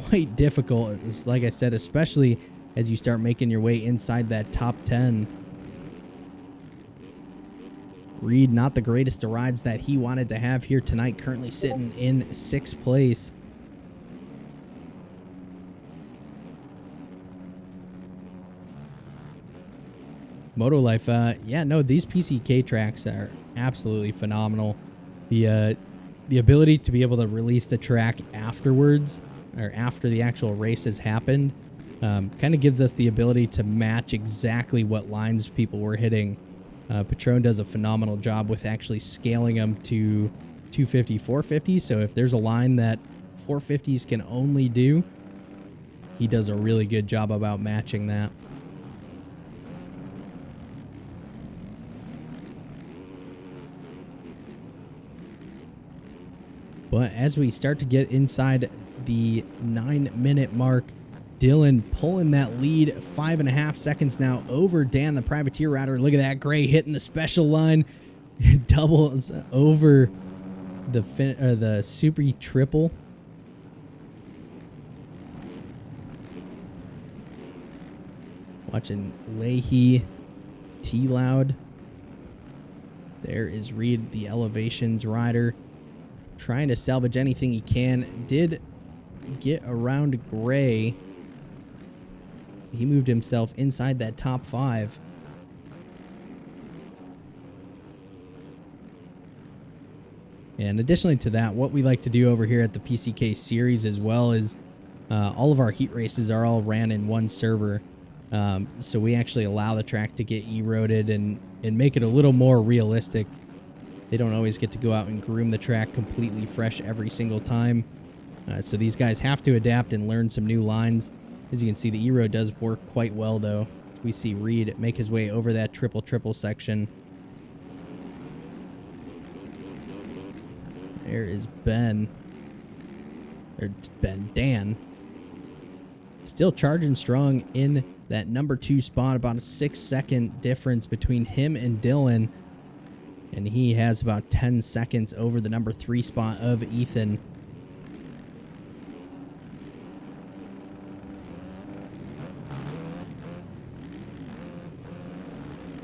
quite difficult, like I said, especially as you start making your way inside that top 10. Reed, not the greatest of rides that he wanted to have here tonight, currently sitting in 6th place. Moto Life, yeah, no, these PCK tracks are absolutely phenomenal. The ability to be able to release the track afterwards, or after the actual race has happened, kind of gives us the ability to match exactly what lines people were hitting. Patron does a phenomenal job with actually scaling them to 250, 450. So if there's a line that 450s can only do, he does a really good job about matching that. But as we start to get inside the 9-minute mark, Dylan pulling that lead, 5.5 seconds now over Dan, the privateer rider. Look at that, Gray hitting the special line, doubles over the super triple. Watching Leahy, T-Loud. There is Reed, the elevations rider, trying to salvage anything he can. Did get around Gray. He moved himself inside that top 5. And additionally to that, what we like to do over here at the PCK series as well is all of our heat races are all ran in one server. So we actually allow the track to get eroded and make it a little more realistic. They don't always get to go out and groom the track completely fresh every single time. So these guys have to adapt and learn some new lines. As you can see, the erode does work quite well though. We see Reed make his way over that triple section. There is Dan. Still charging strong in that number 2 spot. About a 6-second difference between him and Dylan. And he has about 10 seconds over the number 3 spot of Ethan.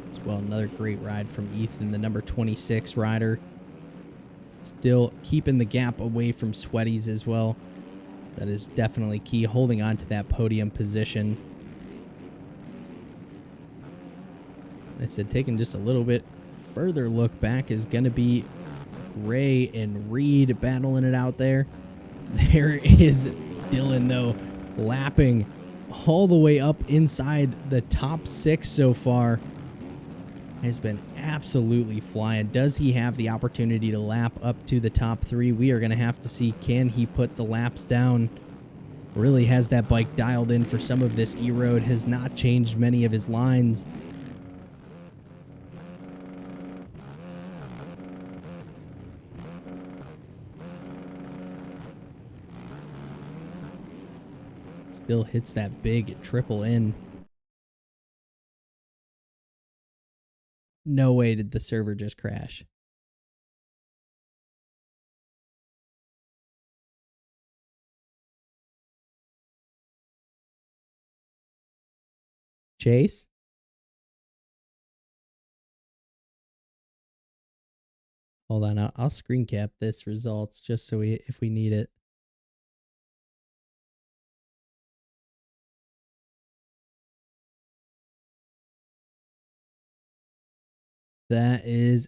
As well, another great ride from Ethan, the number 26 rider. Still keeping the gap away from Sweaties as well. That is definitely key, holding on to that podium position. I said taking just a little bit further look back is going to be Gray and Reed battling it out there. There is Dylan, though, lapping all the way up inside the top 6 so far. Has been absolutely flying. Does he have the opportunity to lap up to the top 3? We are going to have to see, can he put the laps down? Really has that bike dialed in for some of this erode. Has not changed many of his lines. Still hits that big triple in. No way did the server just crash. Chase? Hold on, I'll screen cap this results just so if we need it. That is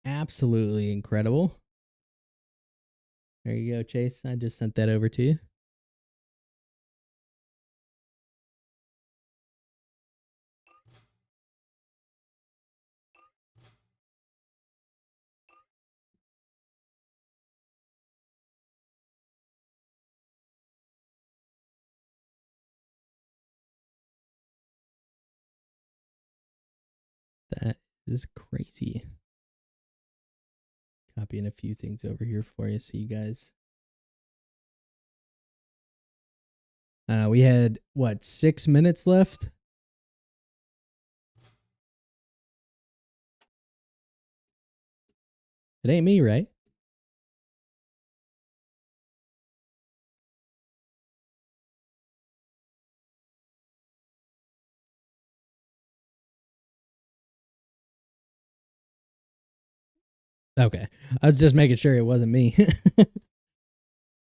absolutely incredible. There you go, Chase. I just sent that over to you. That is crazy. Copying a few things over here for you so you guys. We had, what, 6 minutes left? It ain't me, right? Okay. I was just making sure it wasn't me.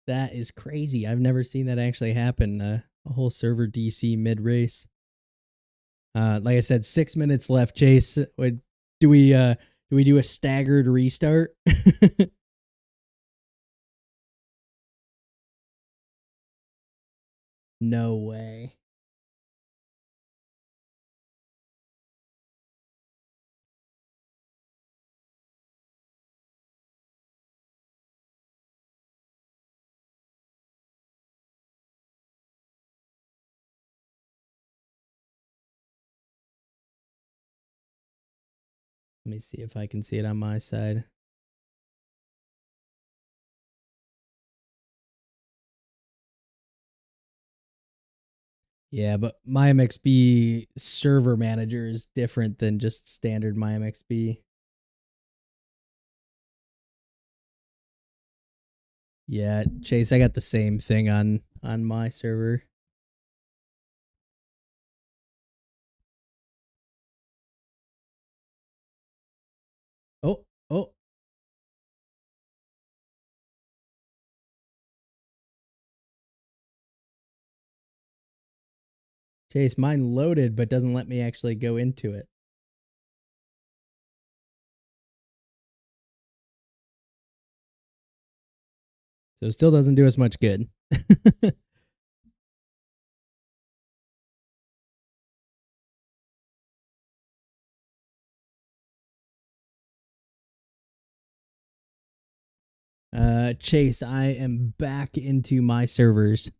That is crazy. I've never seen that actually happen. A whole server DC mid-race. Like I said, 6 minutes left, Chase. Do we do a staggered restart? No way. Let me see if I can see it on my side. Yeah, but MyMXB server manager is different than just standard MyMXB. Yeah, Chase, I got the same thing on my server. Oh. Chase, mine loaded but doesn't let me actually go into it. So it still doesn't do us much good. Chase, I am back into my servers.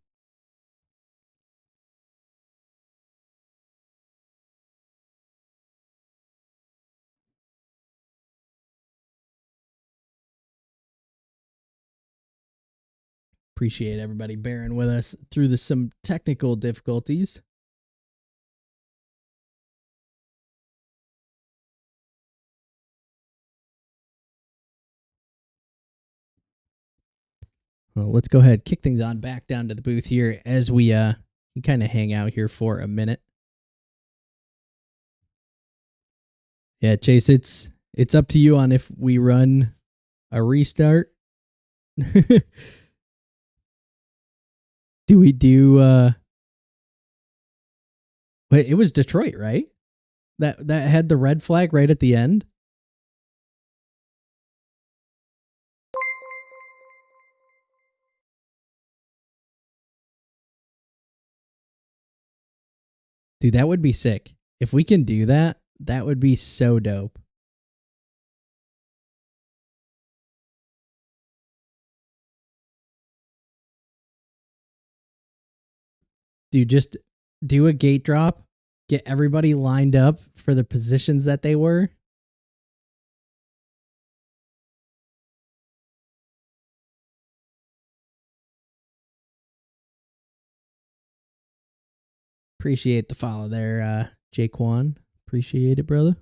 Appreciate everybody bearing with us through some technical difficulties. Well, let's go ahead, kick things on back down to the booth here as we kind of hang out here for a minute. Yeah, Chase, it's up to you on if we run a restart. Do we do wait, it was Detroit, right? That had the red flag right at the end. Dude, that would be sick. If we can do that, that would be so dope. Dude, just do a gate drop, get everybody lined up for the positions that they were. Appreciate the follow there, Jaquan. Appreciate it, brother.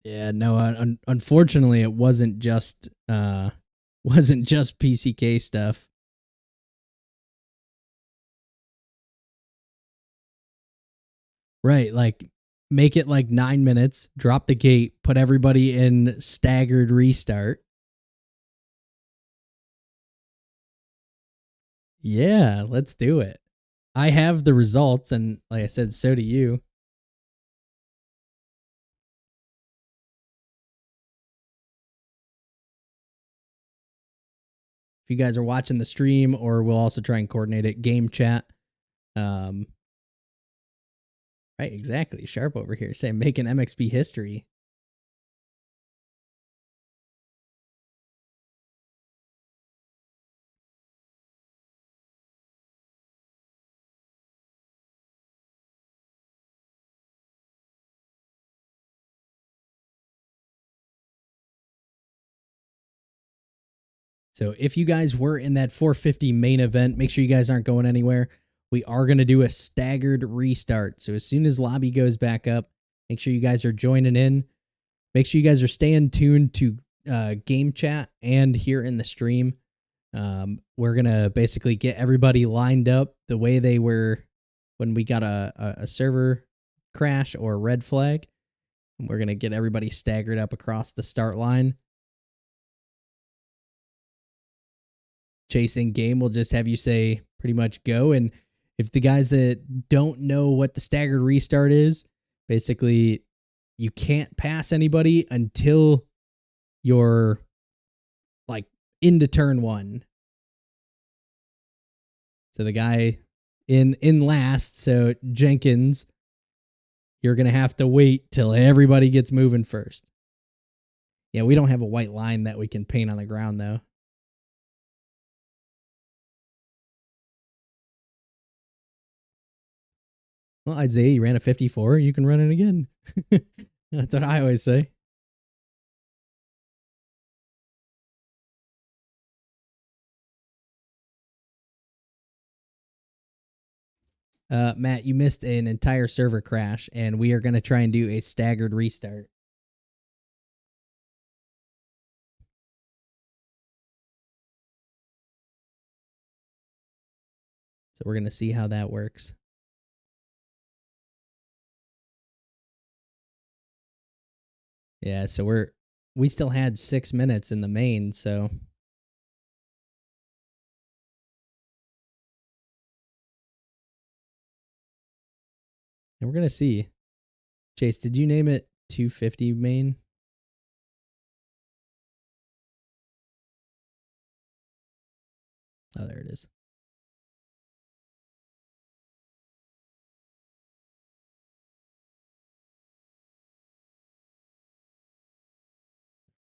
Yeah, no, unfortunately, it wasn't just PCK stuff. Right, like make it like 9 minutes, drop the gate, put everybody in staggered restart. Yeah, let's do it. I have the results, and like I said, so do you. If you guys are watching the stream, or we'll also try and coordinate it, game chat. Right, exactly. Sharp over here saying making MXP history. So if you guys were in that 450 main event, make sure you guys aren't going anywhere. We are going to do a staggered restart. So as soon as lobby goes back up, make sure you guys are joining in. Make sure you guys are staying tuned to game chat and here in the stream. We're going to basically get everybody lined up the way they were when we got a server crash or red flag. We're going to get everybody staggered up across the start line. Chasing game will just have you say pretty much go. And if the guys that don't know what the staggered restart is, basically you can't pass anybody until you're like into turn one. So the guy in last, so Jenkins, you're going to have to wait till everybody gets moving first. Yeah, we don't have a white line that we can paint on the ground though. Well, Isaiah, you ran a 54. You can run it again. That's what I always say. Matt, you missed an entire server crash, and we are going to try and do a staggered restart. So we're going to see how that works. Yeah, so we still had 6 minutes in the main, so and we're gonna see. Chase, did you name it 250 main? Oh, there it is.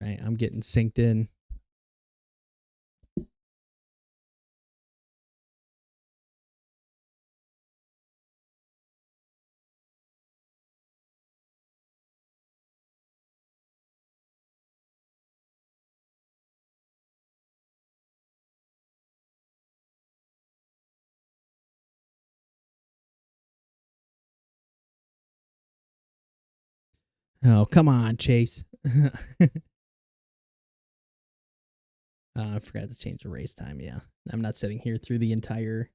Right, I'm getting synced in. Oh, come on, Chase. I forgot to change the race time. Yeah, I'm not sitting here through the entire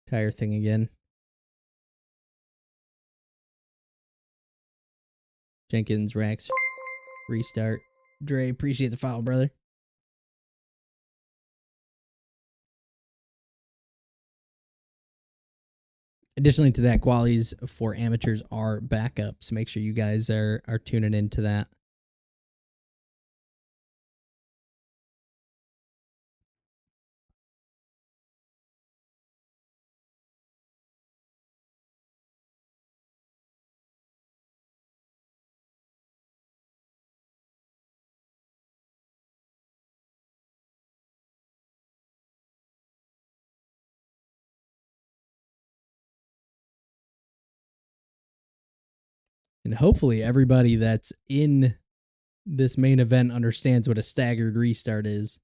thing again. Jenkins, Rex, restart. Dre, appreciate the follow, brother. Additionally to that, qualities for amateurs are backup, so make sure you guys are tuning into that. And hopefully everybody that's in this main event understands what a staggered restart is.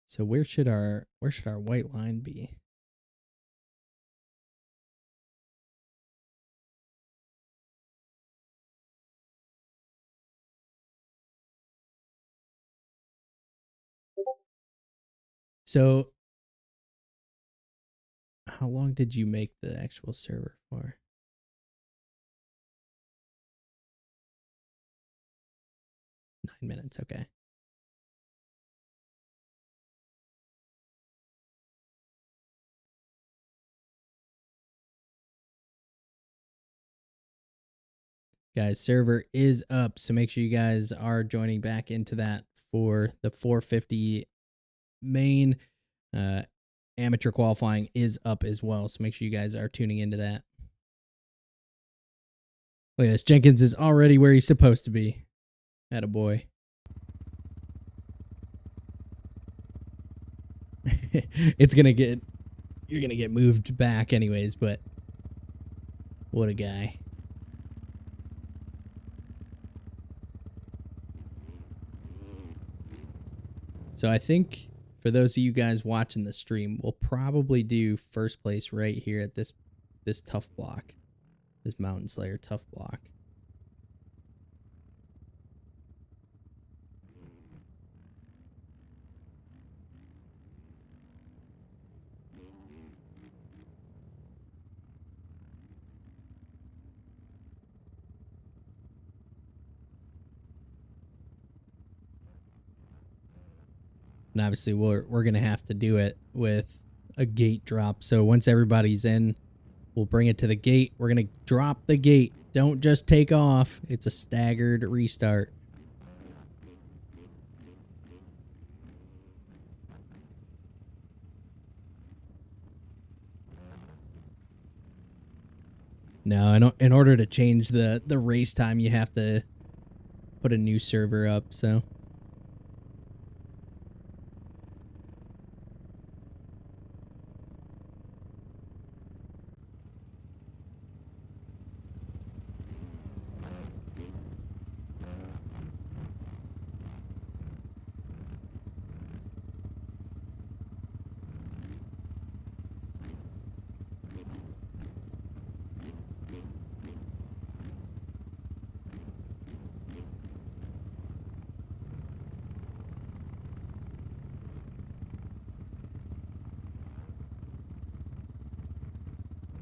So where should our white line be? So how long did you make the actual server for? 9 minutes, okay. Guys, server is up, so make sure you guys are joining back into that for the 450 main. Amateur qualifying is up as well, so make sure you guys are tuning into that. Look at this. Jenkins is already where he's supposed to be. Attaboy. You're gonna get moved back anyways, but what a guy. So I think for those of you guys watching the stream, we'll probably do first place right here at this tough block. This Mountain Slayer tough block. And obviously we're gonna have to do it with a gate drop. So once everybody's in, we'll bring it to the gate. We're gonna drop the gate. Don't just take off. It's a staggered restart. No, in order to change the race time, you have to put a new server up, so.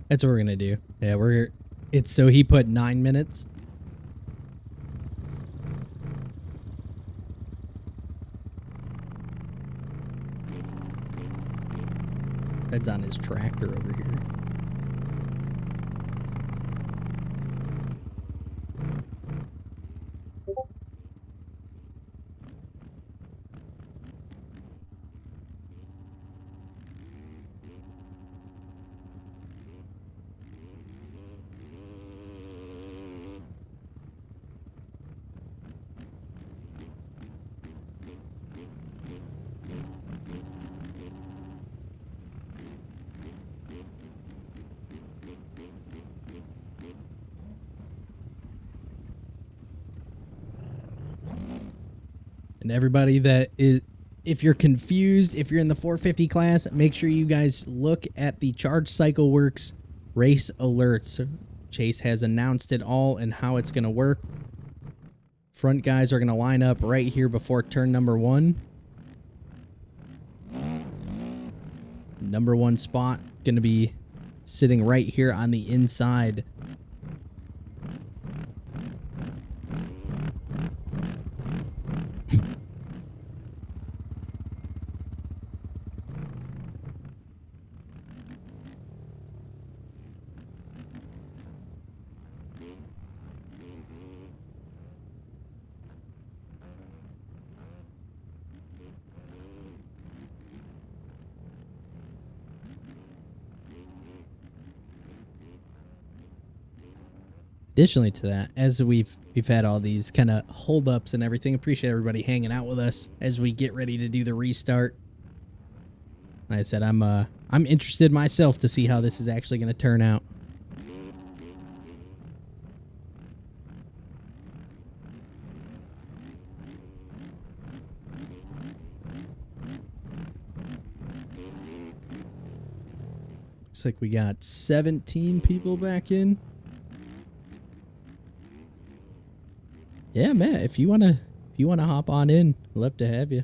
That's what we're gonna do. Yeah, it's so he put 9 minutes. Red's on his tractor over here. And everybody that is, if you're confused, if you're in the 450 class, make sure you guys look at the Charge Cycle Works race alerts. Chase has announced it all and how it's going to work. Front guys are going to line up right here before turn number 1. Number 1 spot going to be sitting right here on the inside. Additionally to that, as we've had all these kind of holdups and everything, appreciate everybody hanging out with us as we get ready to do the restart. Like I said, I'm interested myself to see how this is actually going to turn out. Looks like we got 17 people back in. Yeah, Matt, if you wanna hop on in, I'd love to have you.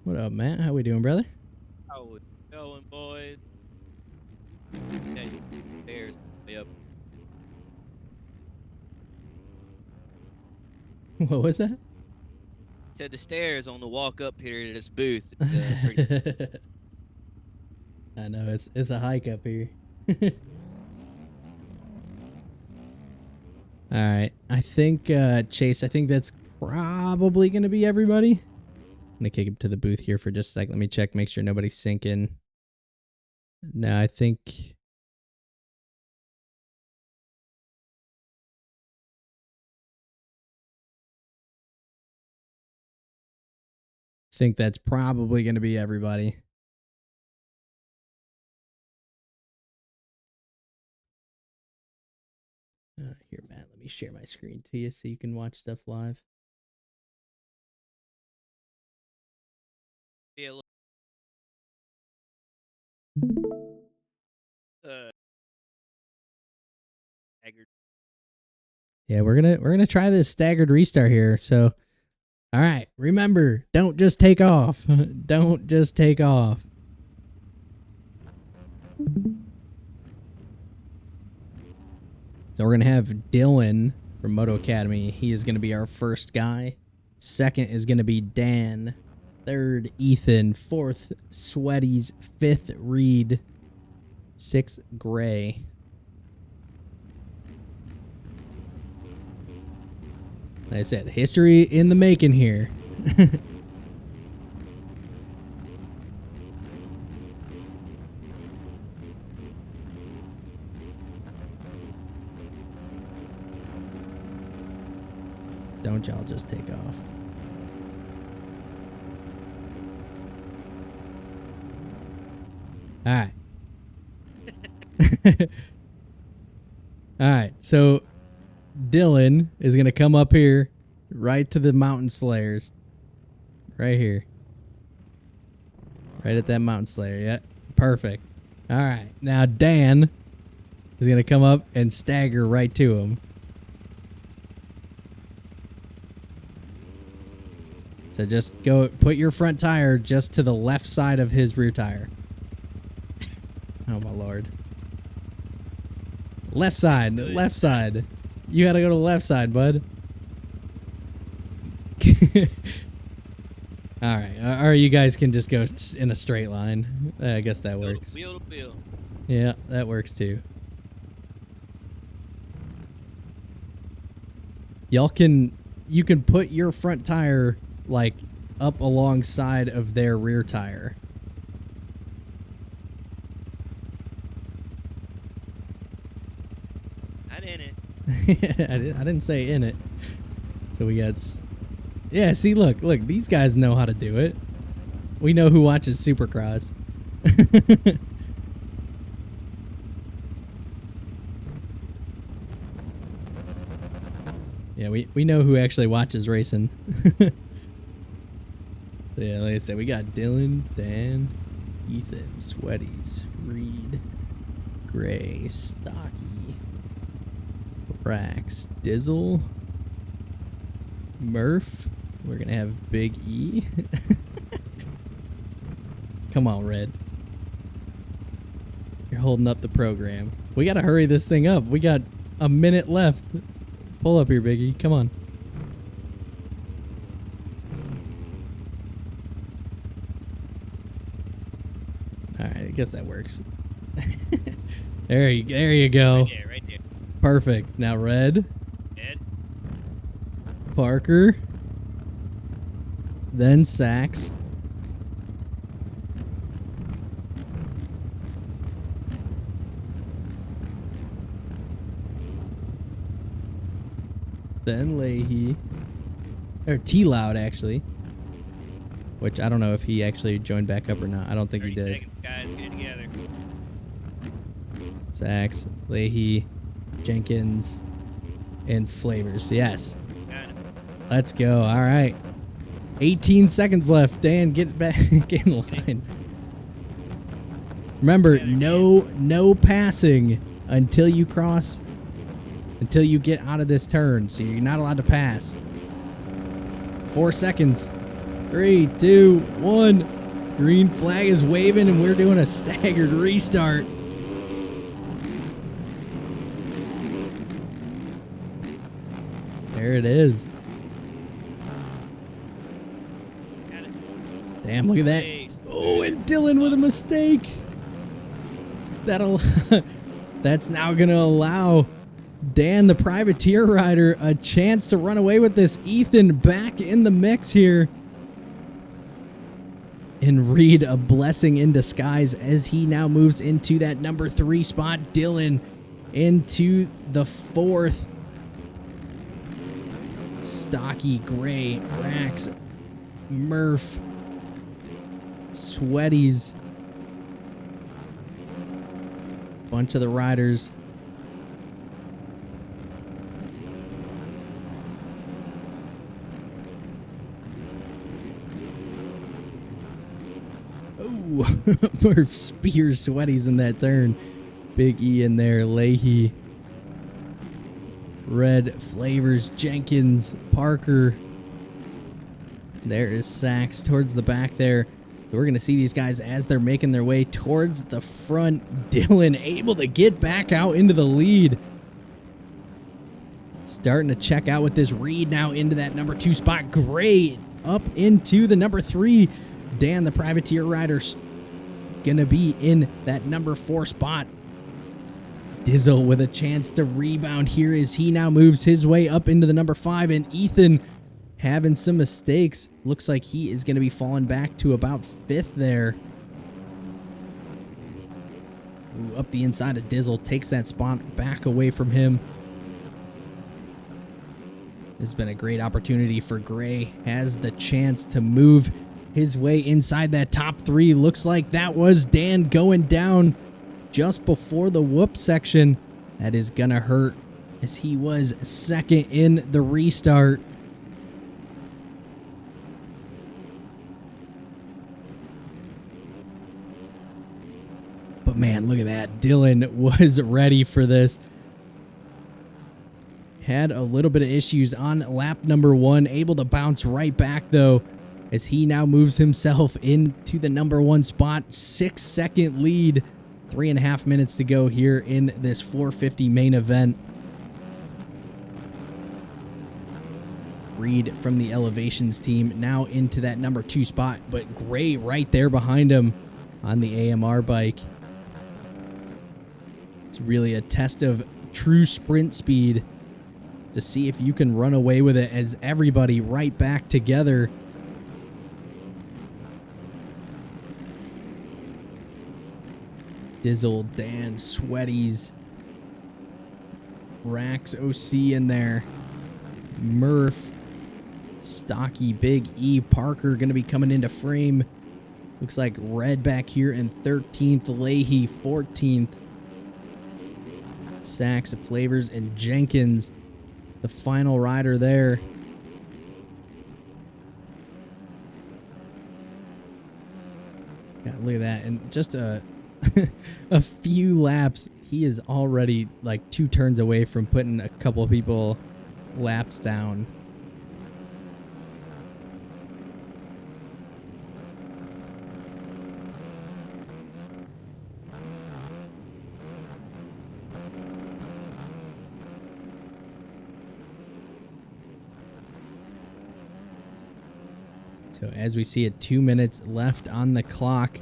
What up, Matt? How we doing, brother? How we going, boys? Hey, bears way up. What was that? Said the stairs on the walk up here to this booth. Pretty I know it's a hike up here. All right, I think Chase. I think that's probably gonna be everybody. I'm gonna kick him to the booth here for just a sec. Let me check, make sure nobody's sinking. No, I think. Think that's probably going to be everybody. Here, Matt, let me share my screen to you so you can watch stuff live. be a little, staggered. Yeah, we're gonna try this staggered restart here. So, all right, remember, don't just take off. Don't just take off. So we're gonna have Dylan from Moto Academy. He is gonna be our first guy. Second is gonna be Dan. Third, Ethan. Fourth, Sweaties. Fifth, Reed. Sixth, Gray. Like I said, history in the making here. Don't y'all just take off. All right. All right. So Dylan is going to come up here right to the Mountain Slayers. Right here. Right at that Mountain Slayer. Yeah. Perfect. All right. Now Dan is going to come up and stagger right to him. So just go put your front tire just to the left side of his rear tire. Oh, my Lord. Left side. Left side. You got to go to the left side, bud. All right. Or you guys can just go in a straight line. I guess that works. Wheel to wheel. Yeah, that works too. You can put your front tire like up alongside of their rear tire. Not in it. I didn't say in it. So we got, yeah. See, look, these guys know how to do it. We know who watches Supercross. Yeah, we know who actually watches racing. Yeah, like I said, we got Dylan, Dan, Ethan, Sweaties, Reed, Gray, Stocky, Rax, Dizzle, Murph. We're gonna have Big E. Come on, Red. You're holding up the program. We gotta hurry this thing up. We got a minute left. Pull up here, Biggie. Come on. All right, I guess that works. There you go. Right there. Perfect. Now Red, Ed. Parker, then Sax. Then Leahy. Or T-Loud, actually. Which I don't know if he actually joined back up or not. I don't think he 30 did. seconds, guys. Get it together. Sax, Leahy, Jenkins, and Flavors. Yes. Got it. Let's go. All right. 18 seconds left. Dan, get back in line. Remember, no passing until you cross, until you get out of this turn. So you're not allowed to pass. 4 seconds. 3, 2, 1. Green flag is waving, and we're doing a staggered restart. There it is. Got it. Damn, look at that. Oh, and Dylan with a mistake. That's now going to allow Dan, the privateer rider, a chance to run away with this. Ethan back in the mix here. And Reed, a blessing in disguise as he now moves into that number 3 spot. Dylan into the 4th. Stocky, Gray, Rax, Murph, Sweaties. Bunch of the riders. Oh, Murph spears Sweaties in that turn. Big E in there. Leahy. Red, Flavors, Jenkins, Parker. There is Sax towards the back there. So we're going to see these guys as they're making their way towards the front. Dylan able to get back out into the lead. Starting to check out with this. Reed now into that number 2 spot. Gray up into the number 3. Dan, the privateer rider's going to be in that number 4 spot. Dizzle with a chance to rebound here as he now moves his way up into the number 5. And Ethan having some mistakes. Looks like he is going to be falling back to about 5th there. Ooh, up the inside of Dizzle. Takes that spot back away from him. It's been a great opportunity for Gray. Has the chance to move his way inside that top 3. Looks like that was Dan going down just before the whoop section. That is gonna hurt as he was 2nd in the restart. But man, And look at that. Dylan was ready for this. Had a little bit of issues on lap number 1. Able to bounce right back, though, as he now moves himself into the number 1 spot. 6-second lead. 3.5 minutes to go here in this 450 main event. Reed from the Elevations team now into that number 2 spot, but Gray right there behind him on the AMR bike. It's really a test of true sprint speed to see if you can run away with it, as everybody right back together. Dizzle, Dan, Sweaties, Rax OC in there, Murph, Stocky, Big E, Parker going to be coming into frame. Looks like Red back here in 13th, Leahy 14th. Sachs, Flavors, and Jenkins, the final rider there. God, look at that. And just a few laps, he is already like 2 turns away from putting a couple of people laps down. So as we see it, 2 minutes left on the clock.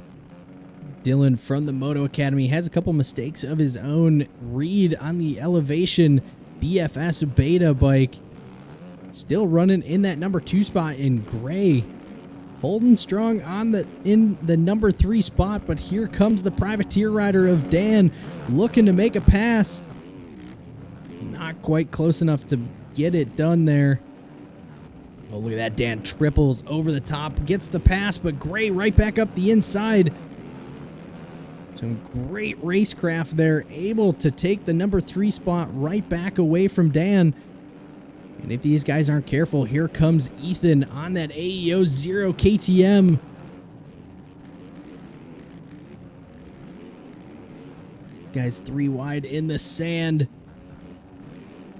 Dylan from the Moto Academy has a couple mistakes of his own. Reed on the Elevation BFS Beta bike, still running in that number 2 spot. In Gray holding strong on in the number 3 spot, but here comes the privateer rider of Dan, looking to make a pass. Not quite close enough to get it done there. Oh, look at that. Dan triples over the top, gets the pass, but Gray right back up the inside. Some great racecraft there, able to take the number 3 spot right back away from Dan. And if these guys aren't careful, here comes Ethan on that AEO 0 KTM. This guy's 3 wide in the sand.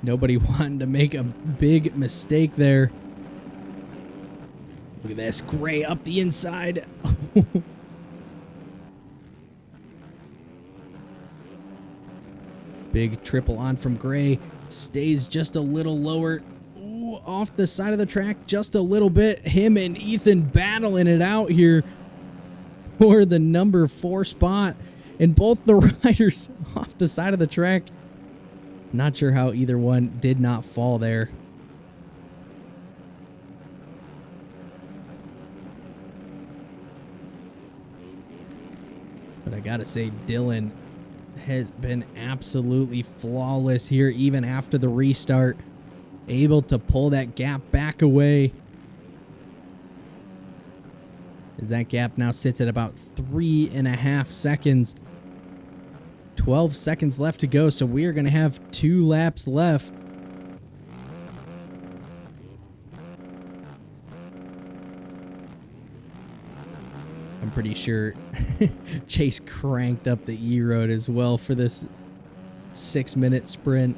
Nobody wanting to make a big mistake there. Look at this. Gray up the inside. Big triple on from Gray. Stays just a little lower. Ooh, off the side of the track just a little bit. Him and Ethan battling it out here for the number 4 spot. And both the riders off the side of the track. Not sure how either one did not fall there. But I gotta say, Dylan has been absolutely flawless here, even after the restart. Able to pull that gap back away, as that gap now sits at about 3.5 seconds. 12 seconds left to go, so we are going to have 2 laps left. I'm pretty sure Chase cranked up the E-Road as well for this 6-minute sprint.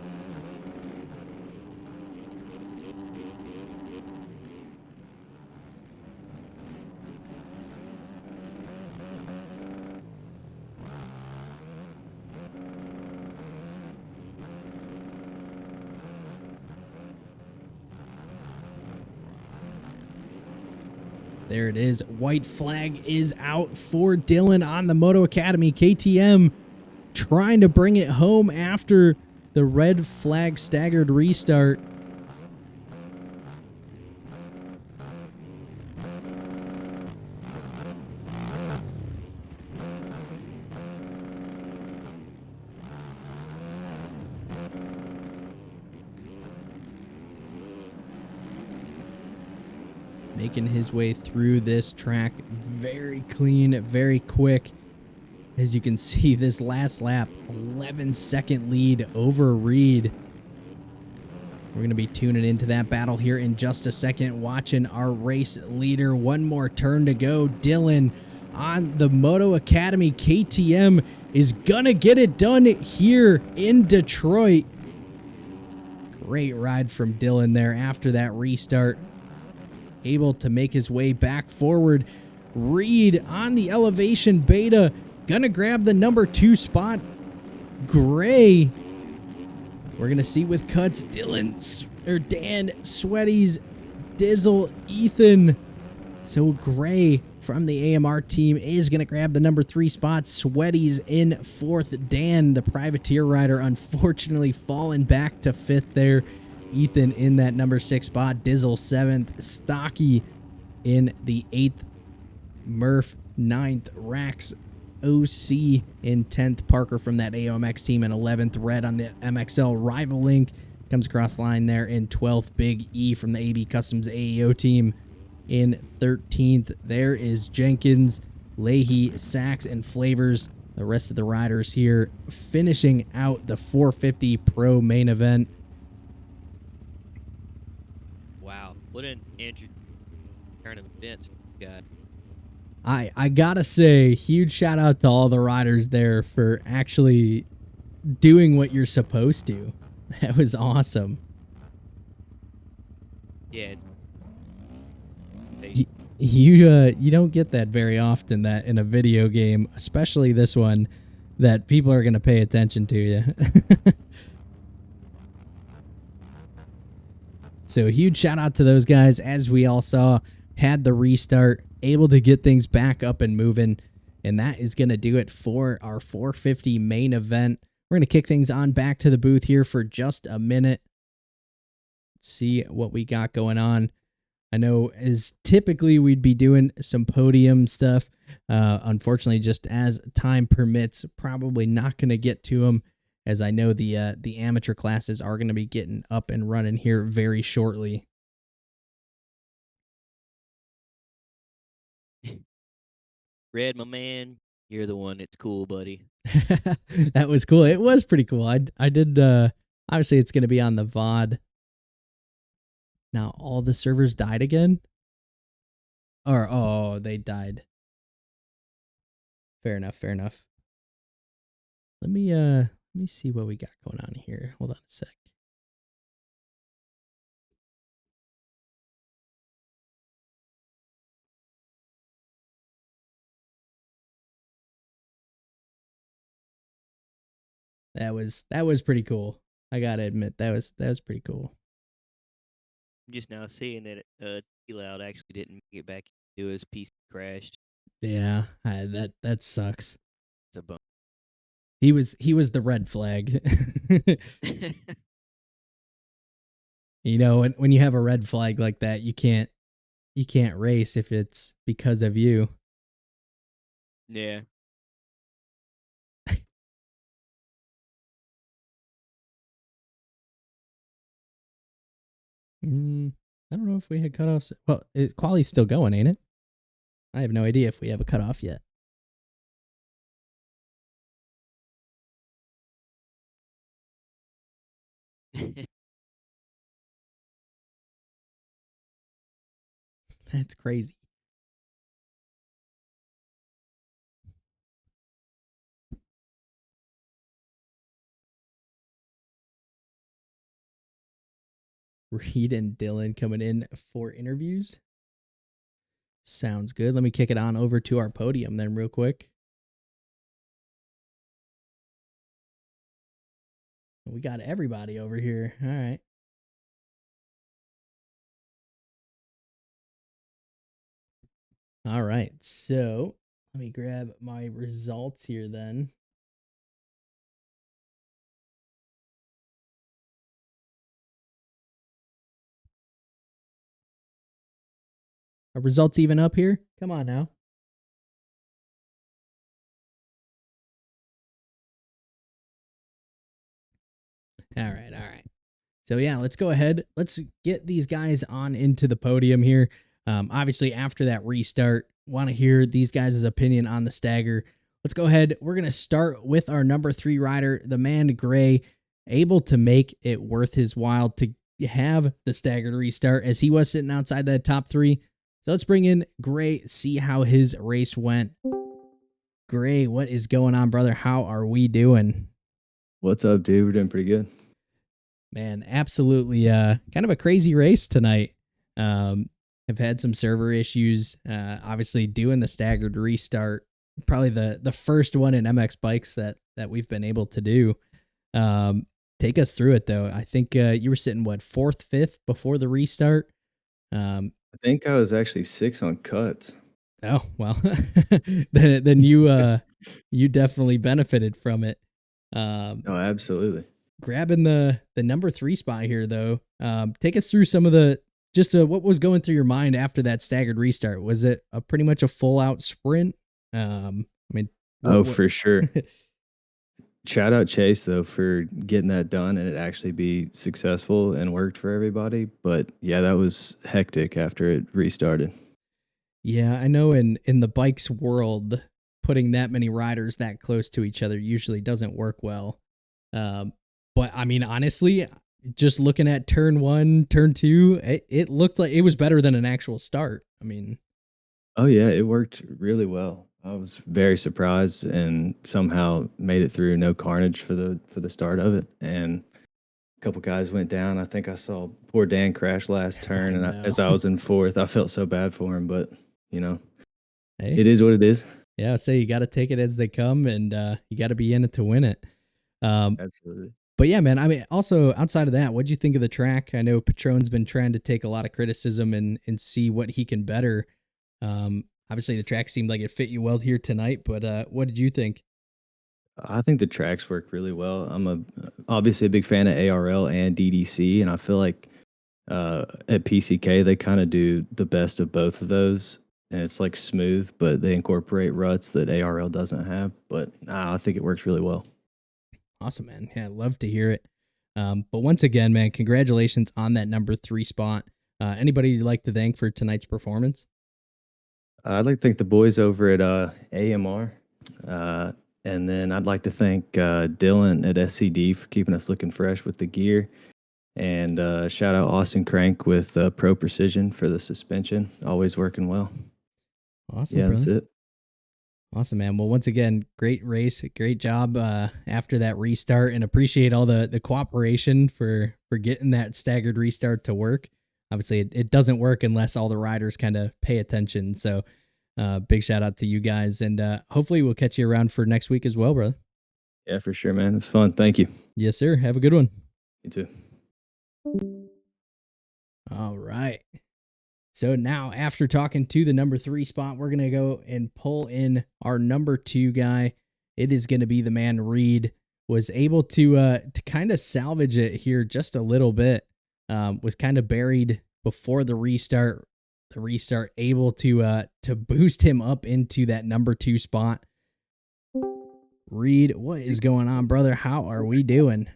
There it is. White flag is out for Dylan on the Moto Academy. KTM trying to bring it home after the red flag staggered restart. Making his way through this track very clean, very quick. As you can see, this last lap, 11-second lead over Reed. We're going to be tuning into that battle here in just a second, watching our race leader. One more turn to go. Dylan on the Moto Academy KTM is gonna get it done here in Detroit. Great ride from Dylan there after that restart. Able to make his way back forward. Reed on the elevation beta. Gonna grab the number 2 spot. Gray. We're gonna see with cuts Dan, Sweaties, Dizzle, Ethan. So Gray from the AMR team is going to grab the number 3 spot. Sweaties in 4th. Dan, the privateer rider, unfortunately fallen back to 5th there. Ethan in that number 6 spot. Dizzle 7th. Stocky in the 8th. Murph 9th. Rax OC in 10th. Parker from that AOMX team in 11th. Red on the MXL Rival Link comes across line there in 12th. Big E from the AB Customs AEO team in 13th. There is Jenkins, Leahy, Sachs, and Flavors. The rest of the riders here finishing out the 450 Pro main event. Wow, what an interesting turn of events for you guys. I gotta say, huge shout out to all the riders there for actually doing what you're supposed to. That was awesome. Yeah. You don't get that very often, that in a video game, especially this one, that people are going to pay attention to you. So a huge shout out to those guys, as we all saw, had the restart, able to get things back up and moving. And that is going to do it for our 450 main event. We're going to kick things on back to the booth here for just a minute. See what we got going on. I know as typically we'd be doing some podium stuff. Unfortunately, just as time permits, probably not going to get to them, as I know the amateur classes are going to be getting up and running here very shortly. Red, my man, you're the one that's cool, buddy. That was cool. It was pretty cool. I did, obviously it's going to be on the VOD. Now all the servers died again? Or, oh, they died. Fair enough, fair enough. Let me see what we got going on here. Hold on a sec. That was pretty cool. I gotta admit, that was pretty cool. I'm just now seeing that T-Loud actually didn't make it back into his PC crashed. Yeah, that sucks. It's a bummer. He was the red flag. You know, when you have a red flag like that, you can't race if it's because of you. Yeah. I don't know if we had cutoffs. Well, quality's still going, ain't it? I have no idea if we have a cutoff yet. That's crazy. Reed and Dylan coming in for interviews. Sounds good. Let me kick it on over to our podium then real quick. We got everybody over here. All right. All right. So let me grab my results here then. Are results even up here? Come on now. All right, all right. So yeah, let's go ahead. Let's get these guys on into the podium here. Obviously, after that restart, want to hear these guys' opinion on the stagger. Let's go ahead. We're going to start with our number 3 rider, the man Gray, able to make it worth his while to have the staggered restart, as he was sitting outside that top 3. So let's bring in Gray, see how his race went. Gray, what is going on, brother? How are we doing? What's up, dude? We're doing pretty good. Man, absolutely kind of a crazy race tonight. I've had some server issues. Obviously doing the staggered restart, probably the first one in MX bikes that we've been able to do. Take us through it though. I think you were sitting what, fourth, fifth before the restart. I think I was actually 6 on cuts. Oh well, then you definitely benefited from it. Oh, absolutely. Grabbing the number 3 spot here though. Take us through some of the what was going through your mind after that staggered restart. Was it a pretty much a full out sprint? I mean, For sure. Shout out Chase though for getting that done and it actually be successful and worked for everybody. But yeah, that was hectic after it restarted. Yeah, I know in the bikes world, putting that many riders that close to each other usually doesn't work well. But I mean, honestly, just looking at turn 1, turn 2, it looked like it was better than an actual start. I mean, Oh yeah, it worked really well. I was very surprised and somehow made it through no carnage for the start of it. And a couple guys went down. I think I saw poor Dan crash last turn, I and know. as I was in fourth, I felt so bad for him. But you know, Hey, it is what it is. yeah, say you got to take it as they come, and you got to be in it to win it. Absolutely. But yeah, man. I mean, also outside of that, what do you think of the track? I know Patron's been trying to take a lot of criticism and see what he can better. Obviously, the track seemed like it fit you well here tonight, but what did you think? I think the tracks work really well. I'm obviously a big fan of ARL and DDC, and I feel like at PCK they kind of do the best of both of those, and it's like smooth, but they incorporate ruts that ARL doesn't have. But I think it works really well. Awesome, man. Yeah, love to hear it. But once again, man, congratulations on that number 3 spot. Anybody you'd like to thank for tonight's performance? I'd like to thank the boys over at AMR, and then I'd like to thank Dylan at SCD for keeping us looking fresh with the gear. And shout out Austin Crank with Pro Precision for the suspension. Always working well. Awesome, Yeah, brother. that's it. Awesome, man. Well, once again, great race, great job after that restart, and appreciate all the cooperation for getting that staggered restart to work. Obviously, it doesn't work unless all the riders kind of pay attention. So, big shout out to you guys, and hopefully we'll catch you around for next week as well, brother. Yeah, for sure, man. It's fun. Thank you. Yes, sir. Have a good one. You too. All right. So now, after talking to the number 3 spot, we're going to go and pull in our number 2 guy. It is going to be the man Reed. Was able to kind of salvage it here just a little bit. Was kind of buried before the restart. The restart able to boost him up into that number 2 spot. Reed, what is going on, brother? How are we doing?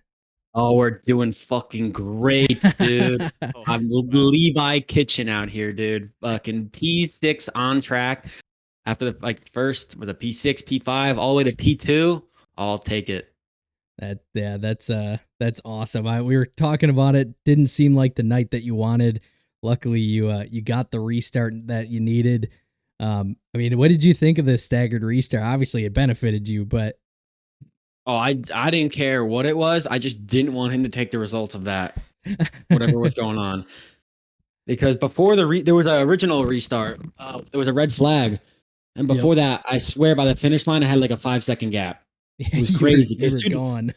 Oh, we're doing fucking great, dude. Oh, I'm wow. Levi Kitchen out here, dude. Fucking P6 on track. After the first was a P6, P5, all the way to P2. I'll take it. That's awesome. We were talking about it. Didn't seem like the night that you wanted. Luckily, you got the restart that you needed. I mean, what did you think of the staggered restart? Obviously, it benefited you, but Oh, I didn't care what it was. I just didn't want him to take the result of that, whatever was going on. Because before there was an original restart. There was a red flag, and Yep. before that, I swear by the finish line, I had like a 5-second gap. It was crazy. You were 'cause gone.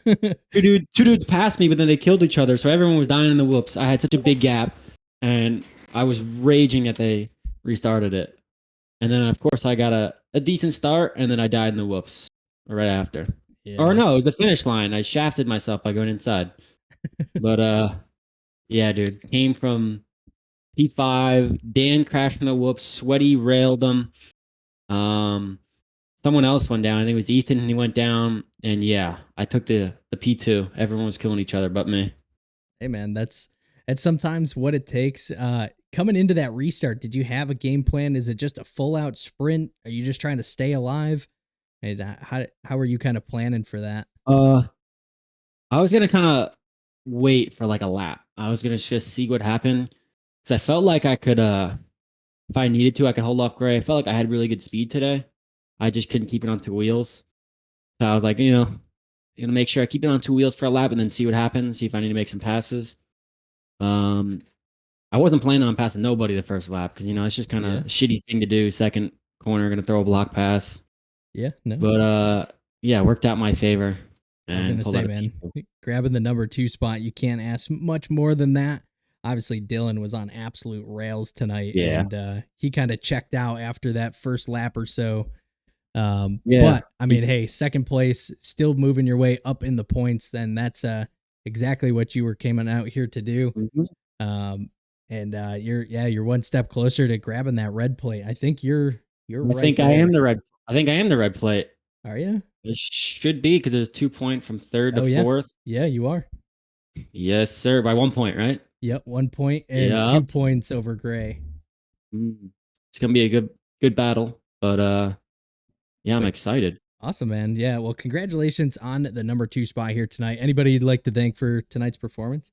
two dudes passed me, but then they killed each other, so everyone was dying in the whoops. I had such a big gap, and I was raging that they restarted it. And then, of course, I got a decent start, and then I died in the whoops right after. Yeah. Or no, it was the finish line. I shafted myself by going inside. But yeah, dude, came from P5. Dan crashed in the whoops. Sweaty railed him. Someone else went down. I think it was Ethan, and he went down. And yeah, I took the P2. Everyone was killing each other but me. Hey man, that's sometimes what it takes. Coming into that restart, did you have a game plan? Is it just a full out sprint? Are you just trying to stay alive? And how are you kind of planning for that? I was gonna kind of wait for like a lap. I was gonna just see what happened because I felt like I could, if I needed to, I could hold off Gray. I felt like I had really good speed today, I just couldn't keep it on 2 wheels. So I was like, gonna make sure I keep it on 2 wheels for a lap and then see what happens. See if I need to make some passes. Um, I wasn't planning on passing nobody the first lap because it's just kind of Yeah. a shitty thing to do. Second corner, gonna throw a block pass. Yeah. No. But yeah, it worked out in my favor I was and gonna pulled say, out a man, P2. grabbing the number 2 spot, you can't ask much more than that. Obviously, Dylan was on absolute rails tonight, Yeah. and he kind of checked out after that first lap or so. Yeah. But I mean, hey, second place, still moving your way up in the points. Then that's exactly what you were coming out here to do. Mhm. And you're one step closer to grabbing that red plate. I think you're I right think I there. am the red. I think I am the red plate. Are you? It should be because it was 2 point from third to Oh yeah, fourth. yeah, you are. Yes, sir. By 1 point, right? Yep, 1 point and Yep. 2 points over Gray. It's gonna be a good battle. But yeah, I'm But excited. awesome, man. Yeah, well, congratulations on the number 2 spot here tonight. Anybody you'd like to thank for tonight's performance?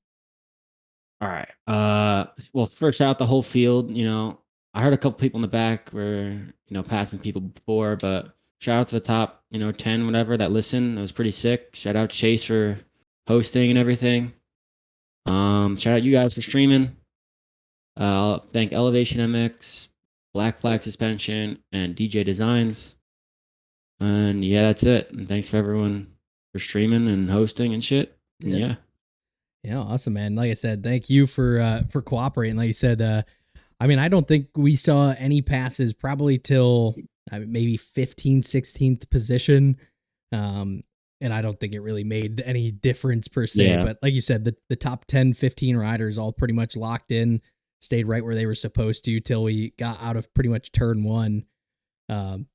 All right. Well, first shout out the whole field. I heard a couple people in the back were passing people before, but shout out to the top 10 whatever that listen. That was pretty sick. Shout out Chase for hosting and everything. Shout out you guys for streaming. I'll thank Elevation MX, Black Flag Suspension, and DJ Designs. And yeah, that's it. And thanks for everyone for streaming and hosting and shit. And yeah. Yeah, awesome, man. Like I said, thank you for cooperating. Like you said, I mean, I don't think we saw any passes probably till maybe 15th, 16th position. And I don't think it really made any difference per se. Yeah. But like you said, the top 10, 15 riders all pretty much locked in, stayed right where they were supposed to till we got out of pretty much turn 1.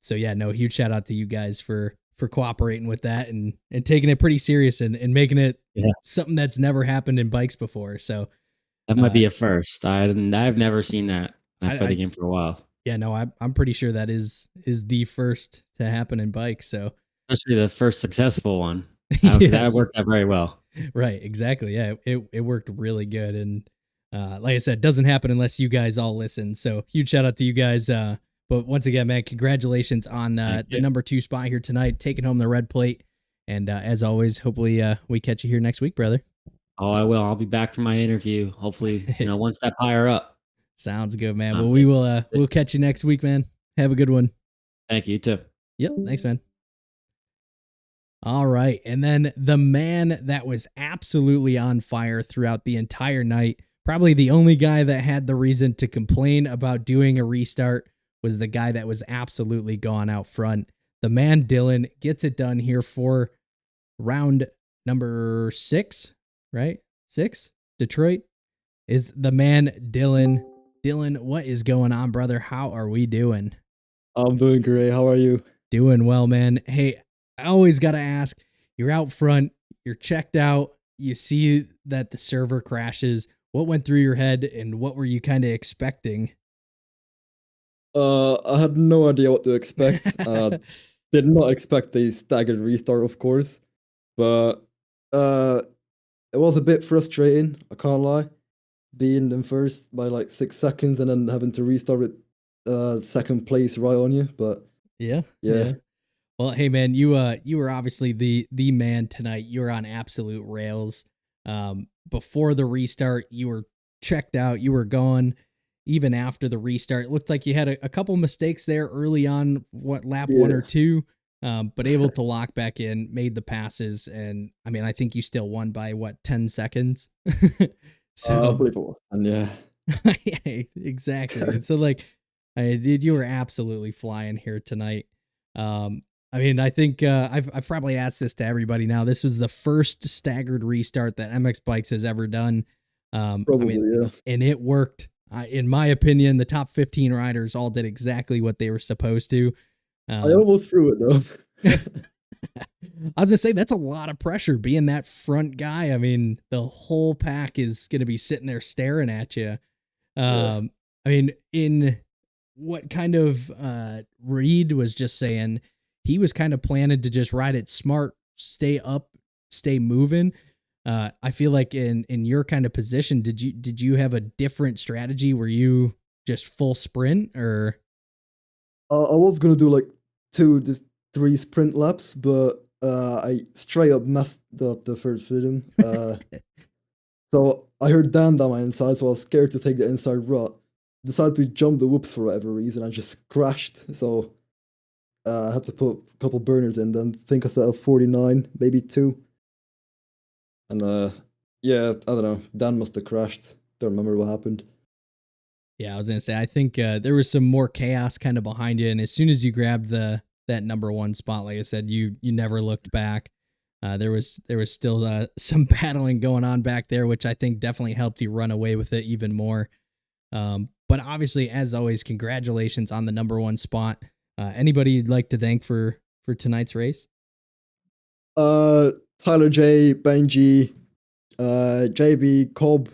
So yeah, no, huge shout out to you guys for cooperating with that and taking it pretty serious and making it something that's never happened in bikes before. So that might be a first. I've never seen that. I've played the game for a while. Yeah, no, I'm pretty sure that is the first to happen in bikes. So especially the first successful one. That worked out very well. Right, exactly. Yeah, it worked really good. And like I said, doesn't happen unless you guys all listen. So huge shout out to you guys. But once again, man, congratulations on the number 2 spot here tonight, taking home the red plate. And as always, hopefully we catch you here next week, brother. Oh, I will. I'll be back for my interview. Hopefully, one step higher up. Sounds good, man. Well, we will we'll catch you next week, man. Have a good one. Thank you, too. Yep. Thanks, man. All right. And then the man that was absolutely on fire throughout the entire night, probably the only guy that had the reason to complain about doing a restart, was the guy that was absolutely gone out front. The man Dylan gets it done here for round number 6, right? 6? Detroit is the man Dylan. Dylan, what is going on, brother? How are we doing? I'm doing great. How are you? Doing well, man. Hey, I always got to ask, you're out front, you're checked out, you see that the server crashes. What went through your head and what were you kind of expecting? I had no idea what to expect. Did not expect a staggered restart, of course, but it was a bit frustrating. I can't lie, being in first by like 6 seconds and then having to restart with second place right on you. But yeah. Well, hey man, you were obviously the man tonight. You were on absolute rails. Before the restart, you were checked out. You were gone. Even after the restart, it looked like you had a couple mistakes there early on, lap 1 or 2, but able to lock back in, made the passes, and I mean, I think you still won by 10 seconds. So I believe it was, and yeah, exactly. So like, you were absolutely flying here tonight. I mean, I think I've probably asked this to everybody now. This was the first staggered restart that MX Bikes has ever done. probably, yeah. And it worked. In my opinion, the top 15 riders all did exactly what they were supposed to. I almost threw it though. I was gonna say that's a lot of pressure being that front guy. I mean, the whole pack is gonna be sitting there staring at you. I mean, in what kind of Reed was just saying, he was kind of planning to just ride it smart, stay up, stay moving. I feel like in your kind of position, did you have a different strategy? Were you just full sprint or? I was gonna do like 2 to 3 sprint laps, but I straight up messed up the first rhythm. So I heard Dan down my inside, so I was scared to take the inside rut. Decided to jump the whoops for whatever reason and just crashed. So I had to put a couple burners in, then think I set up 49, maybe 2. And yeah, I don't know. Dan must have crashed. Don't remember what happened. Yeah, I was gonna say I think there was some more chaos kind of behind you, and as soon as you grabbed that number one spot, like I said, you never looked back. There was still some battling going on back there, which I think definitely helped you run away with it even more. But obviously, as always, congratulations on the number one spot. Anybody you'd like to thank for tonight's race? Tyler J, Benji, JB, Cobb,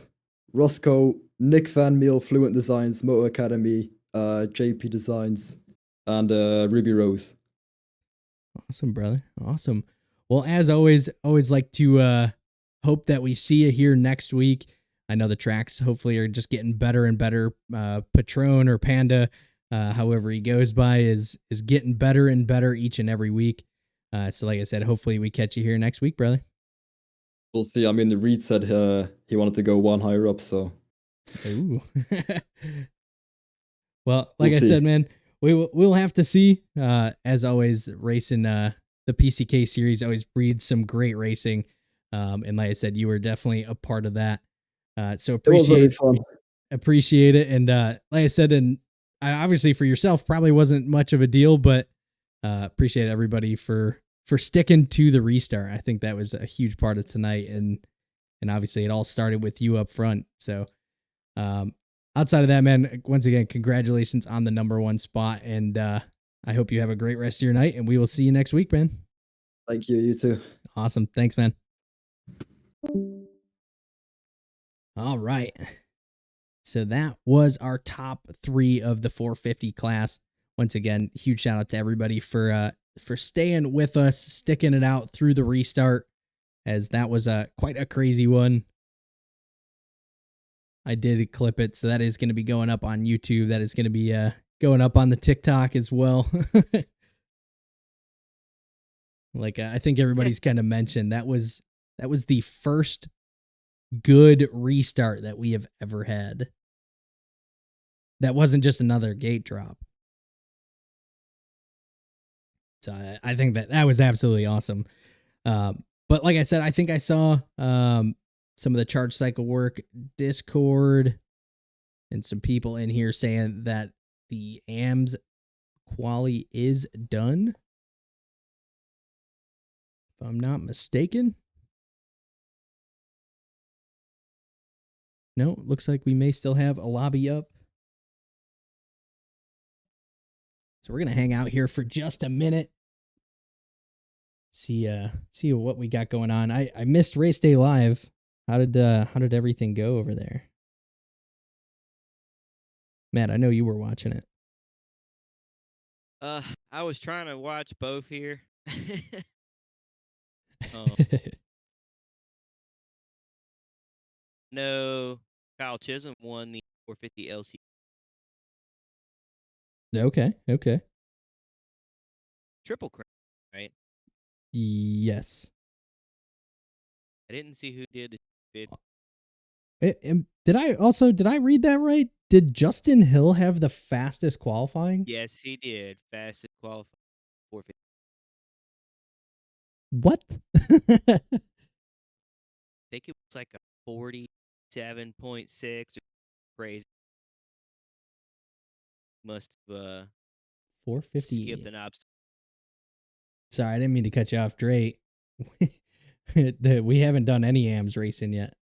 Roscoe, Nick Van Meel, Fluent Designs, Moto Academy, JP Designs, and Ruby Rose. Awesome, brother. Awesome. Well, as always like to hope that we see you here next week. I know the tracks hopefully are just getting better and better. Patron or Panda, however he goes by, is getting better and better each and every week. So like I said, hopefully we catch you here next week, brother. We'll see. I mean, the Reed said he wanted to go one higher up, so Ooh. Well, like we'll I see. said, man, we'll have to see. As always, racing the PCK series always breeds some great racing. And like I said, you were definitely a part of that. So It was very appreciate it. And like I said, and obviously for yourself probably wasn't much of a deal, but appreciate everybody for sticking to the restart. I think that was a huge part of tonight, and obviously it all started with you up front. So outside of that, man, once again, congratulations on the number one spot, and I hope you have a great rest of your night, and we will see you next week, man. Thank you. You too. Awesome. Thanks, man. All right. So that was our top 3 of the 450 class. Once again, huge shout out to everybody for staying with us, sticking it out through the restart, as that was quite a crazy one. I did clip it, so that is going to be going up on YouTube. That is going to be going up on the TikTok as well. Like I think everybody's kind of mentioned that was the first good restart that we have ever had. That wasn't just another gate drop. So I think that was absolutely awesome. But like I said, I think I saw some of the charge cycle work Discord and some people in here saying that the AMS quali is done. If I'm not mistaken. No, it looks like we may still have a lobby up. So we're going to hang out here for just a minute. See what we got going on. I missed race day live. How did everything go over there? Matt, I know you were watching it. I was trying to watch both here. No, Kyle Chisholm won the 450 LC. Okay. Triple Crown, right? Yes. I didn't see who did the 50. Did I read that right? Did Justin Hill have the fastest qualifying? Yes, he did. Fastest qualifying 450. What? I think it was like a 47.6. Crazy. Must have 450. skipped an obstacle. Sorry, I didn't mean to cut you off, Dre. We haven't done any AMS racing yet.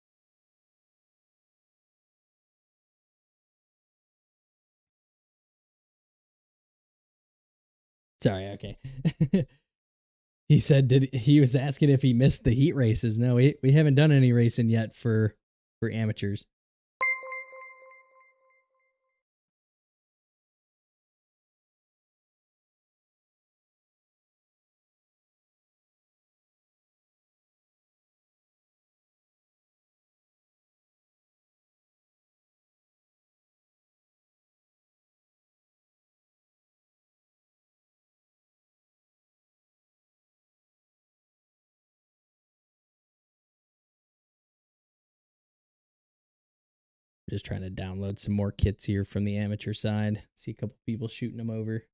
Sorry, okay. He said he was asking if he missed the heat races. No, we haven't done any racing yet for amateurs. Just trying to download some more kits here from the amateur side. See a couple people shooting them over.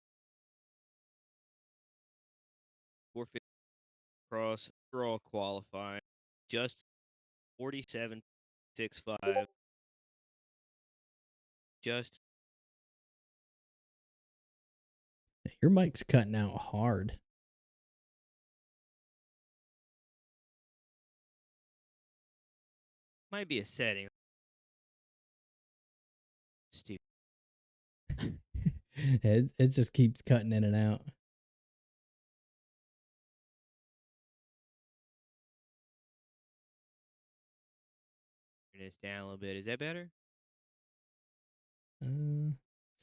450 cross, they're all qualifying. Just 47.65. Just Your mic's cutting out hard. might be a setting. Stupid. It just keeps cutting in and out. Turn this down a little bit. Is that better?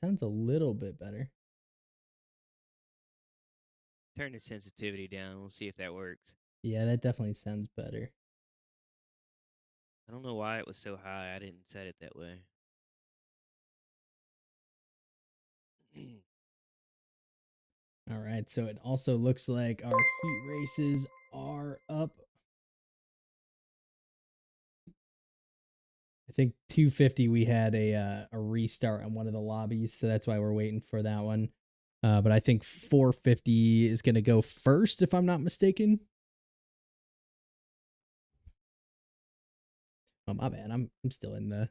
Sounds a little bit better. Turn the sensitivity down. We'll see if that works. Yeah, that definitely sounds better. I don't know why it was so high. I didn't set it that way. All right, so it also looks like our heat races are up. I think 250 we had a restart on one of the lobbies, so that's why we're waiting for that one. But I think 450 is going to go first, if I'm not mistaken. Oh, my bad. I'm still in the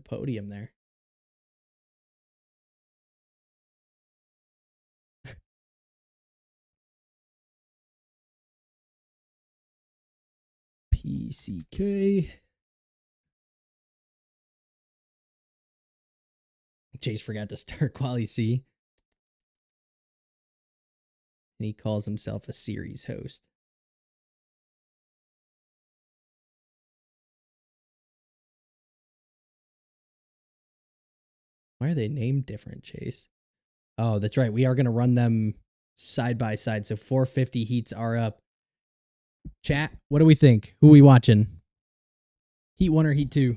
podium there. PCK. Chase forgot to start Quali C. And he calls himself a series host. Why are they named different, Chase? Oh, that's right. We are going to run them side by side. So 450 heats are up. Chat, what do we think? Who are we watching? Heat 1 or Heat 2?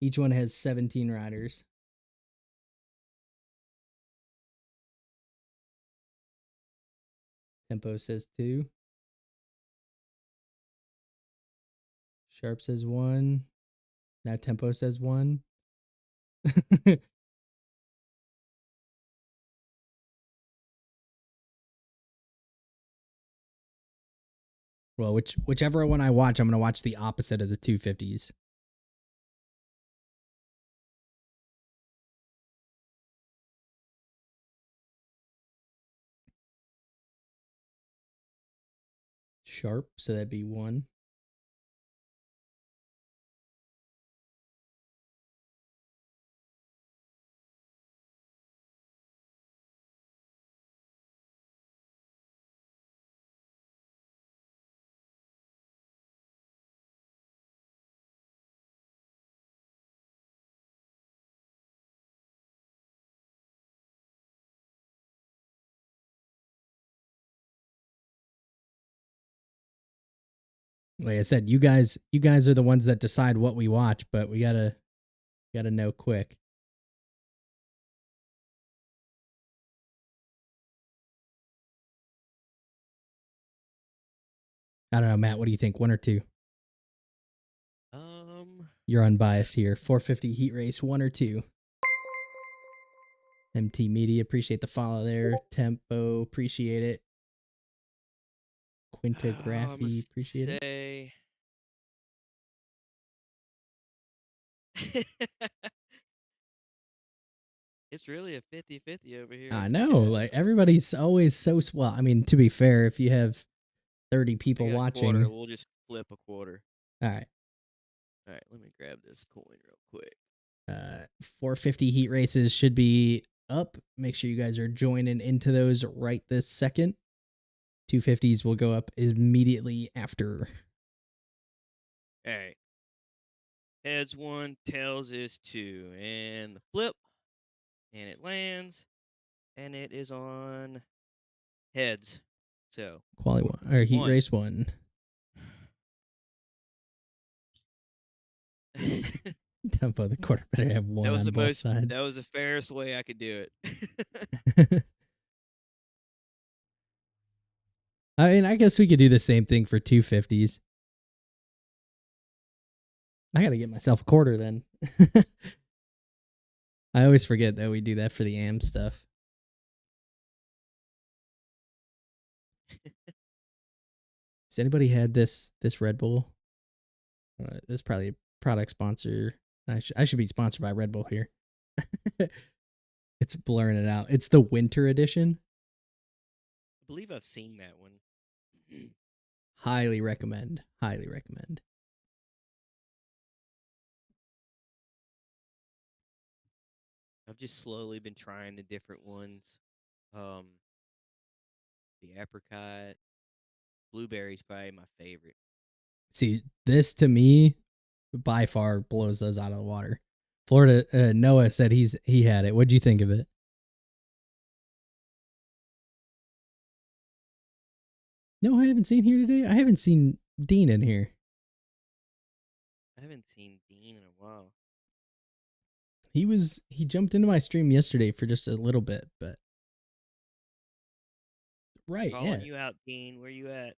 Each one has 17 riders. Tempo says 2. Sharp says 1. Now Tempo says 1. Well, whichever one I watch, I'm going to watch the opposite of the 250s. Sharp, so that'd be 1. Like I said, you guys are the ones that decide what we watch, but we gotta know quick. I don't know, Matt. What do you think? 1 or 2? You're unbiased here. 450 heat race, 1 or 2? MT Media, appreciate the follow there. Tempo, appreciate it. Quintography, appreciate it. Say... It's really a 50-50 over here. I in the know, chat. like everybody's always so well. I mean, to be fair, if you have 30 I people got a watching, quarter. We'll just flip a quarter. All right. All right, let me grab this coin real quick. 450 heat races should be up. Make sure you guys are joining into those right this second. 250s will go up immediately after. All right. Heads 1, tails is 2, and the flip, and it lands, and it is on heads. So Quali 1 or heat race 1. Tempo, the quarter better have 1 on both sides. That was the fairest way I could do it. I mean, I guess we could do the same thing for 250s. I gotta get myself a quarter then. I always forget that we do that for the AM stuff. Has anybody had this Red Bull? This is probably a product sponsor. I should be sponsored by Red Bull here. It's blurring it out. It's the winter edition. I believe I've seen that one. Highly recommend. Highly recommend. I've just slowly been trying the different ones. The apricot, blueberry's probably my favorite. See, this to me by far blows those out of the water. Florida Noah said he had it. What'd you think of it? No, I haven't seen here today. I haven't seen Dean in here. I haven't seen Dean in a while. He jumped into my stream yesterday for just a little bit, but right, Calling yeah. you out, Dean. Where you at?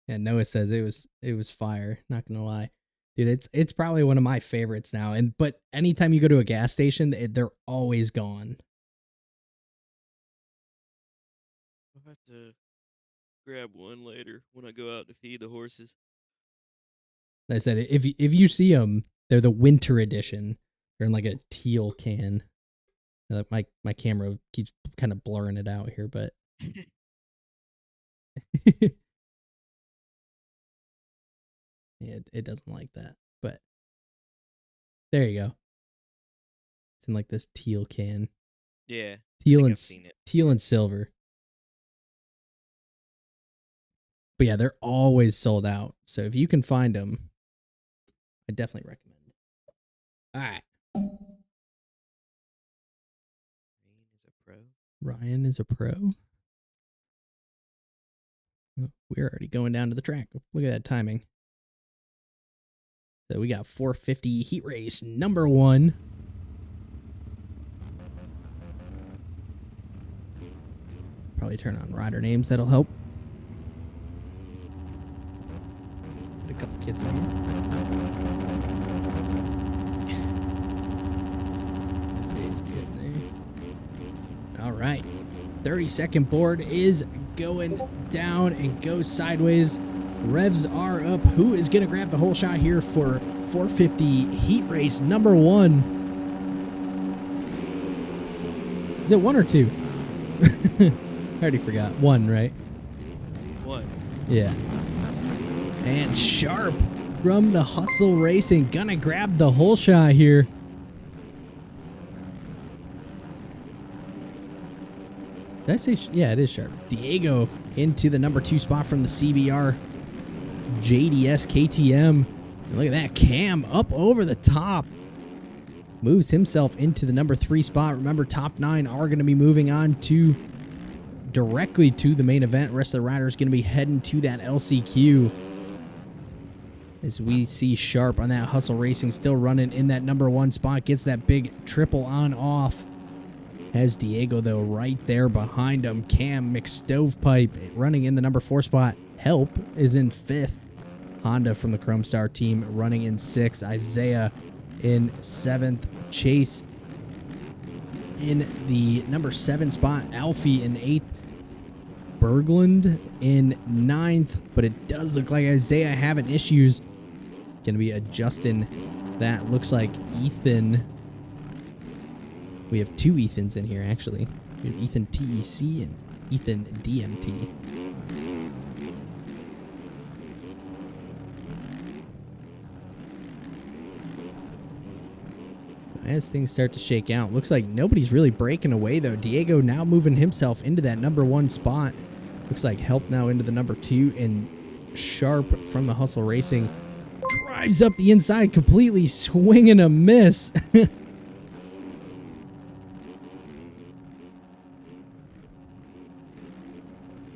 And Noah says it was fire, not gonna lie. Dude, it's probably one of my favorites now. But anytime you go to a gas station, they're always gone. I'll have to grab one later when I go out to feed the horses. Like I said, if you see them, they're the winter edition. They're in like a teal can. My camera keeps kind of blurring it out here, but yeah, it doesn't like that. But there you go. It's in like this teal can. Yeah. Teal I've seen it. teal and silver. But yeah, they're always sold out. So if you can find them, I definitely recommend. All right. Ryan is a pro. Oh, we're already going down to the track. Look at that timing. So we got 450 heat race number 1. Probably turn on rider names. That'll help. Get a couple kids in here. Isaiah's getting there. All right. 30-second board is going down and goes sideways. Revs are up. Who is going to grab the whole shot here for 450 heat race number 1? Is it 1 or 2? I already forgot. 1, right? 1. Yeah. And Sharp from the Hustle Racing gonna grab the whole shot here. Did I say? Yeah, it is Sharp. Diego into the number 2 spot from the CBR JDS KTM. And look at that. Cam up over the top. Moves himself into the number 3 spot. Remember, top 9 are going to be moving on to directly to the main event. Rest of the riders going to be heading to that LCQ. As we see Sharp on that Hustle Racing still running in that number 1 spot. Gets that big triple on off. Has Diego, though, right there behind him. Cam McStovepipe running in the number 4 spot. Help is in 5th. Honda from the Chrome Star team running in 6th. Isaiah in 7th. Chase in the number 7 spot. Alfie in 8th. Berglund in 9th. But it does look like Isaiah having issues. Going to be adjusting that. Looks like Ethan. We have 2 Ethans in here, actually. We have Ethan TEC and Ethan DMT. As things start to shake out, looks like nobody's really breaking away, though. Diego now moving himself into that number 1 spot. Looks like Help now into the number 2, and Sharp from the Hustle Racing drives up the inside, completely swinging a miss.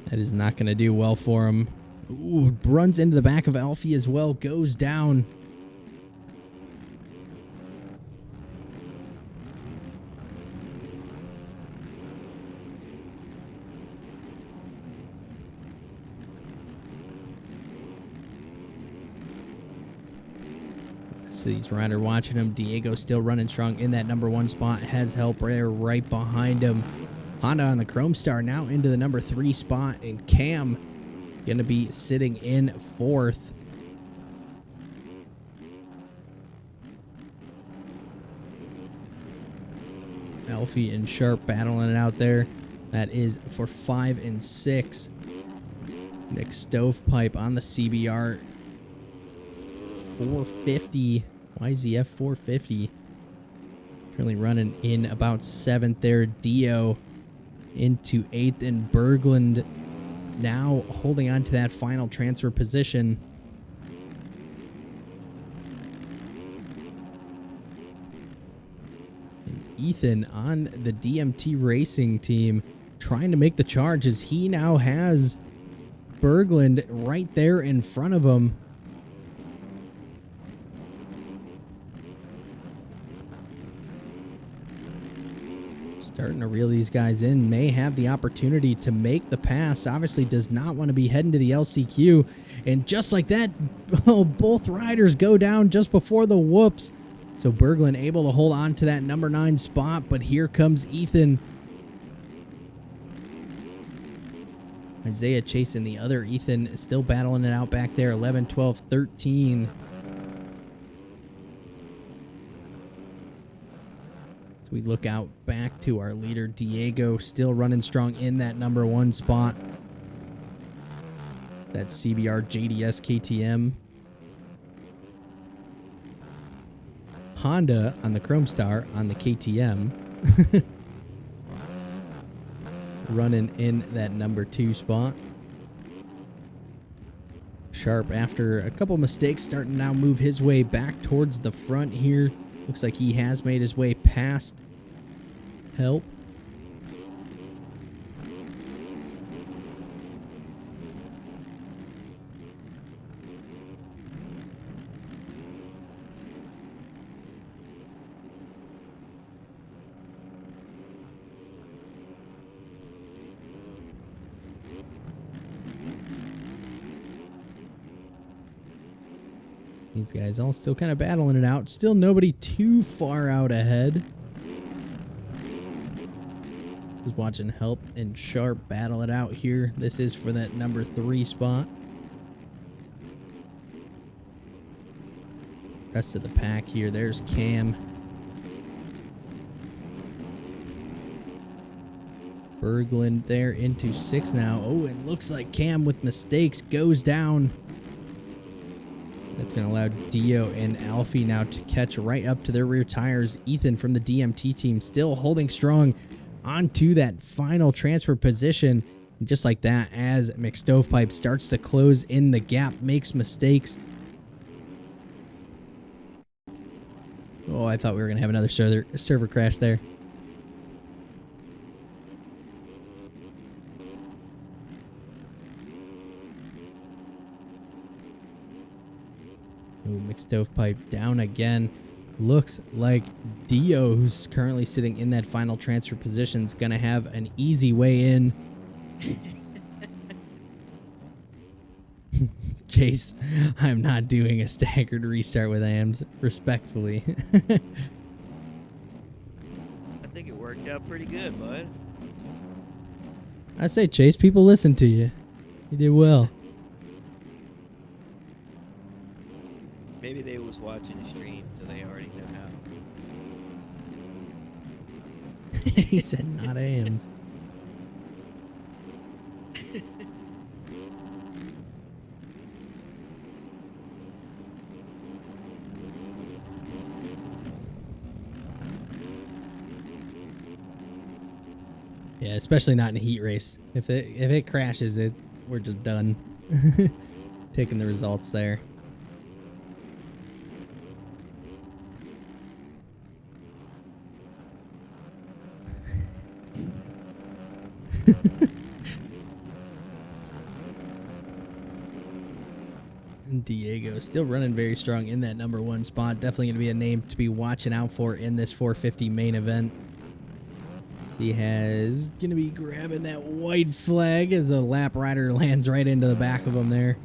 That is not going to do well for him. Ooh, runs into the back of Alfie as well. Goes down. So he's rider watching him. Diego still running strong in that number 1 spot. Has help right behind him. Honda on the Chrome Star now into the number 3 spot. And Cam going to be sitting in 4th. Alfie and Sharp battling it out there. That is for 5 and 6. Nick Stovepipe on the CBR 450. YZF 450. Currently running in about 7th there. Dio into 8th, and Berglund now holding on to that final transfer position. Ethan on the DMT Racing team trying to make the charge as he now has Berglund right there in front of him. Starting to reel these guys in. May have the opportunity to make the pass. Obviously does not want to be heading to the LCQ. And just like that, both riders go down just before the whoops. So Berglund able to hold on to that number 9 spot, but here comes Ethan. Isaiah chasing the other Ethan, still battling it out back there, 11, 12, 13. As we look out back to our leader, Diego, still running strong in that number 1 spot. That CBR JDS KTM. Honda on the Chrome Star on the KTM. Running in that number 2 spot. Sharp, after a couple mistakes, starting to now move his way back towards the front here. Looks like he has made his way past Help. These guys all still kind of battling it out. Still nobody too far out ahead. Just watching Help and Sharp battle it out here. This is for that number 3 spot. Rest of the pack here. There's Cam. Berglund there into 6 now. Oh, it looks like Cam with mistakes goes down. That's going to allow Dio and Alfie now to catch right up to their rear tires. Ethan from the DMT team still holding strong onto that final transfer position. And just like that, as McStovepipe starts to close in the gap, makes mistakes. Oh, I thought we were going to have another server crash there. Ooh, McStovepipe down again. Looks like Dio, who's currently sitting in that final transfer position, is going to have an easy way in. Chase, I'm not doing a staggered restart with AMs, respectfully. I think it worked out pretty good, bud. I say, Chase, people listen to you. You did well. Maybe they was watching the stream, so they already know how. He said not AMs. Yeah, especially not in a heat race. If it crashes, we're just done. Taking the results there. Diego still running very strong in that number 1 spot. Definitely going to be a name to be watching out for in this 450 main event. He has going to be grabbing that white flag as a lap rider lands right into the back of him there.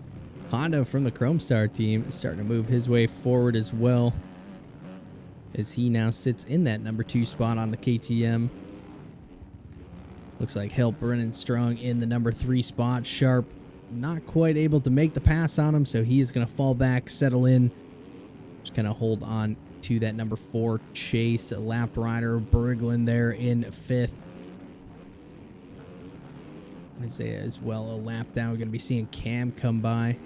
Honda from the Chrome Star team is starting to move his way forward as well. as he now sits in that number 2 spot on the KTM. Looks like Help running strong in the number 3 spot. Sharp not quite able to make the pass on him, so he is going to fall back, settle in, just kind of hold on to that number 4 Chase. A lapped rider, Berglund there in 5th. Isaiah as well, a lap down. We're going to be seeing Cam come by.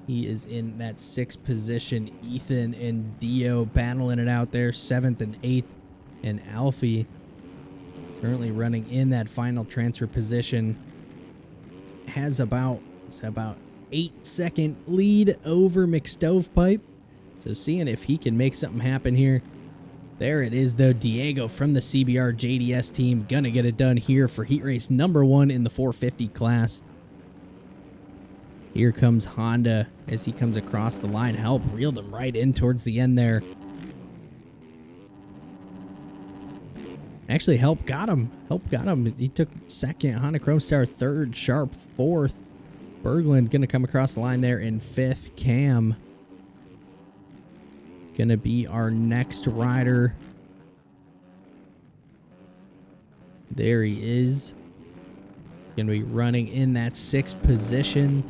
He is in that 6th position. Ethan and Dio battling it out there, 7th and 8th. And Alfie currently running in that final transfer position. Has about 8-second lead over McStovepipe. So seeing if he can make something happen here. There it is, though. Diego from the CBR JDS team gonna get it done here for heat race number 1 in the 450 class. Here comes Honda as he comes across the line. Help reeled him right in towards the end there. Actually, Help got him. He took 2nd. Honda Chrome Star 3rd. Sharp 4th. Berglund gonna come across the line there in 5th. Cam gonna be our next rider. There he is. Gonna be running in that 6th position.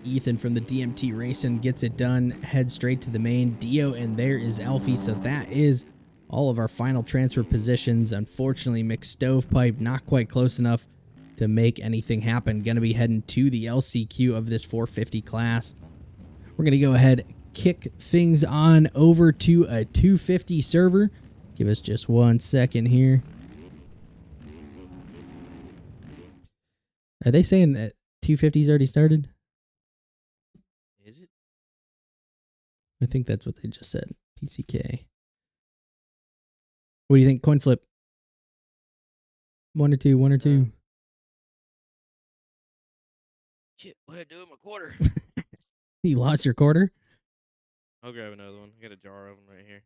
Ethan from the DMT Racing gets it done. Head straight to the main. Dio, and there is Alfie. So that is all of our final transfer positions. Unfortunately, McStovepipe not quite close enough to make anything happen. Gonna be heading to the LCQ of this 450 class. We're gonna go ahead, kick things on over to a 250 server. Give us just 1 second here. Are they saying that 250's already started? Is it? I think that's what they just said. PCK. What do you think? Coin flip. 1 or 2, 1 or 2. Shit, what did I do with my quarter? You lost your quarter? I'll grab another one. I got a jar of them right here.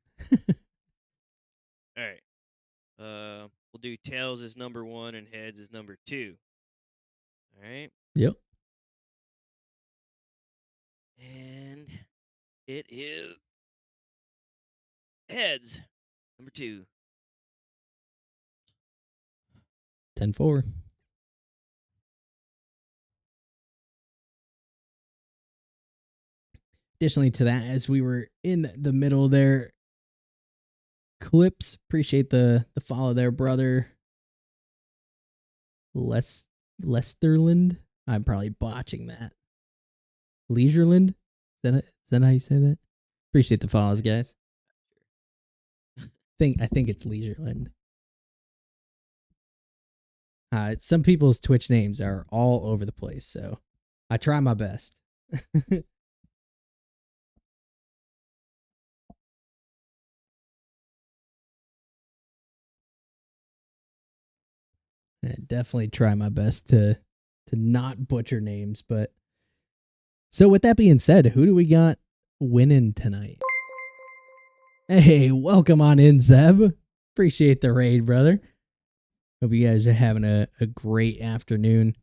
All right. We'll do tails as number 1 and heads as number 2. All right. Yep. And it is heads number 2. 10-4. Additionally to that, as we were in the middle there, Clips, appreciate the follow there, brother. Lesterland. I'm probably botching that. Leisureland? Is that how you say that? Appreciate the follows, guys. I think it's Leisureland. Some people's Twitch names are all over the place, so I try my best. I definitely try my best to not butcher names, but so with that being said, who do we got winning tonight? Hey, welcome on in, Zeb. Appreciate the raid, brother. Hope you guys are having a great afternoon.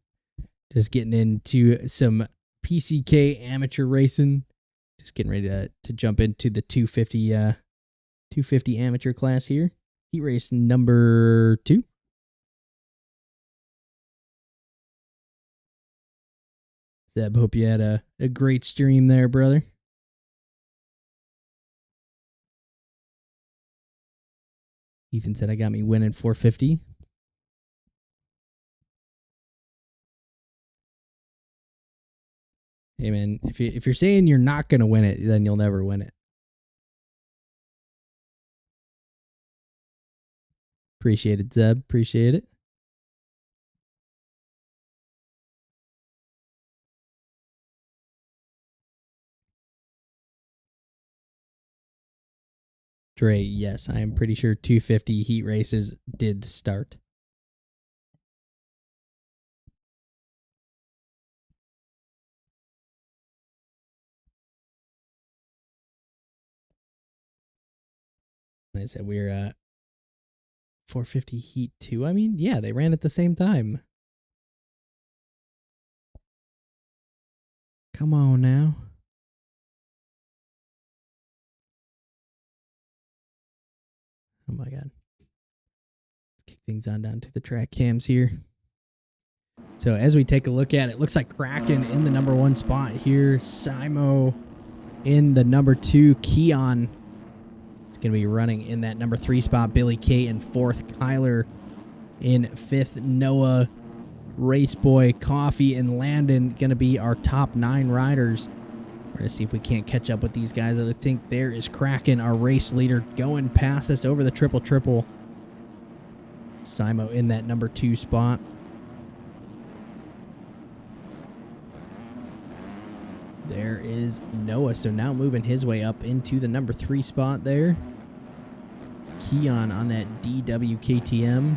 Just getting into some PCK amateur racing. Just getting ready to jump into the 250 amateur class here. Heat race number 2. Zeb, hope you had a great stream there, brother. Ethan said I got me winning 450. Hey man, if you're saying you're not gonna win it, then you'll never win it. Appreciate it, Zeb. Appreciate it. Dre, yes, I am pretty sure 250 heat races did start. Like I said, we're 450 heat 2. I mean, yeah, they ran at the same time. Come on now. Oh my God. Kick things on down to the track cams here. So as we take a look at it, looks like Kraken in the number 1 spot here. Simo in the number 2. Keon is going to be running in that number 3 spot. Billy K in 4th. Kyler in 5th. Noah, Raceboy, Coffee, and Landon going to be our top 9 riders. We're going to see if we can't catch up with these guys. I think there is Kraken, our race leader, going past us over the triple. Simo in that number 2 spot. There is Noah, so now moving his way up into the number 3 spot there. Keon on that DWKTM.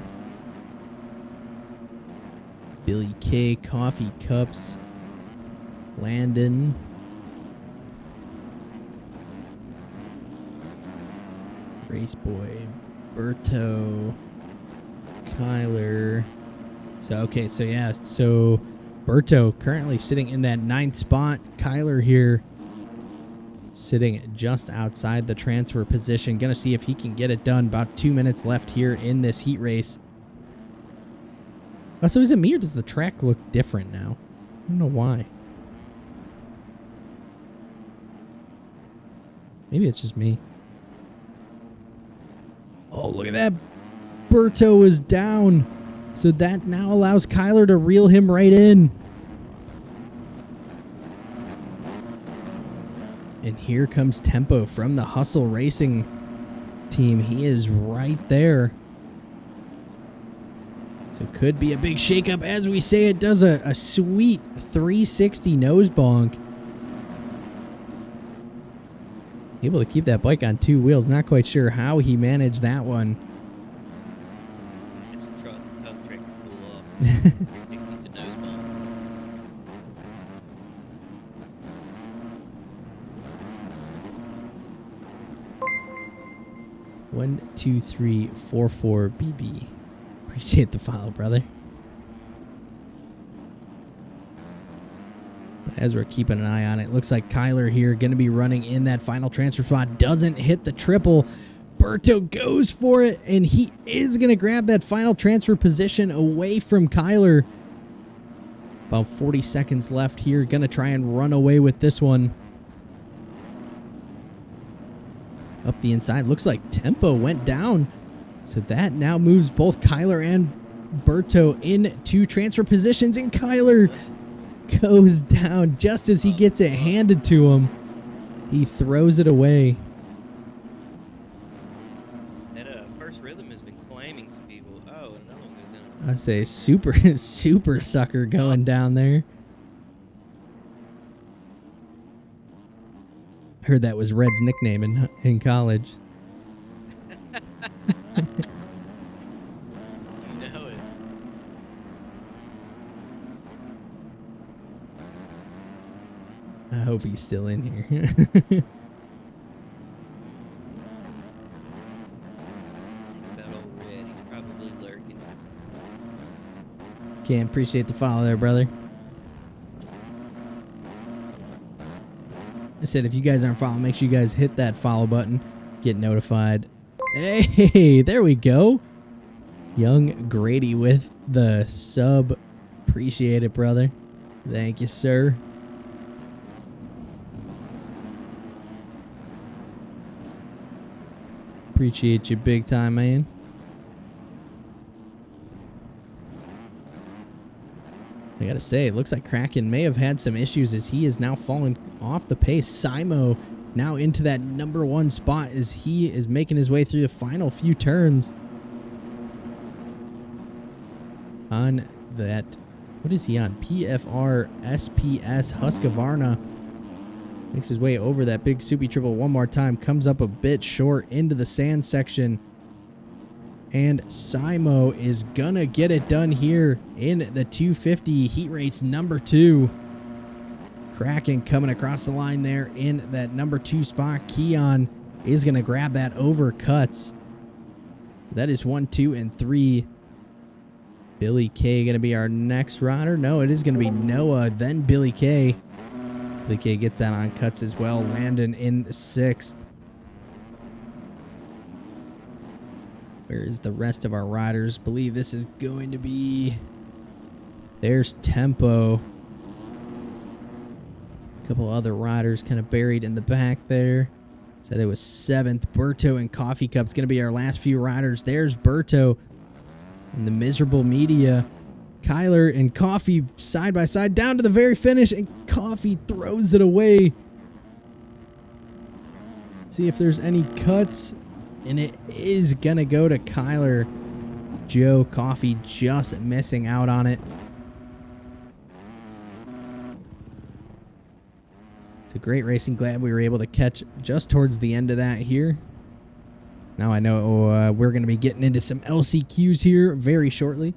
Billy K, Coffee Cups, Landon. Raceboy, Berto, Kyler. So Berto currently sitting in that 9th spot. Kyler here sitting just outside the transfer position. Gonna see if he can get it done. About 2 minutes left here in this heat race. Oh, so is it me or does the track look different now? I don't know why. Maybe it's just me. Oh, look at that. Berto is down. So that now allows Kyler to reel him right in. And here comes Tempo from the Hustle Racing team. He is right there. So it could be a big shakeup. As we say, it does a sweet 360 nose bonk. Able to keep that bike on 2 wheels. Not quite sure how he managed that one. It's a tough trick to pull off. 360 to nose bump. One, 2, 3, 4, 4 BB. Appreciate the follow, brother. As we're keeping an eye on it, looks like Kyler here going to be running in that final transfer spot. Doesn't hit the triple. Berto goes for it, and he is going to grab that final transfer position away from Kyler. About 40 seconds left here. Going to try and run away with this one. Up the inside. Looks like Tempo went down. So that now moves both Kyler and Berto into transfer positions, and Kyler goes down just as he gets it handed to him. He throws it away. That first rhythm has been claiming some people. Oh, and another one goes down. I say super sucker going down there. I heard that was Red's nickname in college. You know it. I hope he's still in here. Think about old Red. He's probably lurking. Can't appreciate the follow there, brother. I said if you guys aren't following, make sure you guys hit that follow button. Get notified. Hey, there we go. Young Grady with the sub. Appreciate it, brother. Thank you, sir. Appreciate you big time, man. I gotta say, it looks like Kraken may have had some issues as he is now falling off the pace. Simo now into that number 1 spot as he is making his way through the final few turns. On that, what is he on? PFR SPS Husqvarna. Makes his way over that big soupy triple one more time. Comes up a bit short into the sand section. And Simo is gonna get it done here in the 250 heat race number 2. Kraken coming across the line there in that number 2 spot. Keon is gonna grab that over Cuts. So that is 1, 2, and 3. Billy K gonna be our next rider. No, it is gonna be Noah, then Billy K. Billy K gets that on Cuts as well. Landon in 6th. Where is the rest of our riders? Believe this is going to be... There's Tempo. A couple other riders kind of buried in the back there. Said it was 7th. Berto and Coffee Cup's going to be our last few riders. There's Berto and the miserable media. Kyler and Coffee side by side down to the very finish, and Coffee throws it away. See if there's any cuts, and it is going to go to Kyler. Joe Coffee just missing out on it. It's a great racing. Glad we were able to catch just towards the end of that here. Now I know we're going to be getting into some LCQs here very shortly.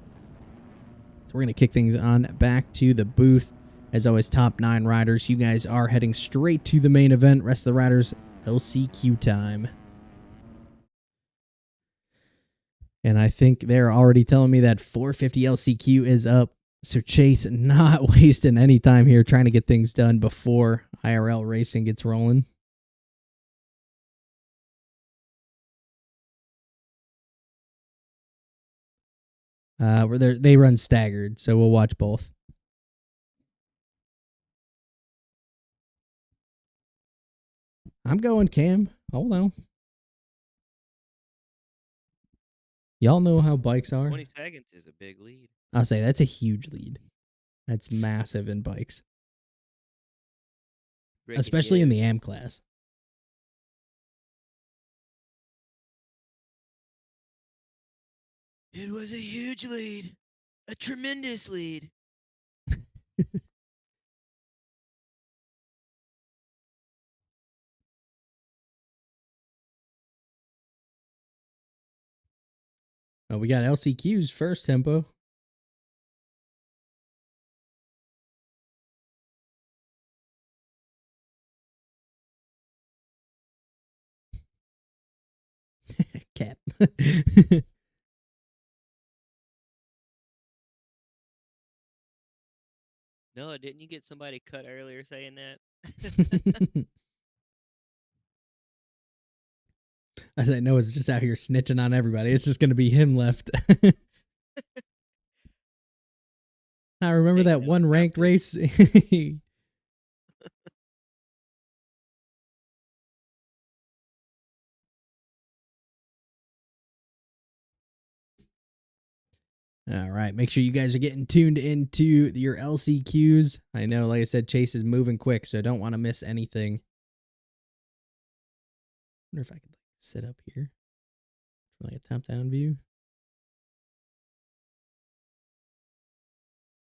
So we're going to kick things on back to the booth. As always, top 9 riders. You guys are heading straight to the main event. Rest of the riders, LCQ time. And I think they're already telling me that 450 LCQ is up. So Chase not wasting any time here trying to get things done before IRL racing gets rolling. They run staggered, so we'll watch both. I'm going Cam. Hold on. Y'all know how bikes are. 20 seconds is a big lead. I'll say that's a huge lead. That's massive in bikes. Breaking Especially in news. the AM class. It was a huge lead. A tremendous lead. Oh, we got LCQs first, Tempo. Cap. No, didn't you get somebody cut earlier saying that? I said, Noah's just out here snitching on everybody. It's just going to be him left. I remember Hey, that no, one not ranked me. race. All right. Make sure you guys are getting tuned into your LCQs. I know, like I said, Chase is moving quick, so don't want to miss anything. Wonder if I could sit up here for like a top-down view.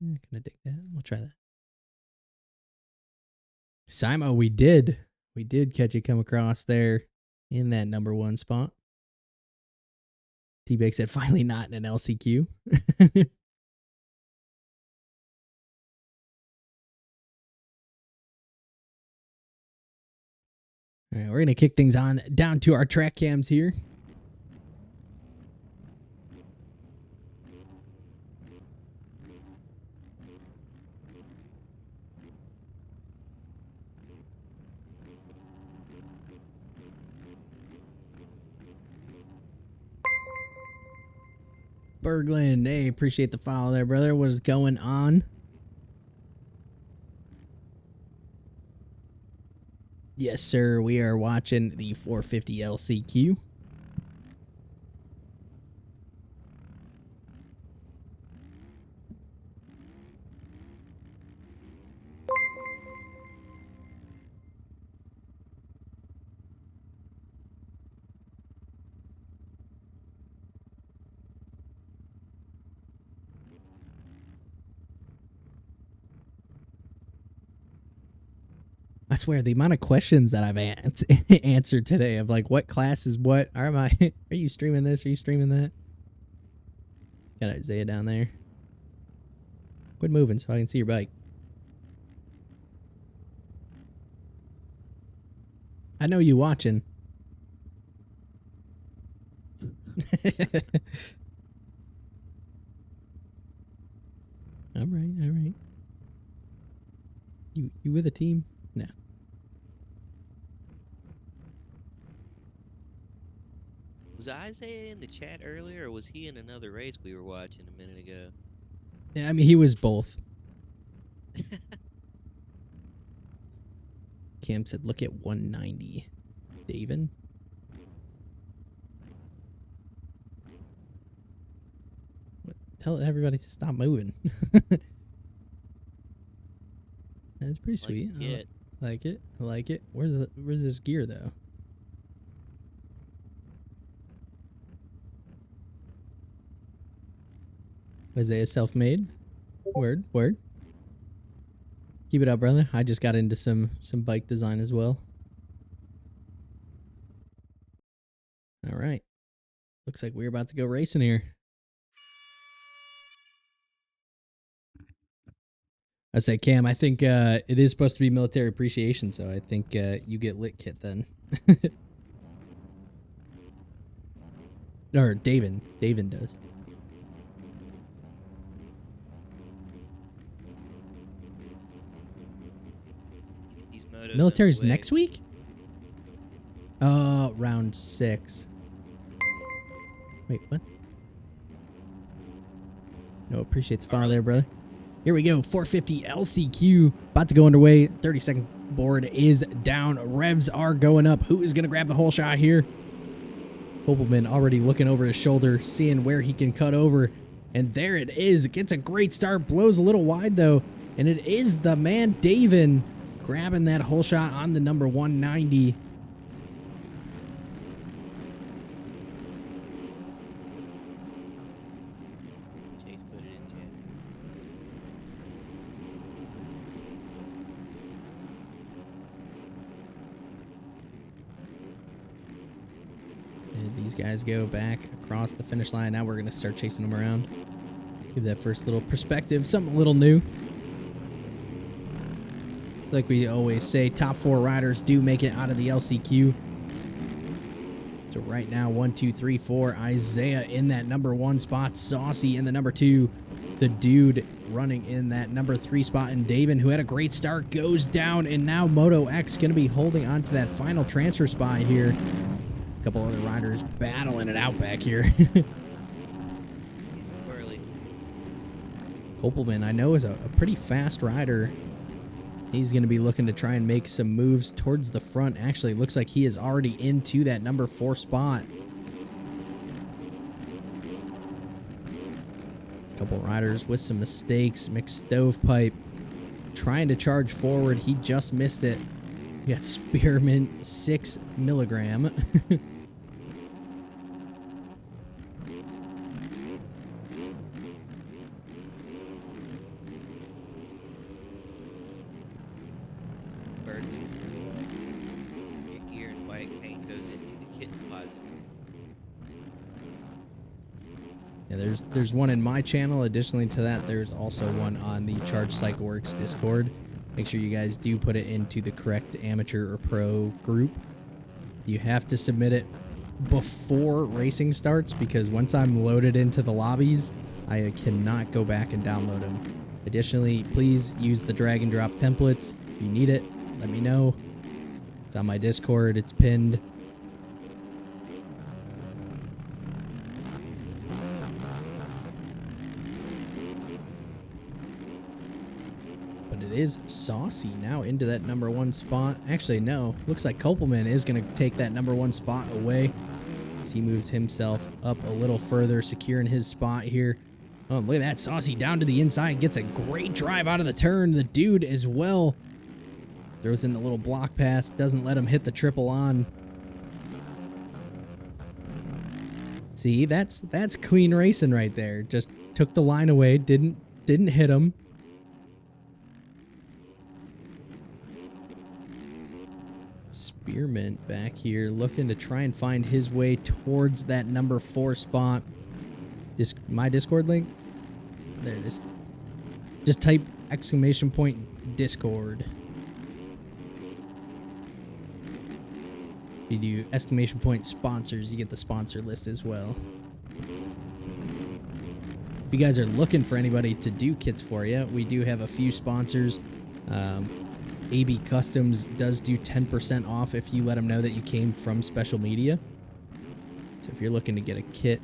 Yeah, can I dig that? We'll try that. Simo, we did. We did catch you come across there in that number 1 spot. T-Bake said, finally not in an LCQ. All right, we're going to kick things on down to our track cams here. Berglund, hey, appreciate the follow there, brother. What is going on? Yes, sir. We are watching the 450 LCQ. I swear, the amount of questions that I've answered today of like, what class is what? Are you streaming this? Are you streaming that? Got Isaiah down there. Quit moving so I can see your bike. I know you watching. All right, all right. You with a team? No. Was Isaiah in the chat earlier, or was he in another race we were watching a minute ago? Yeah, I mean, he was both. Cam said, look at 190. David? What? Tell everybody to stop moving. That's pretty Like sweet. the kit. I like it. I like it. Where's this gear though? Isaiah self-made. Word. Keep it up, brother. I just got into some bike design as well. All right. Looks like we're about to go racing here. I say, Cam, I think it is supposed to be military appreciation, so I think you get lit kit then. Or David. David does. These motos Military's underway. next week? Round 6. Wait, what? No, appreciate the follow there, brother. Here we go. 450 LCQ about to go underway. 30-second board is down. Revs are going up. Who is going to grab the whole shot here? Kopelman already looking over his shoulder, seeing where he can cut over. And there it is. It gets a great start. Blows a little wide, though. And it is the man, Davin, grabbing that whole shot on the number 190. Chase put it in chat. And these guys go back across the finish line. Now we're going to start chasing them around. Give that first little perspective, something a little new. It's like we always say, top 4 riders do make it out of the LCQ. So right now, 1, 2, 3, 4. Isaiah in that number 1 spot. Saucy in the number 2. The dude running in that number 3 spot. And Davin, who had a great start, goes down. And now Moto X going to be holding on to that final transfer spot here. A couple other riders battling it out back here. Early. Kopelman, I know, is a pretty fast rider. He's going to be looking to try and make some moves towards the front. Actually, looks like he is already into that number 4 spot. Couple riders with some mistakes. Mixed stovepipe trying to charge forward. He just missed it. We got Spearmint 6 milligram. Your gear and white paint goes into the kit deposit. Yeah, there's one in my channel. Additionally to that, there's also one on the Charge Cycle Works Discord. Make sure you guys do put it into the correct amateur or pro group. You have to submit it before racing starts, because once I'm loaded into the lobbies, I cannot go back and download them. Additionally, please use the drag and drop templates. If you need it, let me know. It's on my Discord. It's pinned. But it is Saucy now into that number 1 spot. Actually, no. Looks like Kopelman is going to take that number 1 spot away as he moves himself up a little further, securing his spot here. Oh, look at that. Saucy down to the inside. Gets a great drive out of the turn. The dude as well throws in the little block pass. Doesn't let him hit the triple on. See, that's clean racing right there. Just took the line away. Didn't hit him. Spearmint back here looking to try and find his way towards that number 4 spot. My Discord link? There it is. Just type !Discord. If you do ! Sponsors, you get the sponsor list as well. If you guys are looking for anybody to do kits for you, we do have a few sponsors. AB Customs does do 10% off if you let them know that you came from Special Media. So if you're looking to get a kit,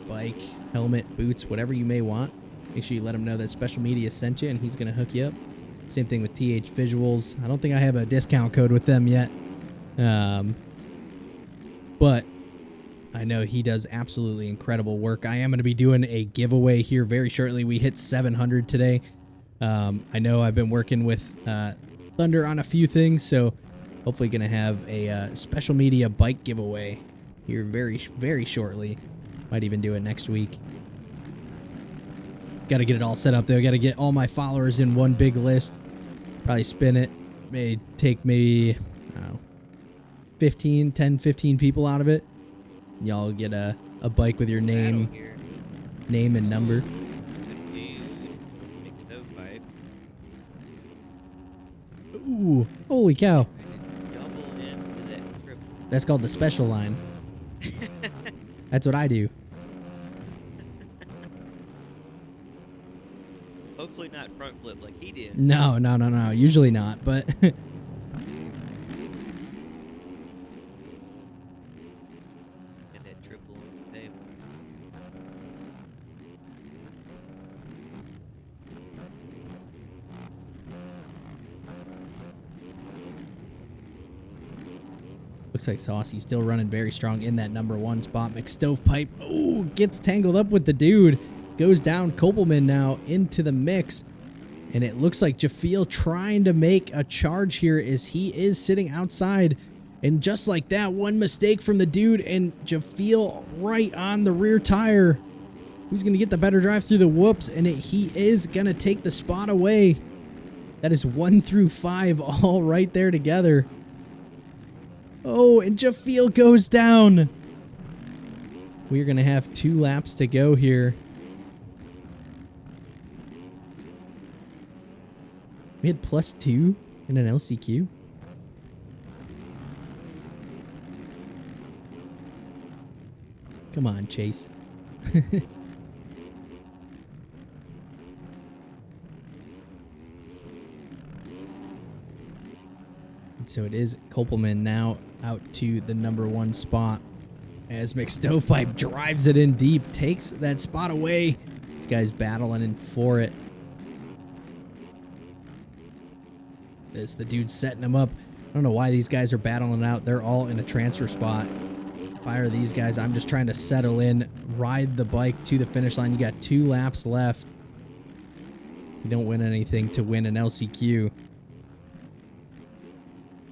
bike, helmet, boots, whatever you may want, make sure you let him know that Special Media sent you and he's going to hook you up. Same thing with TH Visuals. I don't think I have a discount code with them yet. But I know he does absolutely incredible work. I am going to be doing a giveaway here very shortly. We hit 700 today. I know I've been working with Thunder on a few things, so hopefully going to have a Special Media bike giveaway here very, very shortly. Might even do it next week. Got to get it all set up, though. Got to get all my followers in one big list. Probably spin it. May take maybe, I don't know, 10, 15 people out of it. Y'all get a bike with your name and number. Big stovepipe. Ooh, holy cow. Double him to that triple. That's called the special line. That's what I do. Hopefully not front flip like he did. No. Usually not, but Get that triple on the table. looks like Saucy's still running very strong in that number 1 spot. McStovepipe, oh, gets tangled up with the dude. Goes down. Kopelman now into the mix. And it looks like Jafiel trying to make a charge here as he is sitting outside. And just like that, one mistake from the dude and Jafiel right on the rear tire. Who's going to get the better drive through the whoops? And he is going to take the spot away. That is 1 through 5 all right there together. Oh, and Jafiel goes down. We're going to have 2 laps to go here. We had +2 in an LCQ. Come on, Chase. And so it is Kopelman now out to the number 1 spot as McStovepipe drives it in deep, takes that spot away. This guy's battling in for it. This the dude setting him up. I don't know why these guys are battling out. They're all in a transfer spot. Fire these guys. I'm just trying to settle in, ride the bike to the finish line. You got 2 laps left. You don't win anything to win an LCQ.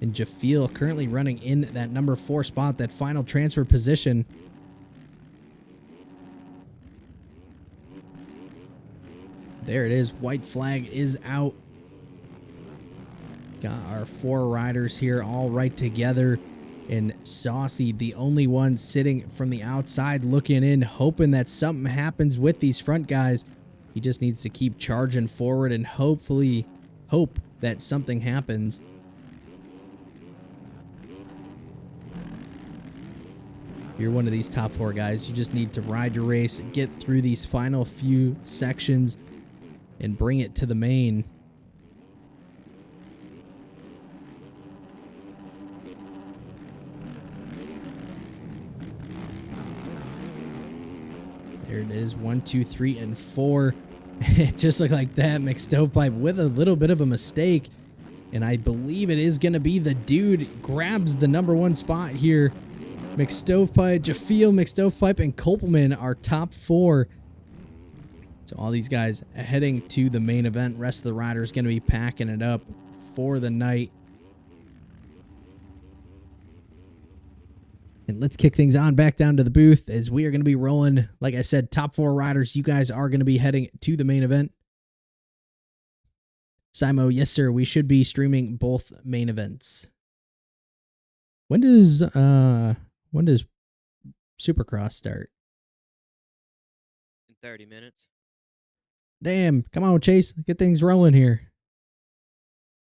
And Jafiel currently running in that number 4 spot, that final transfer position. There it is. White flag is out. Got our 4 riders here all right together. And Saucy, the only one sitting from the outside looking in, hoping that something happens with these front guys. He just needs to keep charging forward and hopefully hope that something happens. If you're one of these top 4 guys, you just need to ride your race, get through these final few sections, and bring it to the main. There it is, 1, 2, 3, and 4. It just looked like that. McStovepipe with a little bit of a mistake. And I believe it is going to be the dude grabs the number 1 spot here. McStovepipe, Jafiel, McStovepipe, and Kopelman are top 4. So all these guys heading to the main event. Rest of the riders going to be packing it up for the night. And let's kick things on back down to the booth as we are going to be rolling. Like I said, top 4 riders. You guys are going to be heading to the main event. Simo, yes, sir. We should be streaming both main events. When does Supercross start? In 30 minutes. Damn. Come on, Chase. Get things rolling here.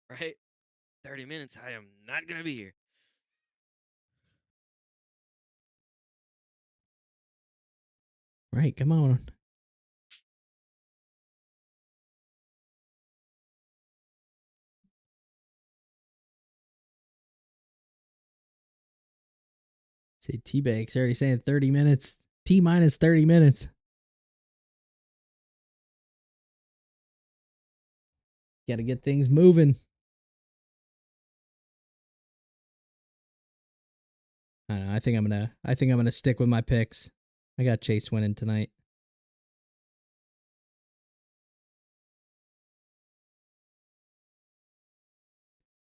Right? 30 minutes. I am not going to be here. Right. Come on. See, T-Bag's already saying 30 minutes. T minus 30 minutes. Got to get things moving. I don't know. I think I'm gonna stick with my picks. I got Chase winning tonight.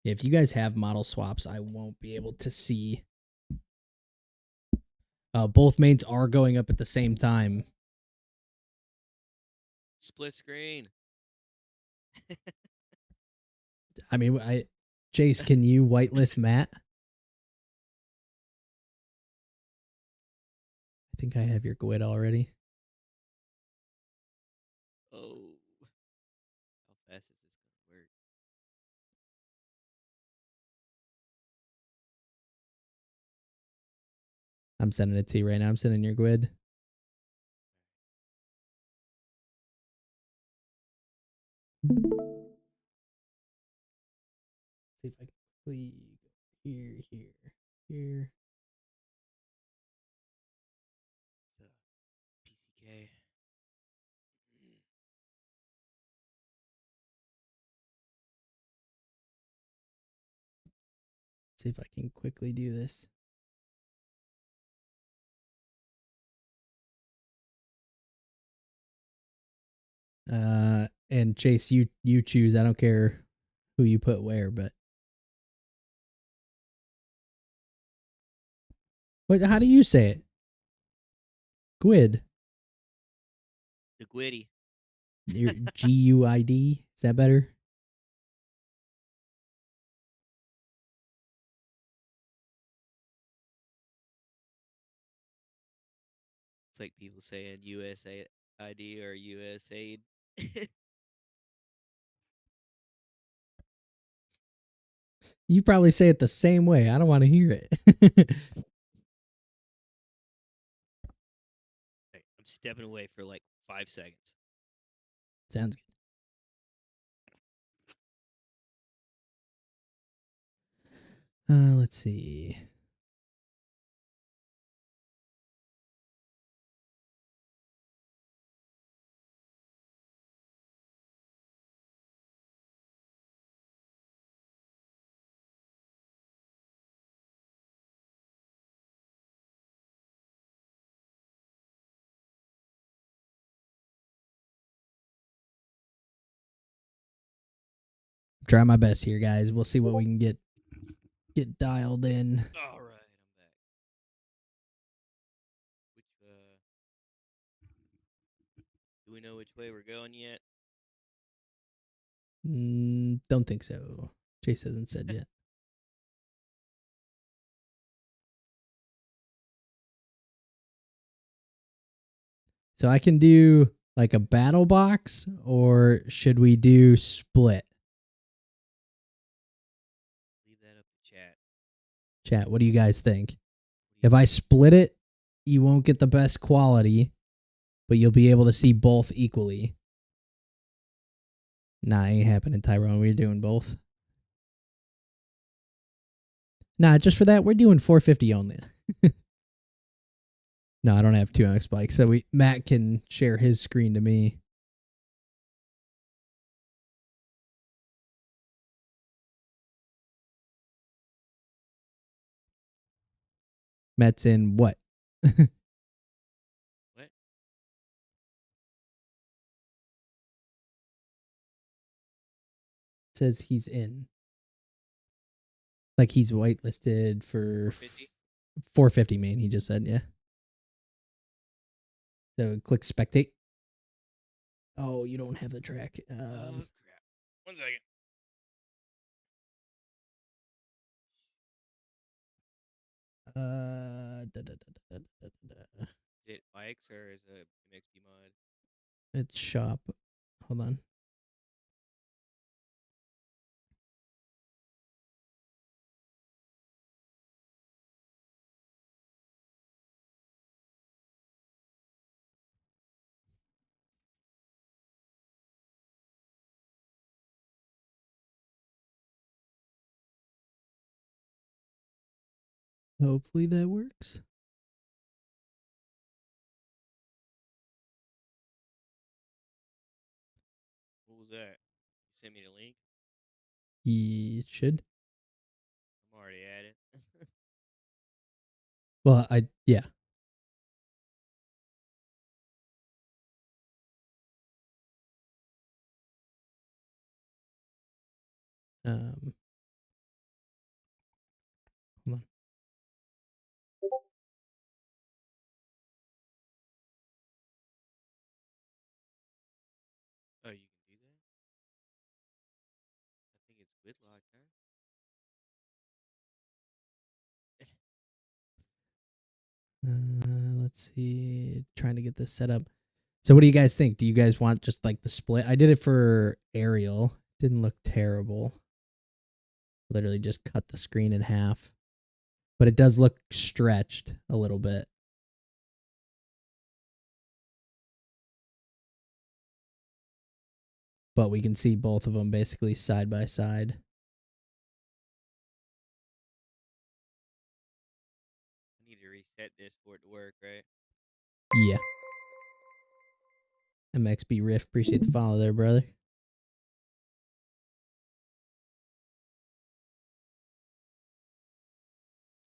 If you guys have model swaps, I won't be able to see. Both mains are going up at the same time. Split screen. I mean, Chase, can you whitelist Matt? I think I have your GUID already. Oh. How fast is this going to work? I'm sending it to you right now. I'm sending your GUID. See if I can quickly go here. PCK. See if I can quickly do this. And Chase, you choose. I don't care who you put where, but what? How do you say it? GUID. The Gwitty. Your GUID. Is that better? It's like people saying USA ID or USA. You probably say it the same way. I don't want to hear it. I'm stepping away for like 5 seconds. Sounds good. Let's see. Try my best here, guys. We'll see what we can get dialed in. All right, I'm back. Which do we know which way we're going yet? Don't think so. Chase hasn't said yet. So I can do like a battle box, or should we do split? Leave that up to chat. Chat, what do you guys think? If I split it, you won't get the best quality, but you'll be able to see both equally. Nah, ain't happening, Tyrone. We're doing both. Nah, just for that, we're doing 450 only. No, I don't have 2 spikes, so Matt can share his screen to me. Matt's in what? What? Says he's in. Like he's whitelisted for 450? 450 main, he just said, yeah. So click spectate. Oh, you don't have the track. Oh, crap. 1 second. Is it bikes or is it MXP mod? It's shop. Hold on. Hopefully that works. What was that? You sent me the link? It should. I'm already at it. Well, yeah. Hold on. Oh, you can do that? I think it's Whitlock, huh? Let's see. Trying to get this set up. So what do you guys think? Do you guys want just like the split? I did it for Ariel. Didn't look terrible. Literally just cut the screen in half. But it does look stretched a little bit. But we can see both of them basically side by side. I need to reset this for it to work, right? Yeah. MXB Riff, appreciate the follow there, brother.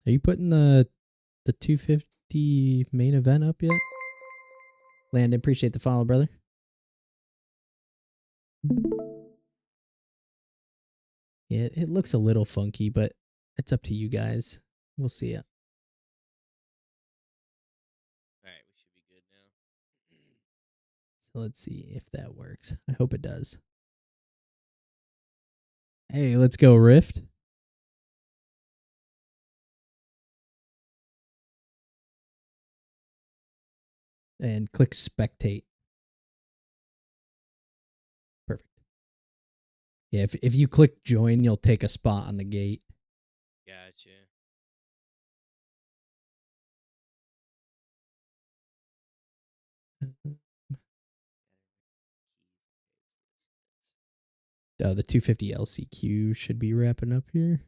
Are you putting the 250 main event up yet? Landon, appreciate the follow, brother. Yeah, it looks a little funky, but it's up to you guys. We'll see it. All right, we should be good now. So let's see if that works. I hope it does. Hey, let's go, Rift. And click spectate. Perfect. Yeah, if you click join, you'll take a spot on the gate. Gotcha. The 250 LCQ should be wrapping up here.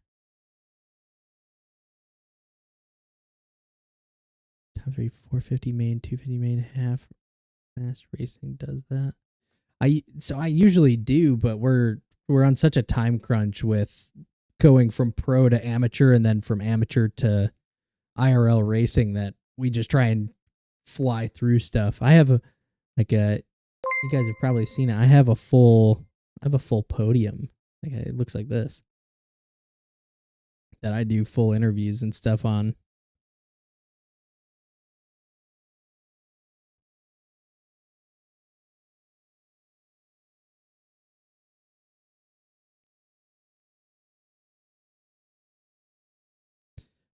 Top 450 main, 250 main, half. Fast racing does that. I usually do, but we're on such a time crunch with going from pro to amateur and then from amateur to IRL racing that we just try and fly through stuff. I have you guys have probably seen it. I have a full podium. Like it looks like this. That I do full interviews and stuff on.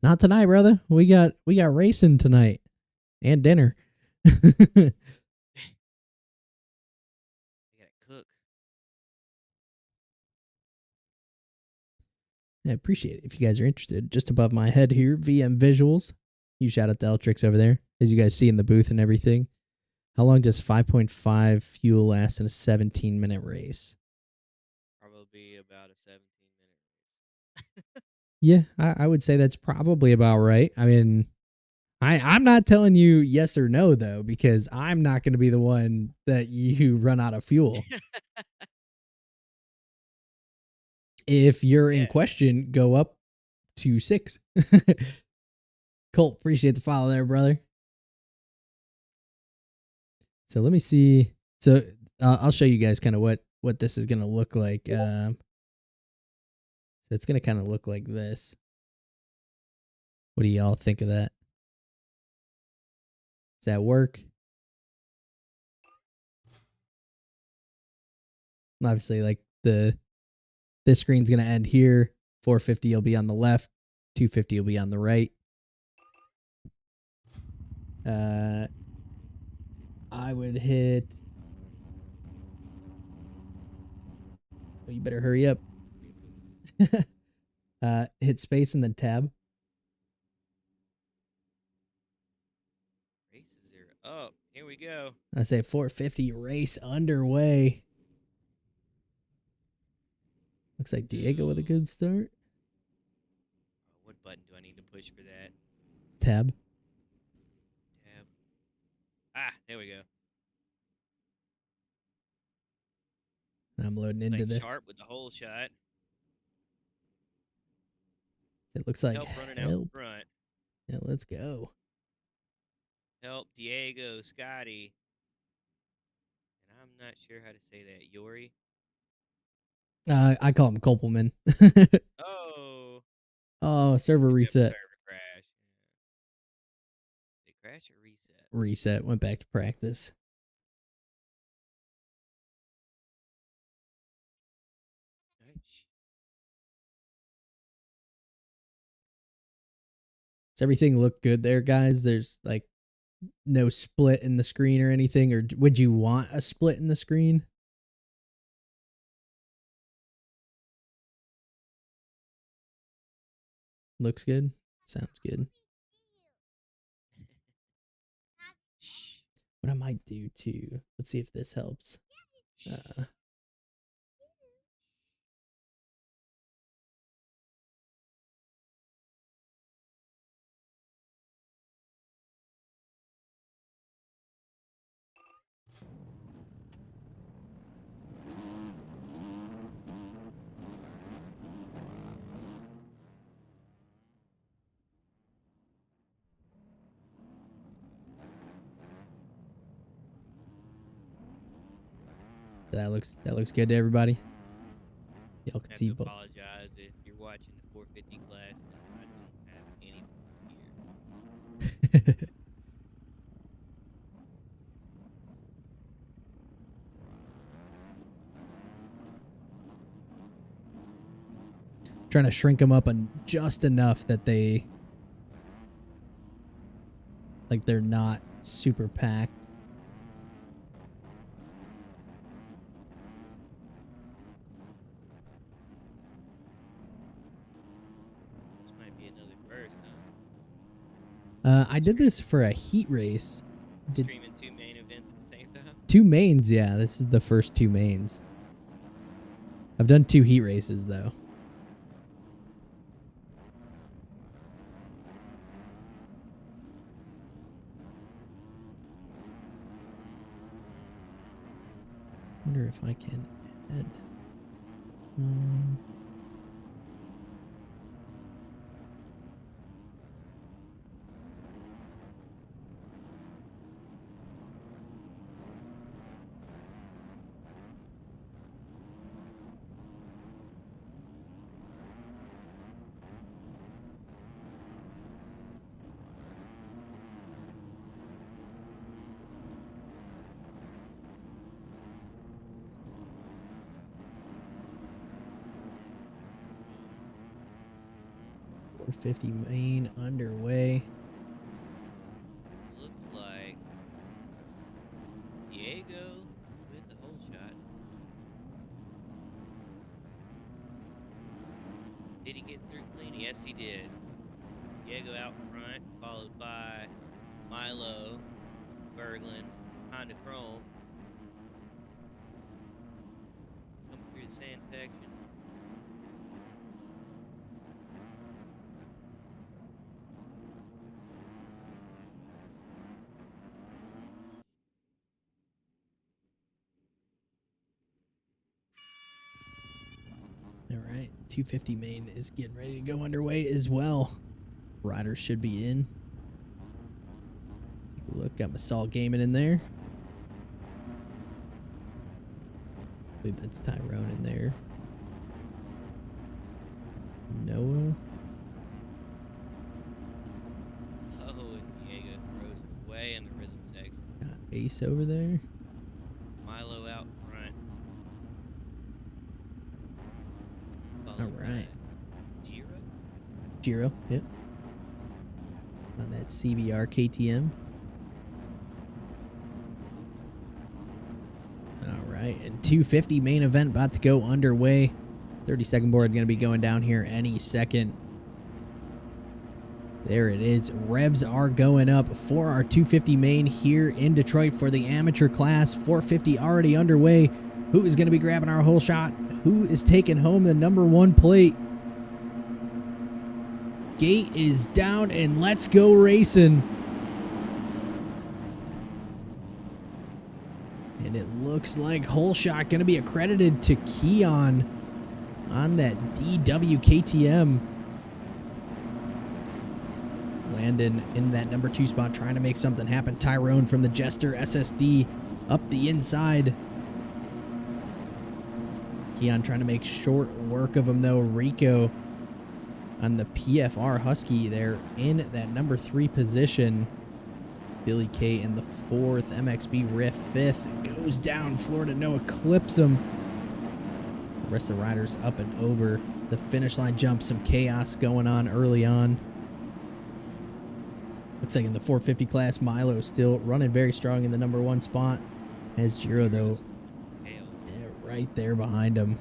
Not tonight, brother. We got racing tonight and dinner. I gotta cook. I appreciate it if you guys are interested. Just above my head here, VM Visuals. You shout out to Eltrix over there, as you guys see in the booth and everything. How long does 5.5 fuel last in a 17-minute race? Probably about a 17-minute race. Yeah, I would say that's probably about right. I mean, I'm not telling you yes or no, though, because I'm not going to be the one that you run out of fuel. If you're in question, go up to 6. Colt, appreciate the follow there, brother. So let me see. So I'll show you guys kind of what this is going to look like. So it's going to kind of look like this. What do y'all think of that? Does that work? Obviously, like this screen's going to end here. 450 will be on the left. 250 will be on the right. I would hit. Oh, you better hurry up. Hit space and then tab. Races are up. Here we go. I say 450 race underway. Looks like Diego with a good start. What button do I need to push for that? Tab. Tab. Ah, there we go. I'm loading into Like the. Sharp with the whole shot. It looks like Help running out help. front. Yeah, let's go. Help Diego, Scotty. And I'm not sure how to say that. Yori. I call him Kopelman. Oh. Oh, server Good job, reset. server crash. Did it crash or reset? Reset. Went back to practice. Nice. Does everything look good there, guys? There's like no split in the screen or anything, or would you want a split in the screen? Looks good. Sounds good. Shh. What I might do too. Let's see if this helps. That looks good to everybody. Y'all I can have see to both. apologize if you're watching the 450 class and I don't have any gear. Trying to shrink them up just enough that they they're not super packed. This might be another first, huh? I did this for a heat race. Streaming 2 main events at the same time. 2 mains, yeah. This is the first 2 mains. I've done 2 heat races though. Wonder if I can add. .450 main underway. Looks like Diego with the whole shot this time. Did he get through clean? Yes, he did. Diego out front, followed by Milo, Berglund, Honda Chrome. Coming through the sand section. All right, 250 main is getting ready to go underway as well. Riders should be in. Take a look, got Masal Gaming in there. I believe that's Tyrone in there. Noah. Oh, and Diego throws it away in the rhythm section. Got Ace over there. Milo out front. All right. Giro? Giro, yep. On that CBR KTM. All right, and 250 main event about to go underway. 30-second board going to be going down here any second. There it is. Revs are going up for our 250 main here in Detroit for the amateur class. 450 already underway. Who is going to be grabbing our whole shot? Who is taking home the #1 plate? Gate is down, and let's go racing. And it looks like Whole Shot going to be accredited to Keon on that DW KTM. Landon in that number 2 spot, trying to make something happen. Tyrone from the Jester SSD up the inside. Keon trying to make short work of him, though. Rico on the PFR Husky there in that number 3 position. Billy K in the 4th. MXB Riff 5th. Goes down. Florida Noah clips him. The rest of the riders up and over the finish line jump. Some chaos going on early on. Looks like in the 450 class, Milo still running very strong in the number 1 spot. As Giro, though, right there behind him.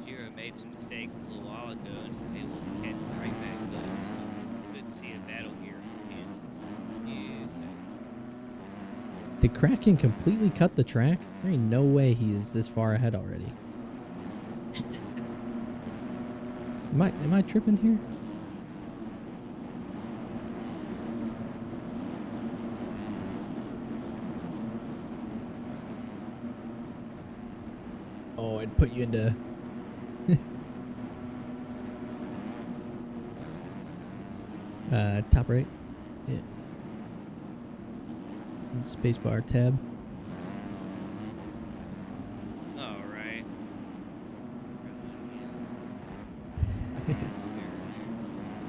Giro made some mistakes a little while ago and he's able to catch it right back up. So good to see a battle here. Did Kraken completely cut the track? There ain't no way he is this far ahead already. Am I tripping here? Oh, I'd put you into... top right. Yeah. And spacebar tab. All right.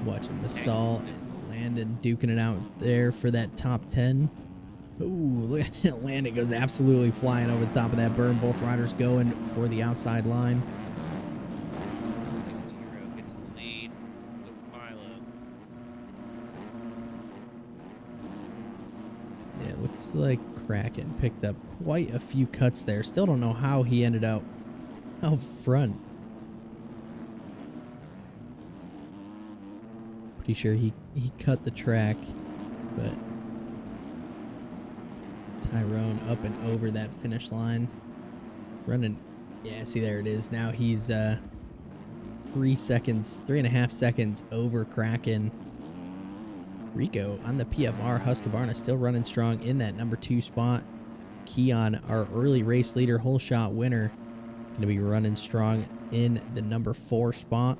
Watching Masal and Landon duking it out there for that top 10. Ooh, look at that. Landon goes absolutely flying over the top of that berm. Both riders going for the outside line. Giro gets the lead with Milo. Yeah, it looks like Kraken picked up quite a few cuts there. Still don't know how he ended up out front. Pretty sure he cut the track, but Tyrone up and over that finish line. Running, yeah, see, there it is. Now he's 3.5 seconds over Kraken. Rico on the PFR Husqvarna still running strong in that number 2 spot. Keon, our early race leader, Whole Shot winner, going to be running strong in the number 4 spot.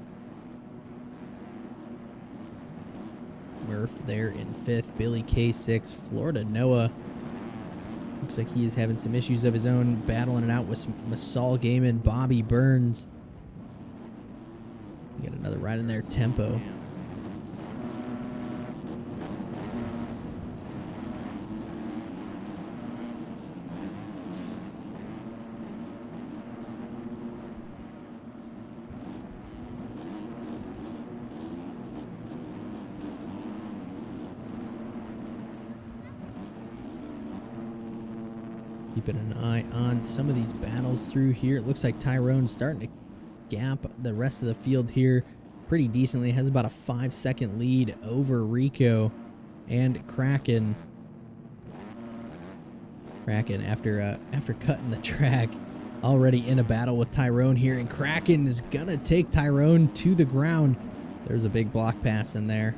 Murph there in 5th. Billy K 6th. Florida Noah looks like he is having some issues of his own, battling it out with Masal Gaiman, Bobby Burns. We got another ride in there, Tempo. Keeping an eye on some of these battles through here. It looks like Tyrone's starting to gap the rest of the field here pretty decently. Has about a 5-second lead over Rico and Kraken. Kraken, after cutting the track, already in a battle with Tyrone here, and Kraken is gonna take Tyrone to the ground. There's a big block pass in there.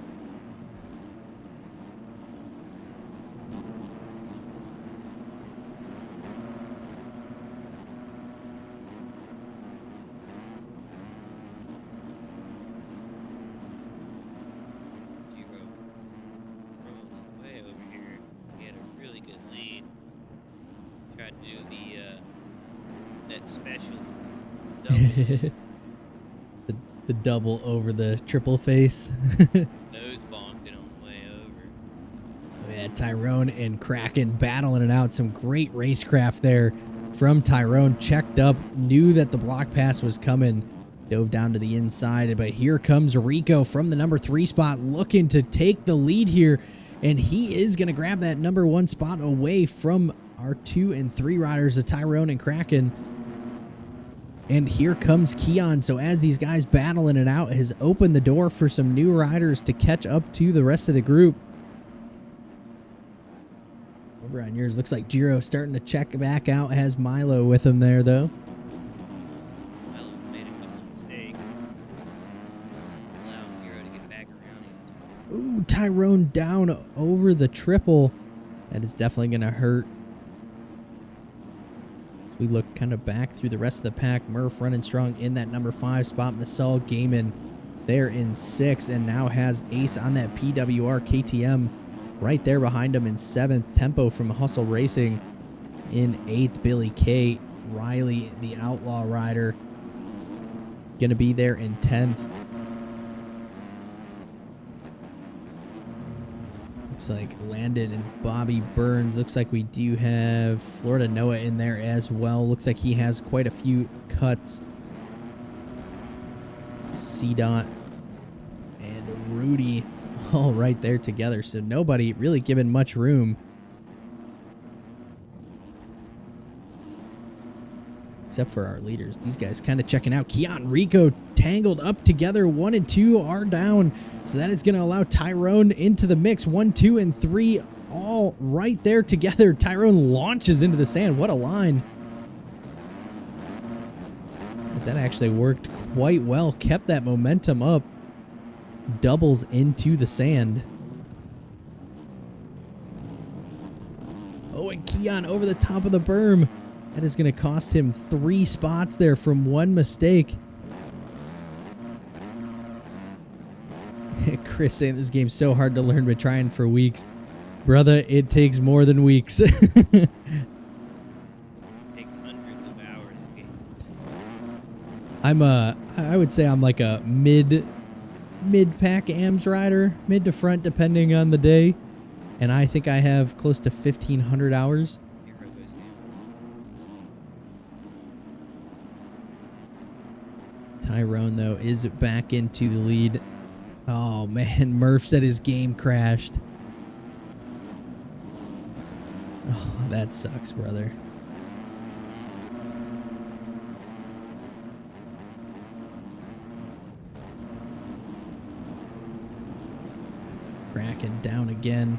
Special the double over the triple face. Nose bonked it on the way over. Yeah, Tyrone and Kraken battling it out. Some great racecraft there from Tyrone. Checked up, knew that the block pass was coming, dove down to the inside. But here comes Rico from the number 3 spot, looking to take the lead here, and he is going to grab that number 1 spot away from our 2 and 3 riders of Tyrone and Kraken. And here comes Keon. So as these guys battling it out, has opened the door for some new riders to catch up to the rest of the group. Over on yours, looks like Giro starting to check back out. Has Milo with him there, though. Milo made a couple of mistakes. Tyrone down over the triple. That is definitely going to hurt. As we look kind of back through the rest of the pack, Murph running strong in that number 5 spot. Masal Gaiman there in 6, and now has Ace on that PWR KTM right there behind him in 7th. Tempo from Hustle Racing in 8th. Billy K. Riley, the Outlaw rider, going to be there in 10th. Looks like Landon and Bobby Burns. Looks like we do have Florida Noah in there as well. Looks like he has quite a few cuts. C-Dot and Rudy all right there together. So nobody really given much room. Except for our leaders. These guys kind of checking out. Keon, Rico tangled up together. 1 and 2 are down. So that is going to allow Tyrone into the mix. 1, 2, and 3 all right there together. Tyrone launches into the sand. What a line. As that actually worked quite well. Kept that momentum up. Doubles into the sand. Oh, and Keon over the top of the berm. That is going to cost him 3 spots there from one mistake. Chris saying this game's so hard to learn, but trying for weeks. Brother, it takes more than weeks. Takes hundreds of hours of game. I would say I'm like a mid-pack AMS rider, mid to front depending on the day. And I think I have close to 1,500 hours. Tyrone, though, is back into the lead. Oh, man. Murph said his game crashed. Oh, that sucks, brother. Kraken down again.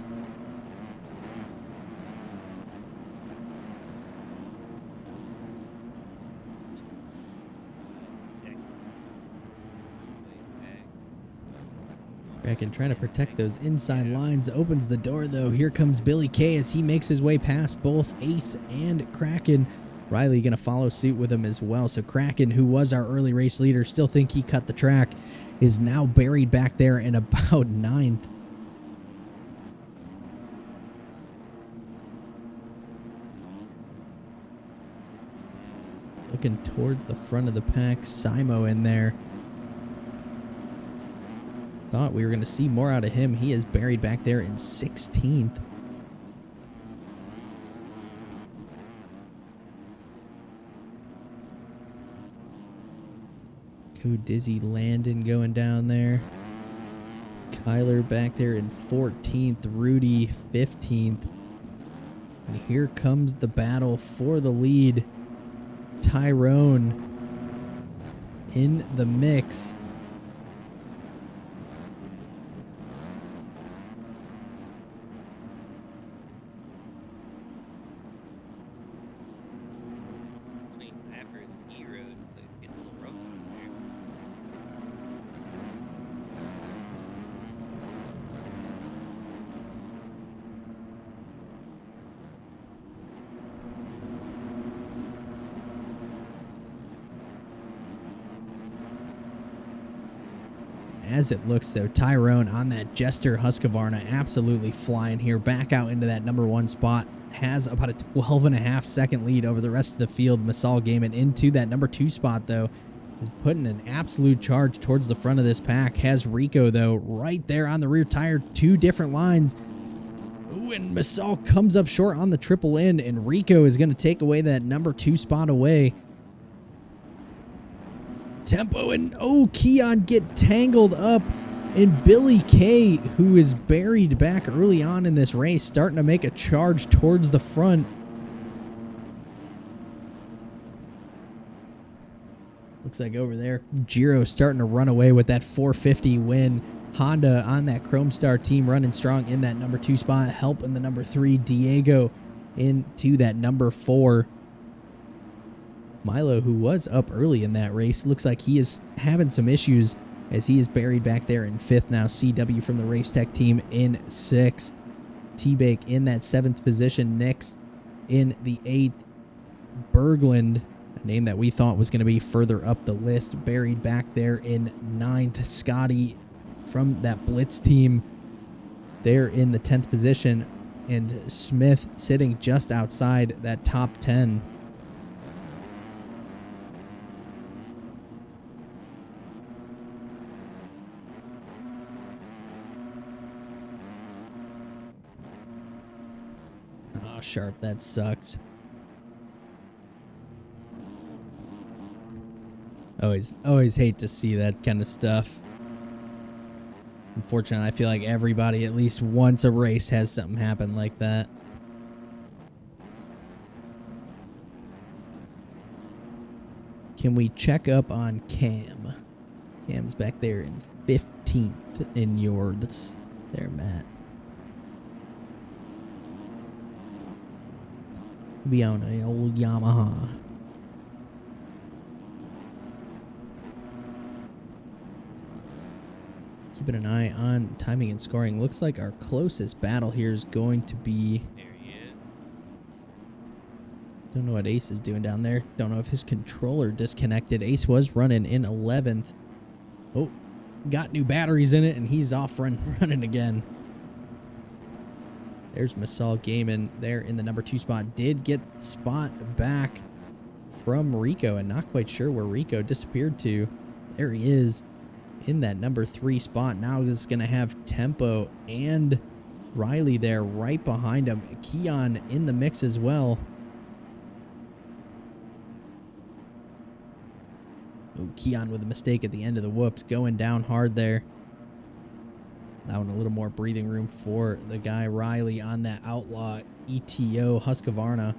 Kraken trying to protect those inside lines. Opens the door, though. Here comes Billy K as he makes his way past both Ace and Kraken. Riley going to follow suit with him as well. So Kraken, who was our early race leader, still think he cut the track, is now buried back there in about 9th. Looking towards the front of the pack. Simo in there. Thought we were going to see more out of him. He is buried back there in 16th. Dizzy Landon going down there. Kyler back there in 14th. Rudy 15th. And here comes the battle for the lead. Tyrone in the mix. As it looks, though, Tyrone on that Jester Husqvarna absolutely flying here. Back out into that number 1 spot. Has about a 12.5 second lead over the rest of the field. Masal Gaiman into that number 2 spot, though. Is putting an absolute charge towards the front of this pack. Has Rico, though, right there on the rear tire. 2 different lines. Ooh, and Masal comes up short on the triple end. And Rico is going to take away that number 2 spot away. Tempo and Keon get tangled up, and Billy K, who is buried back early on in this race, starting to make a charge towards the front. Looks like over there, Giro starting to run away with that 450 win. Honda on that Chrome Star team running strong in that number 2 spot, helping the number 3 Diego into that number 4. Milo, who was up early in that race, looks like he is having some issues as he is buried back there in 5th now. CW from the Race Tech team in 6th. T-Bake in that 7th position. Nix in the 8th. Berglund, a name that we thought was going to be further up the list, buried back there in 9th. Scotty from that Blitz team there in the 10th position. And Smith sitting just outside that top 10. Oh, Sharp, that sucks. Always hate to see that kind of stuff. Unfortunately, I feel like everybody at least once a race has something happen like that. Can we check up on Cam? Cam's back there in 15th in yours. There, Matt. Be on an old Yamaha. Keeping an eye on timing and scoring. Looks like our closest battle here is going to be... There he is. Don't know what Ace is doing down there. Don't know if his controller disconnected. Ace was running in 11th. Oh, got new batteries in it, and he's off running again. There's Masal Gaiman there in the number 2 spot. Did get the spot back from Rico, and not quite sure where Rico disappeared to. There he is in that number 3 spot. Now he's going to have Tempo and Riley there right behind him. Keon in the mix as well. Oh, Keon with a mistake at the end of the whoops, going down hard there. That one a little more breathing room for the guy Riley on that Outlaw ETO Husqvarna.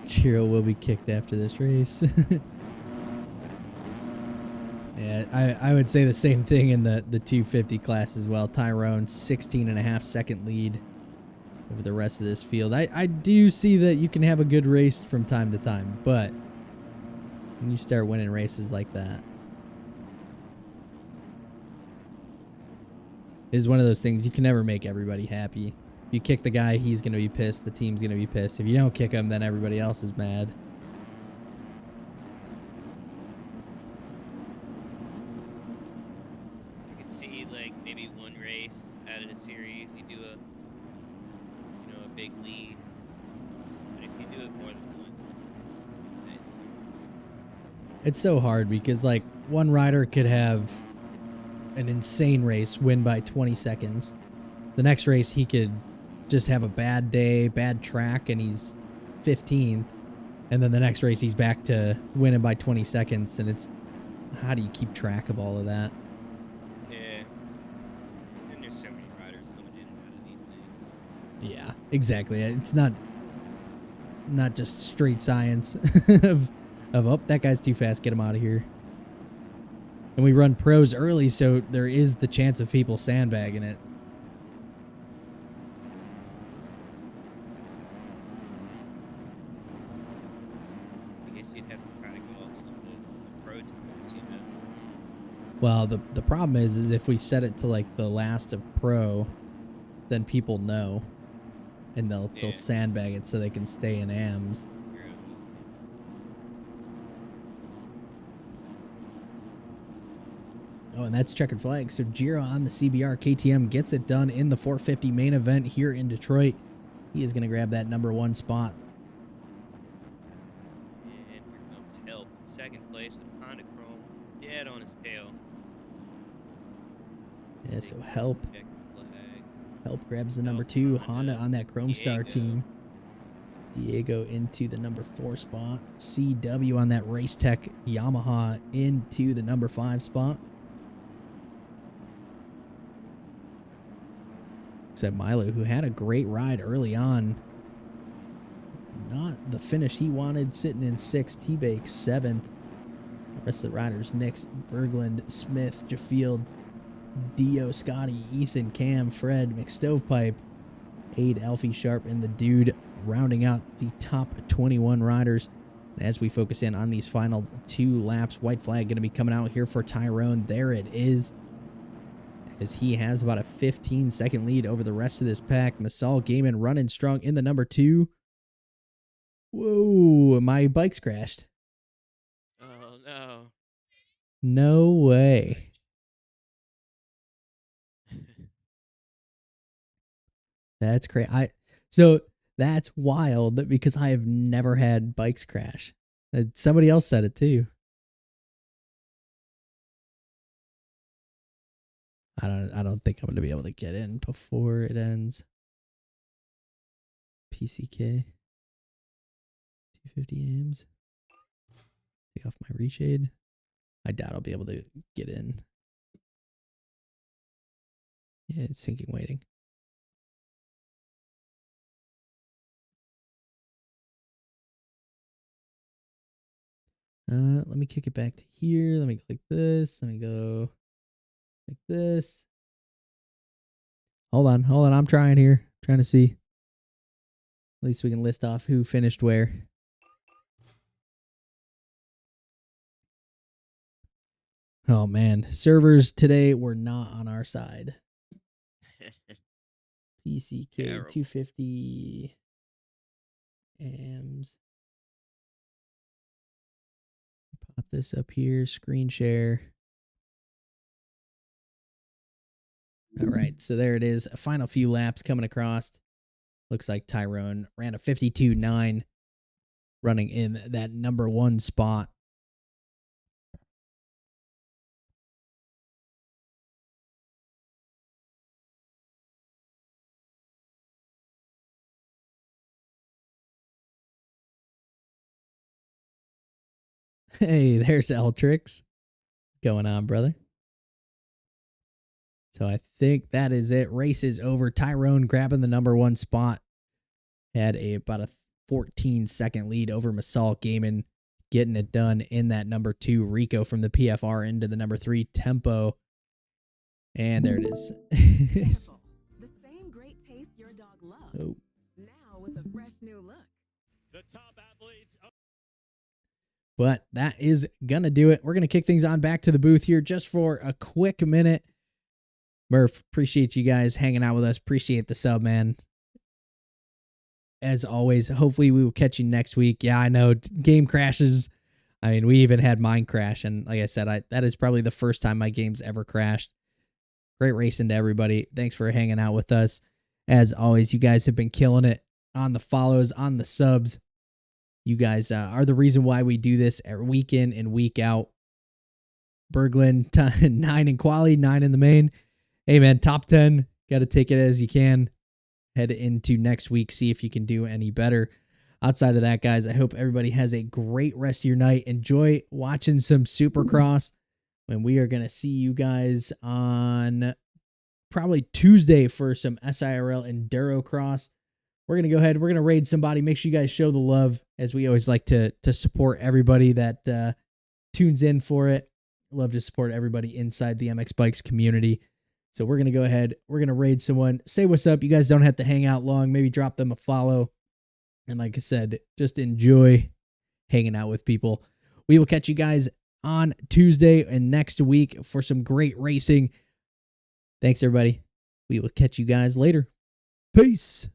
Chiro will be kicked after this race. Yeah, I would say the same thing in the 250 class as well. Tyrone, 16.5 second lead over the rest of this field. I do see that you can have a good race from time to time, but when you start winning races like that, it is one of those things you can never make everybody happy. If you kick the guy, he's going to be pissed. The team's going to be pissed. If you don't kick him, then everybody else is mad. You can see like maybe one race out of the series, you do a big lead. But if you do it more than once, It's so hard because like one rider could have an insane race, win by 20 seconds. The next race he could just have a bad day, bad track, and he's 15th. And then the next race he's back to winning by 20 seconds. And it's, how do you keep track of all of that? yeah. And there's so many riders coming in and out of these things. Yeah, exactly. It's not just straight science of oh, that guy's too fast, get him out of here. And we run pros early, so there is the chance of people sandbagging it. I guess you'd have to try to go off some of the pro times, you know. Well, the problem is if we set it to like the last of pro, then people know, and they'll sandbag it so they can stay in AMs. Oh, and that's checkered flag. So Giro on the CBR KTM gets it done in the 450 main event here in Detroit. He is going to grab that number 1 spot. And here comes Help in second place with Honda Chrome dead on his tail. Yeah, so Help Checkered flag. grabs the number 2. Honda on that Chrome Star team. Diego into the number 4 spot. CW on that Race Tech Yamaha into the number 5 spot. Except Milo, who had a great ride early on, not the finish he wanted, sitting in 6th. T-Bake 7th. The rest of the riders, Nix, Berglund, Smith, Jaffield, Dio, Scotty, Ethan, Cam, Fred, McStovepipe, Aid, Alfie, Sharp, and the Dude, rounding out the top 21 riders. And as we focus in on these final 2 laps, white flag going to be coming out here for Tyrone. There it is, as he has about a 15-second lead over the rest of this pack. Masal Gaiman running strong in the number 2. Whoa, my bike's crashed. Oh, no. No way. That's crazy. So that's wild because I have never had bikes crash. Somebody else said it too. I don't think I'm going to be able to get in before it ends. PCK 250 AIMs. Take off my reshade. I doubt I'll be able to get in. Yeah, it's syncing waiting. Let me kick it back to here. Let me click this. Let me go like this. Hold on. I'm trying here. Trying to see. At least we can list off who finished where. Oh man, servers today were not on our side. PCK Terrible. 250 AMs. Pop this up here, screen share. All right, so there it is. A final few laps coming across. Looks like Tyrone ran a 52.9, running in that number 1 spot. Hey, there's Eltrix. Going on, brother? So I think that is it. Race is over. Tyrone grabbing the number 1 spot. Had about a 14-second lead over Masal Gaiman, getting it done in that number 2. Rico from the PFR into the number 3 Tempo. And there it is. The same great taste your dog loves. Oh. Now with a fresh new look. The top athletes. But that is going to do it. We're going to kick things on back to the booth here just for a quick minute. Murph, appreciate you guys hanging out with us. Appreciate the sub, man. As always, hopefully we will catch you next week. Yeah, I know, game crashes. I mean, we even had mine crash. And like I said, that is probably the first time my game's ever crashed. Great racing to everybody. Thanks for hanging out with us. As always, you guys have been killing it on the follows, on the subs. You guys are the reason why we do this week in and week out. Berglund, 9 in quali, 9 in the main. Hey, man, top 10. Got to take it as you can. Head into next week, see if you can do any better. Outside of that, guys, I hope everybody has a great rest of your night. Enjoy watching some Supercross. And we are going to see you guys on probably Tuesday for some SIRL Enduro Cross. We're going to go ahead. We're going to raid somebody. Make sure you guys show the love, as we always like to support everybody that tunes in for it. Love to support everybody inside the MX Bikes community. So we're going to go ahead. We're going to raid someone. Say what's up. You guys don't have to hang out long. Maybe drop them a follow. And like I said, just enjoy hanging out with people. We will catch you guys on Tuesday and next week for some great racing. Thanks, everybody. We will catch you guys later. Peace.